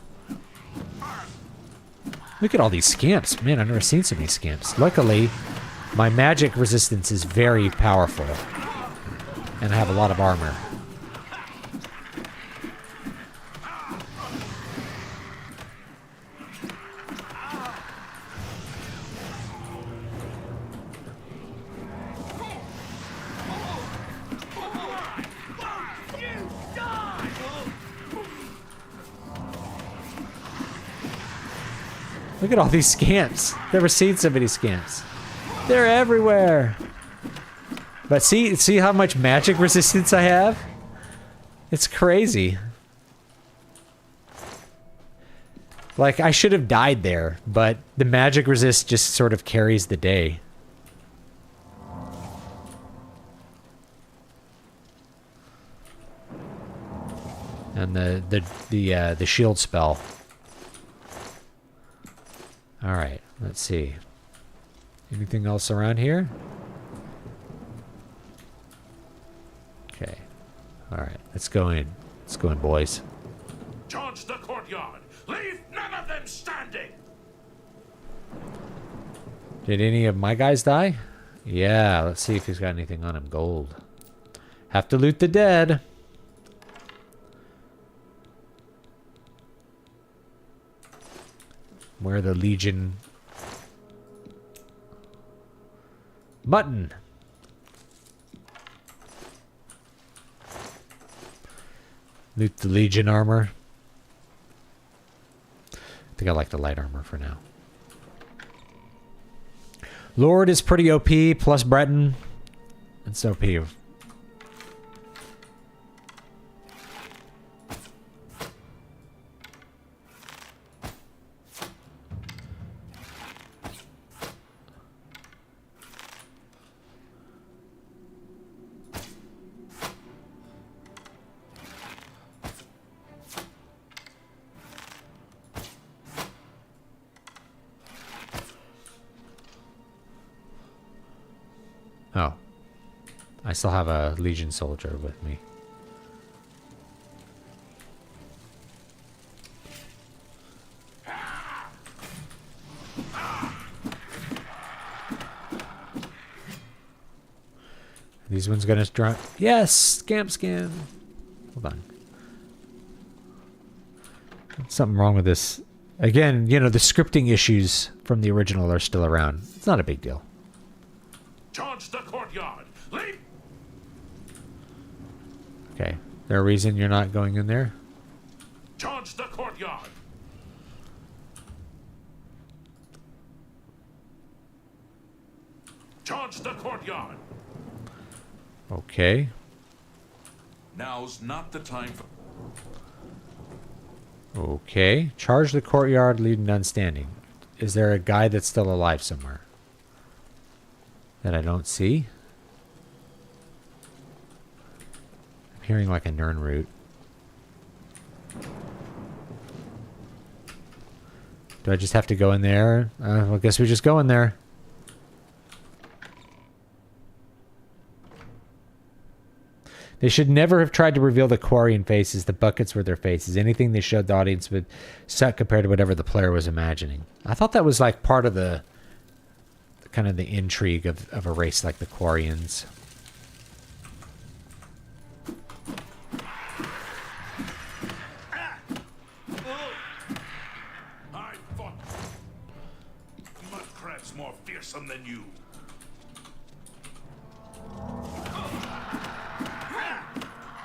Look at all these scamps. Man, I've never seen so many scamps. Luckily, my magic resistance is very powerful. And I have a lot of armor. Look at all these scamps. Never seen so many scamps. They're everywhere. But see how much magic resistance I have? It's crazy. Like, I should have died there, but the magic resist just sort of carries the day. And the shield spell. All right, let's see. Anything else around here? Okay. All right, let's go in. Let's go in, boys.
Charge the courtyard. Leave none of them standing.
Did any of my guys die? Yeah, let's see if he's got anything on him. Gold. Have to loot the dead. Where the Legion... Mutton. Loot the Legion armor. I think I like the light armor for now. Lord is pretty OP, plus Breton. It's OP. Oh. I still have a Legion soldier with me. These ones gonna drop. Yes! Scamp scan! Hold on. Something wrong with this. Again, you know, the scripting issues from the original are still around. It's not a big deal.
Charge the courtyard. Leave.
Okay. There a reason you're not going in there?
Charge the courtyard. Charge the courtyard.
Okay.
Now's not the time for...
Okay. Charge the courtyard, leave none standing. Is there a guy that's still alive somewhere? That I don't see? I'm hearing like a Nern root. Do I just have to go in there? Well, I guess we just go in there. They should never have tried to reveal the Quarian faces. The buckets were their faces. Anything they showed the audience would suck compared to whatever the player was imagining. I thought that was like part of the kind of the intrigue of a race like the Quarians.
I thought Mudcrat's more fearsome than you.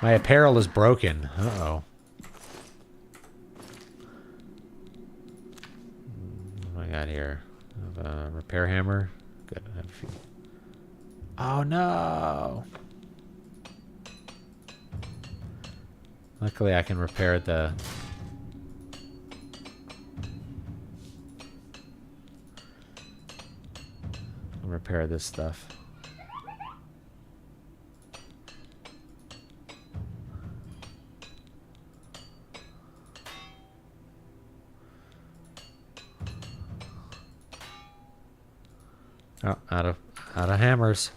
My apparel is broken. Uh-oh. What do I got here? I have a repair hammer. Good. I have a few. Oh no! Luckily I can repair the... I'll repair this stuff. Oh, out of hammers.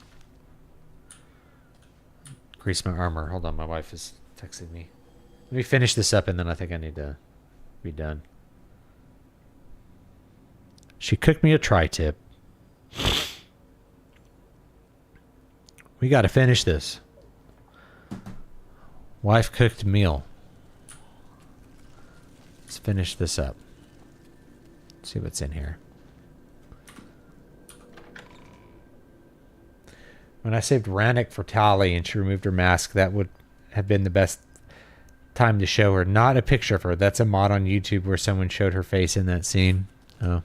Grease my armor. Hold on, my wife is texting me. Let me finish this up and then I think I need to be done. She cooked me a tri-tip. We got to finish this. Wife cooked meal. Let's finish this up. See what's in here. When I saved Rannick for Tali and she removed her mask, that would have been the best time to show her. Not a picture of her. That's a mod on YouTube where someone showed her face in that scene. Oh.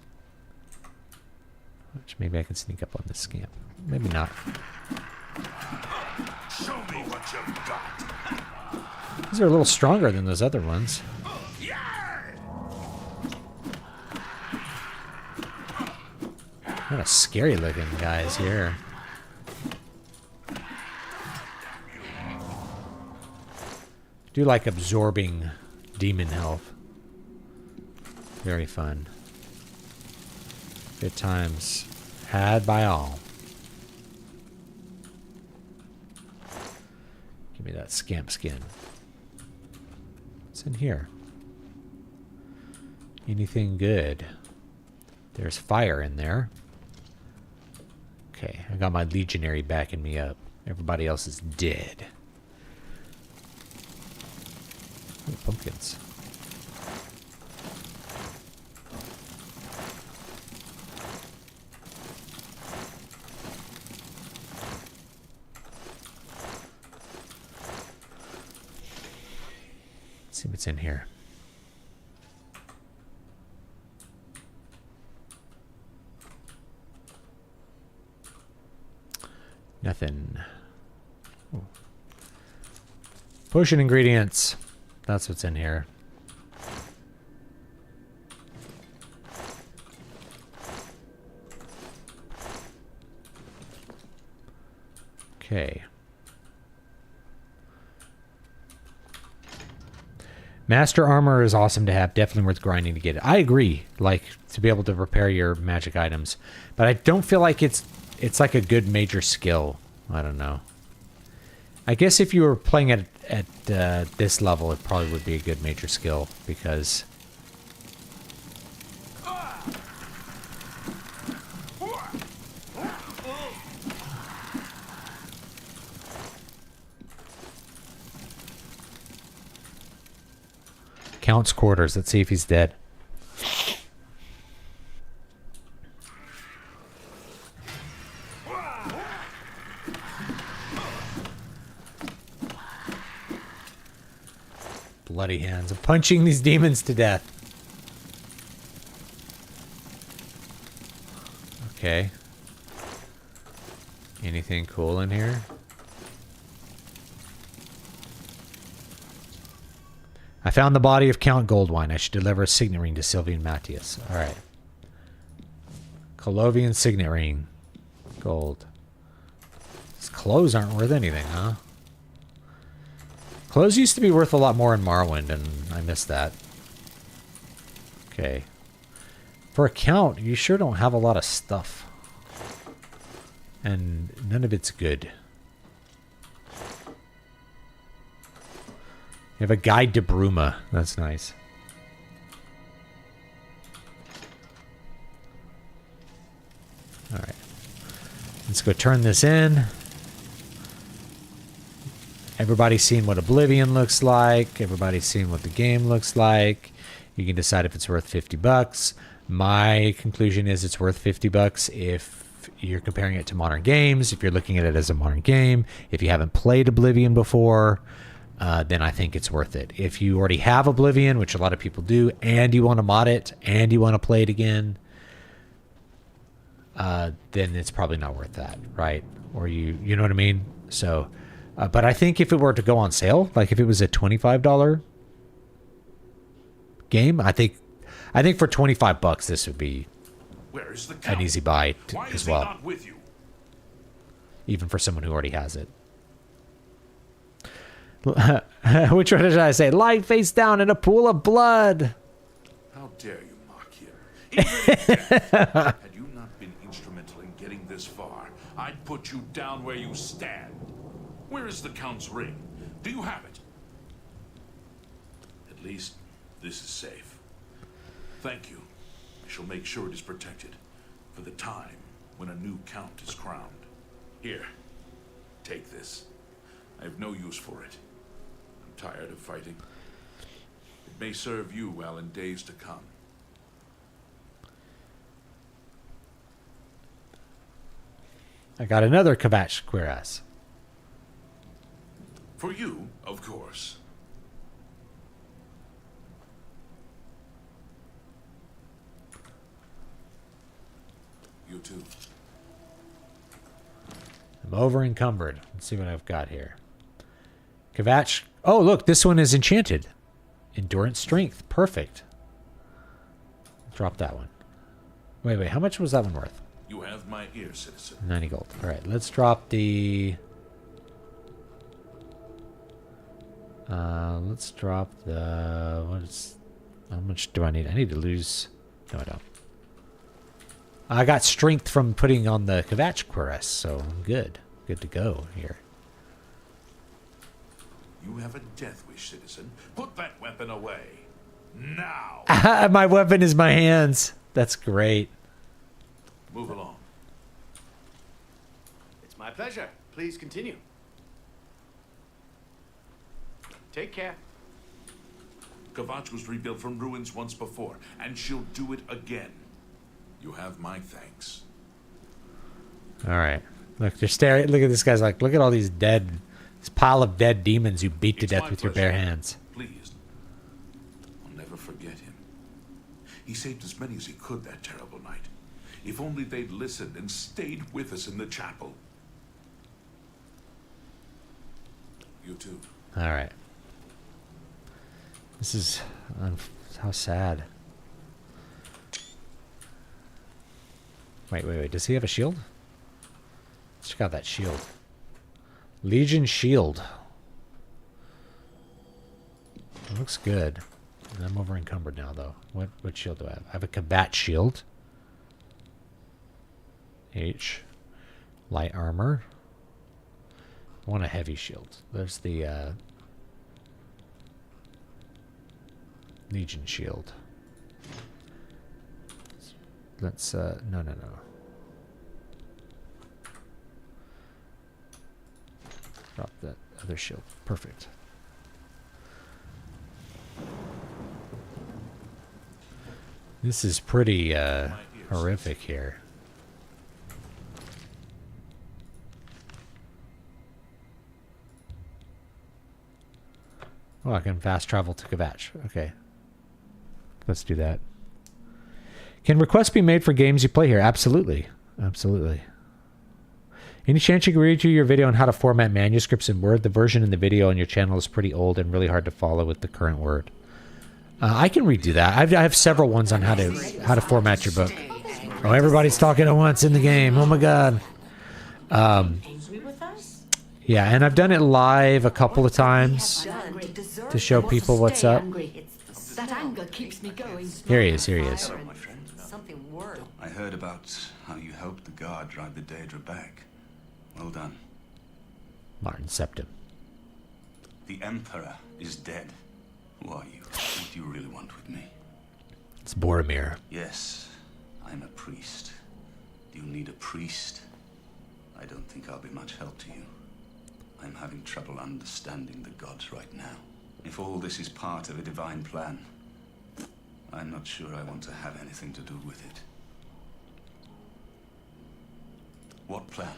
Which maybe I can sneak up on this scamp. Maybe not.
Show me what you've got.
These are a little stronger than those other ones. What a scary looking guys here. Do like absorbing demon health. Very fun. Good times had by all. Give me that scamp skin. What's in here? Anything good? There's fire in there. Okay, I got my legionary backing me up. Everybody else is dead. Ooh, pumpkins. Let's see what's in here. Nothing. Ooh. Potion ingredients. That's what's in here. Okay. Master armor is awesome to have. Definitely worth grinding to get it. I agree. Like, to be able to repair your magic items. But I don't feel like it's like a good major skill. I don't know. I guess if you were playing at this level, it probably would be a good major skill because Count's quarters. Let's see if he's dead. Bloody hands. I'm punching these demons to death. Okay. Anything cool in here? I found the body of Count Goldwine. I should deliver a signet ring to Sylvie and Matthias. Alright. Colovian signet ring. Gold. His clothes aren't worth anything, huh? Clothes used to be worth a lot more in Morrowind, and I missed that. Okay. For a Count, you sure don't have a lot of stuff. And none of it's good. You have a guide to Brooma. That's nice. Alright. Let's go turn this in. Everybody's seen what Oblivion looks like. Everybody's seen what the game looks like. You can decide if it's worth $50. My conclusion is it's worth $50 if you're comparing it to modern games, if you're looking at it as a modern game. If you haven't played Oblivion before, then I think it's worth it. If you already have Oblivion, which a lot of people do, and you want to mod it, and you want to play it again, then it's probably not worth that, right? Or you know what I mean? So... but I think if it were to go on sale, like if it was a $25 game, I think for $25 this would be an easy buy as well.
Not with you?
Even for someone who already has it. Which one did I say? Lie face down in a pool of blood.
How dare you mock him? Had you not been instrumental in getting this far, I'd put you down where you stand. Where is the Count's ring? Do you have it? At least this is safe. Thank you. I shall make sure it is protected for the time when a new count is crowned. Here, take this. I have no use for it. I'm tired of fighting. It may serve you well in days to come.
I got another Kvatch cuirass.
For you, of course. You too.
I'm over encumbered. Let's see what I've got here. Kvatch. Oh, look, this one is enchanted. Endurance strength. Perfect. Drop that one. Wait, how much was that one worth?
You have my ear, citizen.
90 gold. All right, let's drop the... let's drop the... How much do I need? I need to lose... No, I don't. I got strength from putting on the Kvatch cuirass, so I'm good. Good to go here.
You have a death wish, citizen. Put that weapon away. Now!
My weapon is my hands. That's great.
Move along.
It's my pleasure. Please continue. Take care.
Kvatch was rebuilt from ruins once before, and she'll do it again. You have my thanks.
All right. Look, they're staring. Look at this guy's like, look at all these dead, this pile of dead demons you beat to death with your bare hands.
Please. I'll never forget him. He saved as many as he could that terrible night. If only they'd listened and stayed with us in the chapel. You too.
All right. This is how sad. Wait. Does he have a shield? Let's check out that shield. Legion shield. It looks good. I'm over encumbered now, though. What shield do I have? I have a Kvatch shield. H. Light armor. I want a heavy shield. There's the Legion shield. Let's no. Drop that other shield. Perfect. This is pretty horrific here. Oh, I can fast travel to Kvatch. Okay. Let's do that. Can requests be made for games you play here? Absolutely. Absolutely. Any chance you can read your video on how to format manuscripts in Word? The version in the video on your channel is pretty old and really hard to follow with the current Word. I can redo that. I have several ones on how to format your book. Oh, everybody's talking at once in the game. Oh my god. Yeah, and I've done it live a couple of times to show people what's up.
That anger keeps me going.
Here he is.
Something worse.
I heard about how you helped the guard drive the Daedra back. Well done.
Martin Septim.
The Emperor is dead. Who are you? What do you really want with me?
It's Boromir.
Yes, I'm a priest. Do you need a priest? I don't think I'll be much help to you. I'm having trouble understanding the gods right now. If all this is part of a divine plan, I'm not sure I want to have anything to do with it. What plan?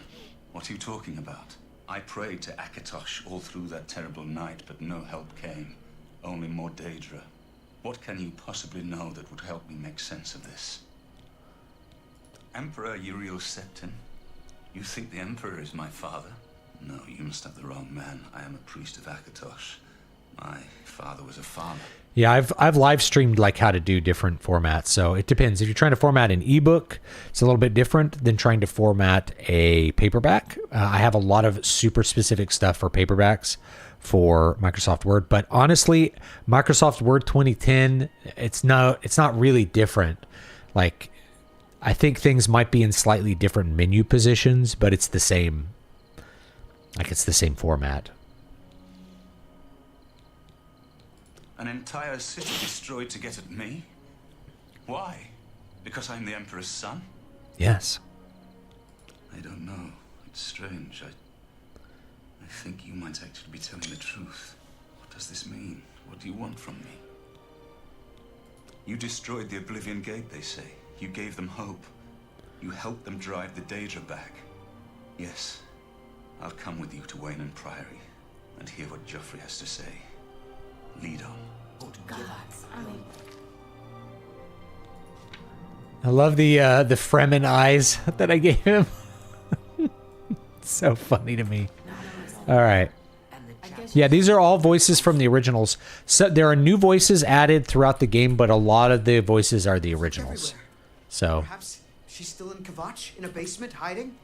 What are you talking about? I prayed to Akatosh all through that terrible night, but no help came. Only more Daedra. What can you possibly know that would help me make sense of this? Emperor Uriel Septim? You think the Emperor is my father? No, you must have the wrong man. I am a priest of Akatosh. My father was a farmer.
Yeah, I've live streamed like how to do different formats. So it depends. If you're trying to format an ebook, it's a little bit different than trying to format a paperback. I have a lot of super specific stuff for paperbacks for Microsoft Word, but honestly, Microsoft Word 2010, it's not really different. Like, I think things might be in slightly different menu positions, but it's the same. Like, it's the same format.
An entire city destroyed to get at me? Why? Because I'm the Emperor's son?
Yes.
I don't know. It's strange. I think you might actually be telling the truth. What does this mean? What do you want from me? You destroyed the Oblivion Gate, they say. You gave them hope. You helped them drive the Daedra back. Yes, I'll come with you to Wayne Priory and hear what Joffrey has to say. Lead on.
I love the Fremen eyes that I gave him. So funny to me. All right. Yeah, these are all voices from the originals. So there are new voices added throughout the game, but a lot of the voices are the originals. So
Perhaps she's still in Kvatch, in a basement, hiding?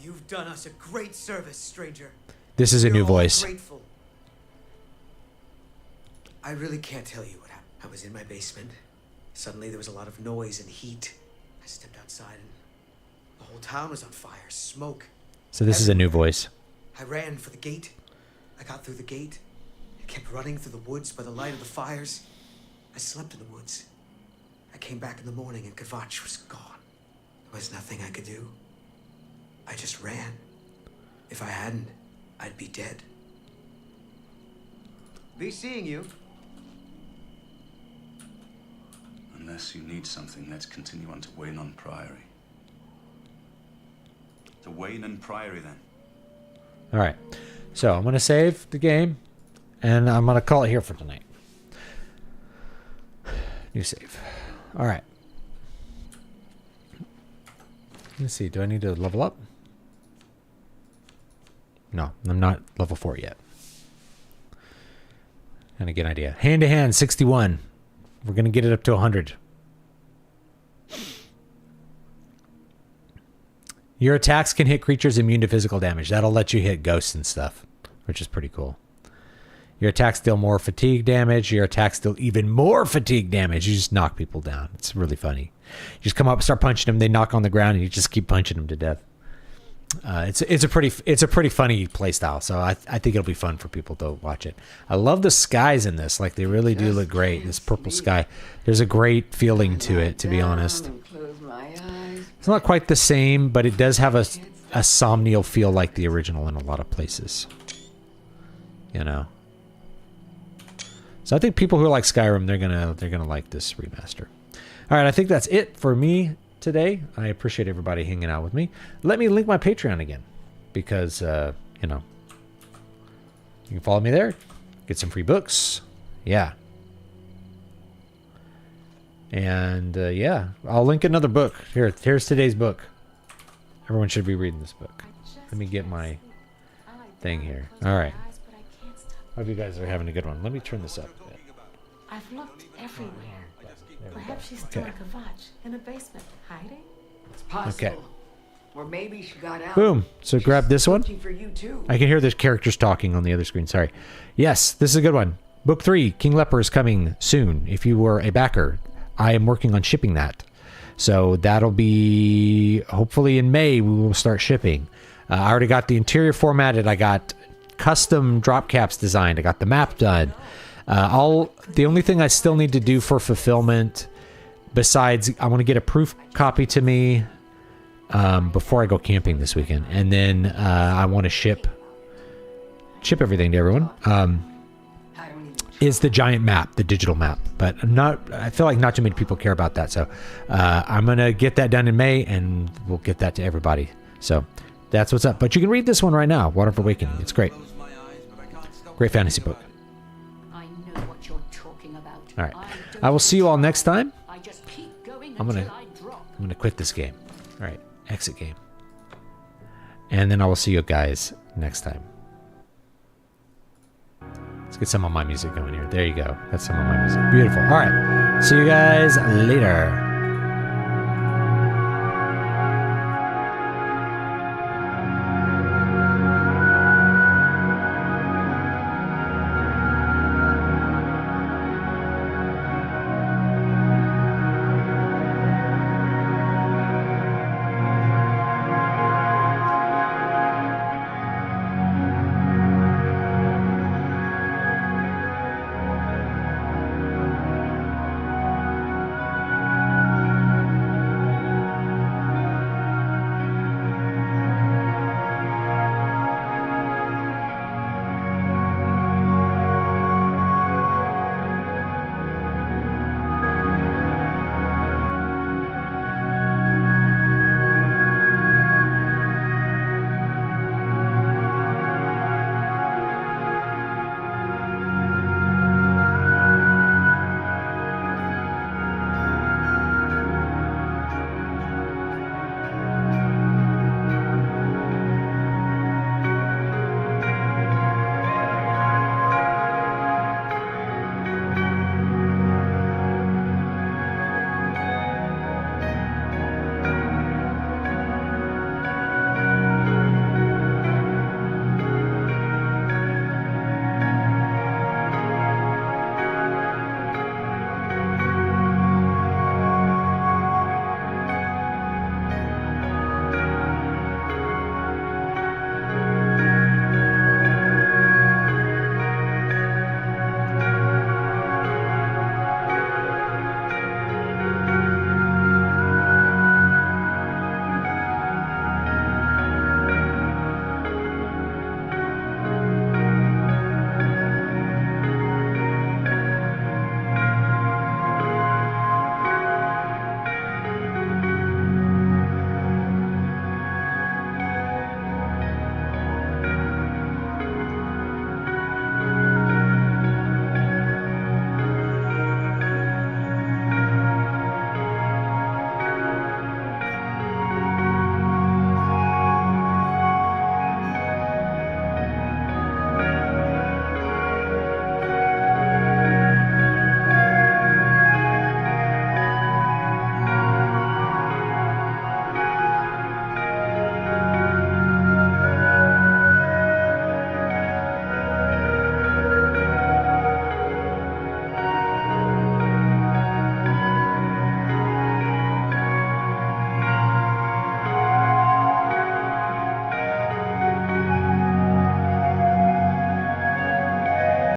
You've done us a great service, stranger.
this is a new
We're all
voice.
grateful. I really can't tell you what happened. I was in my basement. Suddenly there was a lot of noise and heat. I stepped outside and the whole town was on fire, smoke.
So this is a new voice.
I ran for the gate. I got through the gate. I kept running through the woods by the light of the fires. I slept in the woods. I came back in the morning and Kvatch was gone. There was nothing I could do. I just ran. If I hadn't, I'd be dead. Be seeing you.
Unless you need something, let's continue on to Wayne Priory. To Wayne Priory, then.
All right. So I'm going to save the game, and I'm going to call it here for tonight. New save. All right. Let's see. Do I need to level up? No, I'm not level 4 yet. And get an idea. Hand to hand, 61. We're going to get it up to 100. Your attacks can hit creatures immune to physical damage. That'll let you hit ghosts and stuff, which is pretty cool. Your attacks deal more fatigue damage. Your attacks deal even more fatigue damage. You just knock people down. It's really funny. You just come up, start punching them. They knock on the ground, and you just keep punching them to death. It's a pretty funny play style. So I think it'll be fun for people to watch it. I love the skies in this. Like, they really do look great. This purple sky. There's a great feeling to it, to be honest. It's not quite the same, but it does have a somnial feel like the original in a lot of places. You know. So I think people who like Skyrim, they're gonna like this remaster. All right, I think that's it for me today. I appreciate everybody hanging out with me. Let me link my Patreon again, because you know, you can follow me there, get some free books. Yeah. And yeah, I'll link another book. Here's today's book. Everyone should be reading this book. Let me get my thing here. All right. Hope you guys are having a good one. Let me turn this up a bit.
I've looked everywhere. Perhaps she's still in Kvatch, in a basement, hiding?
It's possible.
Okay.
Or maybe she got out.
Boom. So grab this one.
Looking for you too.
I can hear the characters talking on the other screen. Sorry. Yes, this is a good one. Book 3, King Leper, is coming soon. If you were a backer, I am working on shipping that. So that'll be hopefully in May. We will start shipping. I already got the interior formatted. I got custom drop caps designed. I got the map done. The only thing I still need to do for fulfillment, besides I want to get a proof copy to me before I go camping this weekend, and then I want to ship everything to everyone. Is the giant map, the digital map, but I feel like not too many people care about that. So I'm gonna get that done in May, and we'll get that to everybody. So that's what's up. But you can read this one right now, Water of Awakening. It's great. Great fantasy book.
I know what you're talking about.
All right. I will see you all next time.
I just keep going
I'm
until I drop.
gonna quit this game. All right. Exit game. And then I will see you guys next time. Let's get some of my music going here. There you go. That's some of my music. Beautiful. All right. See you guys later.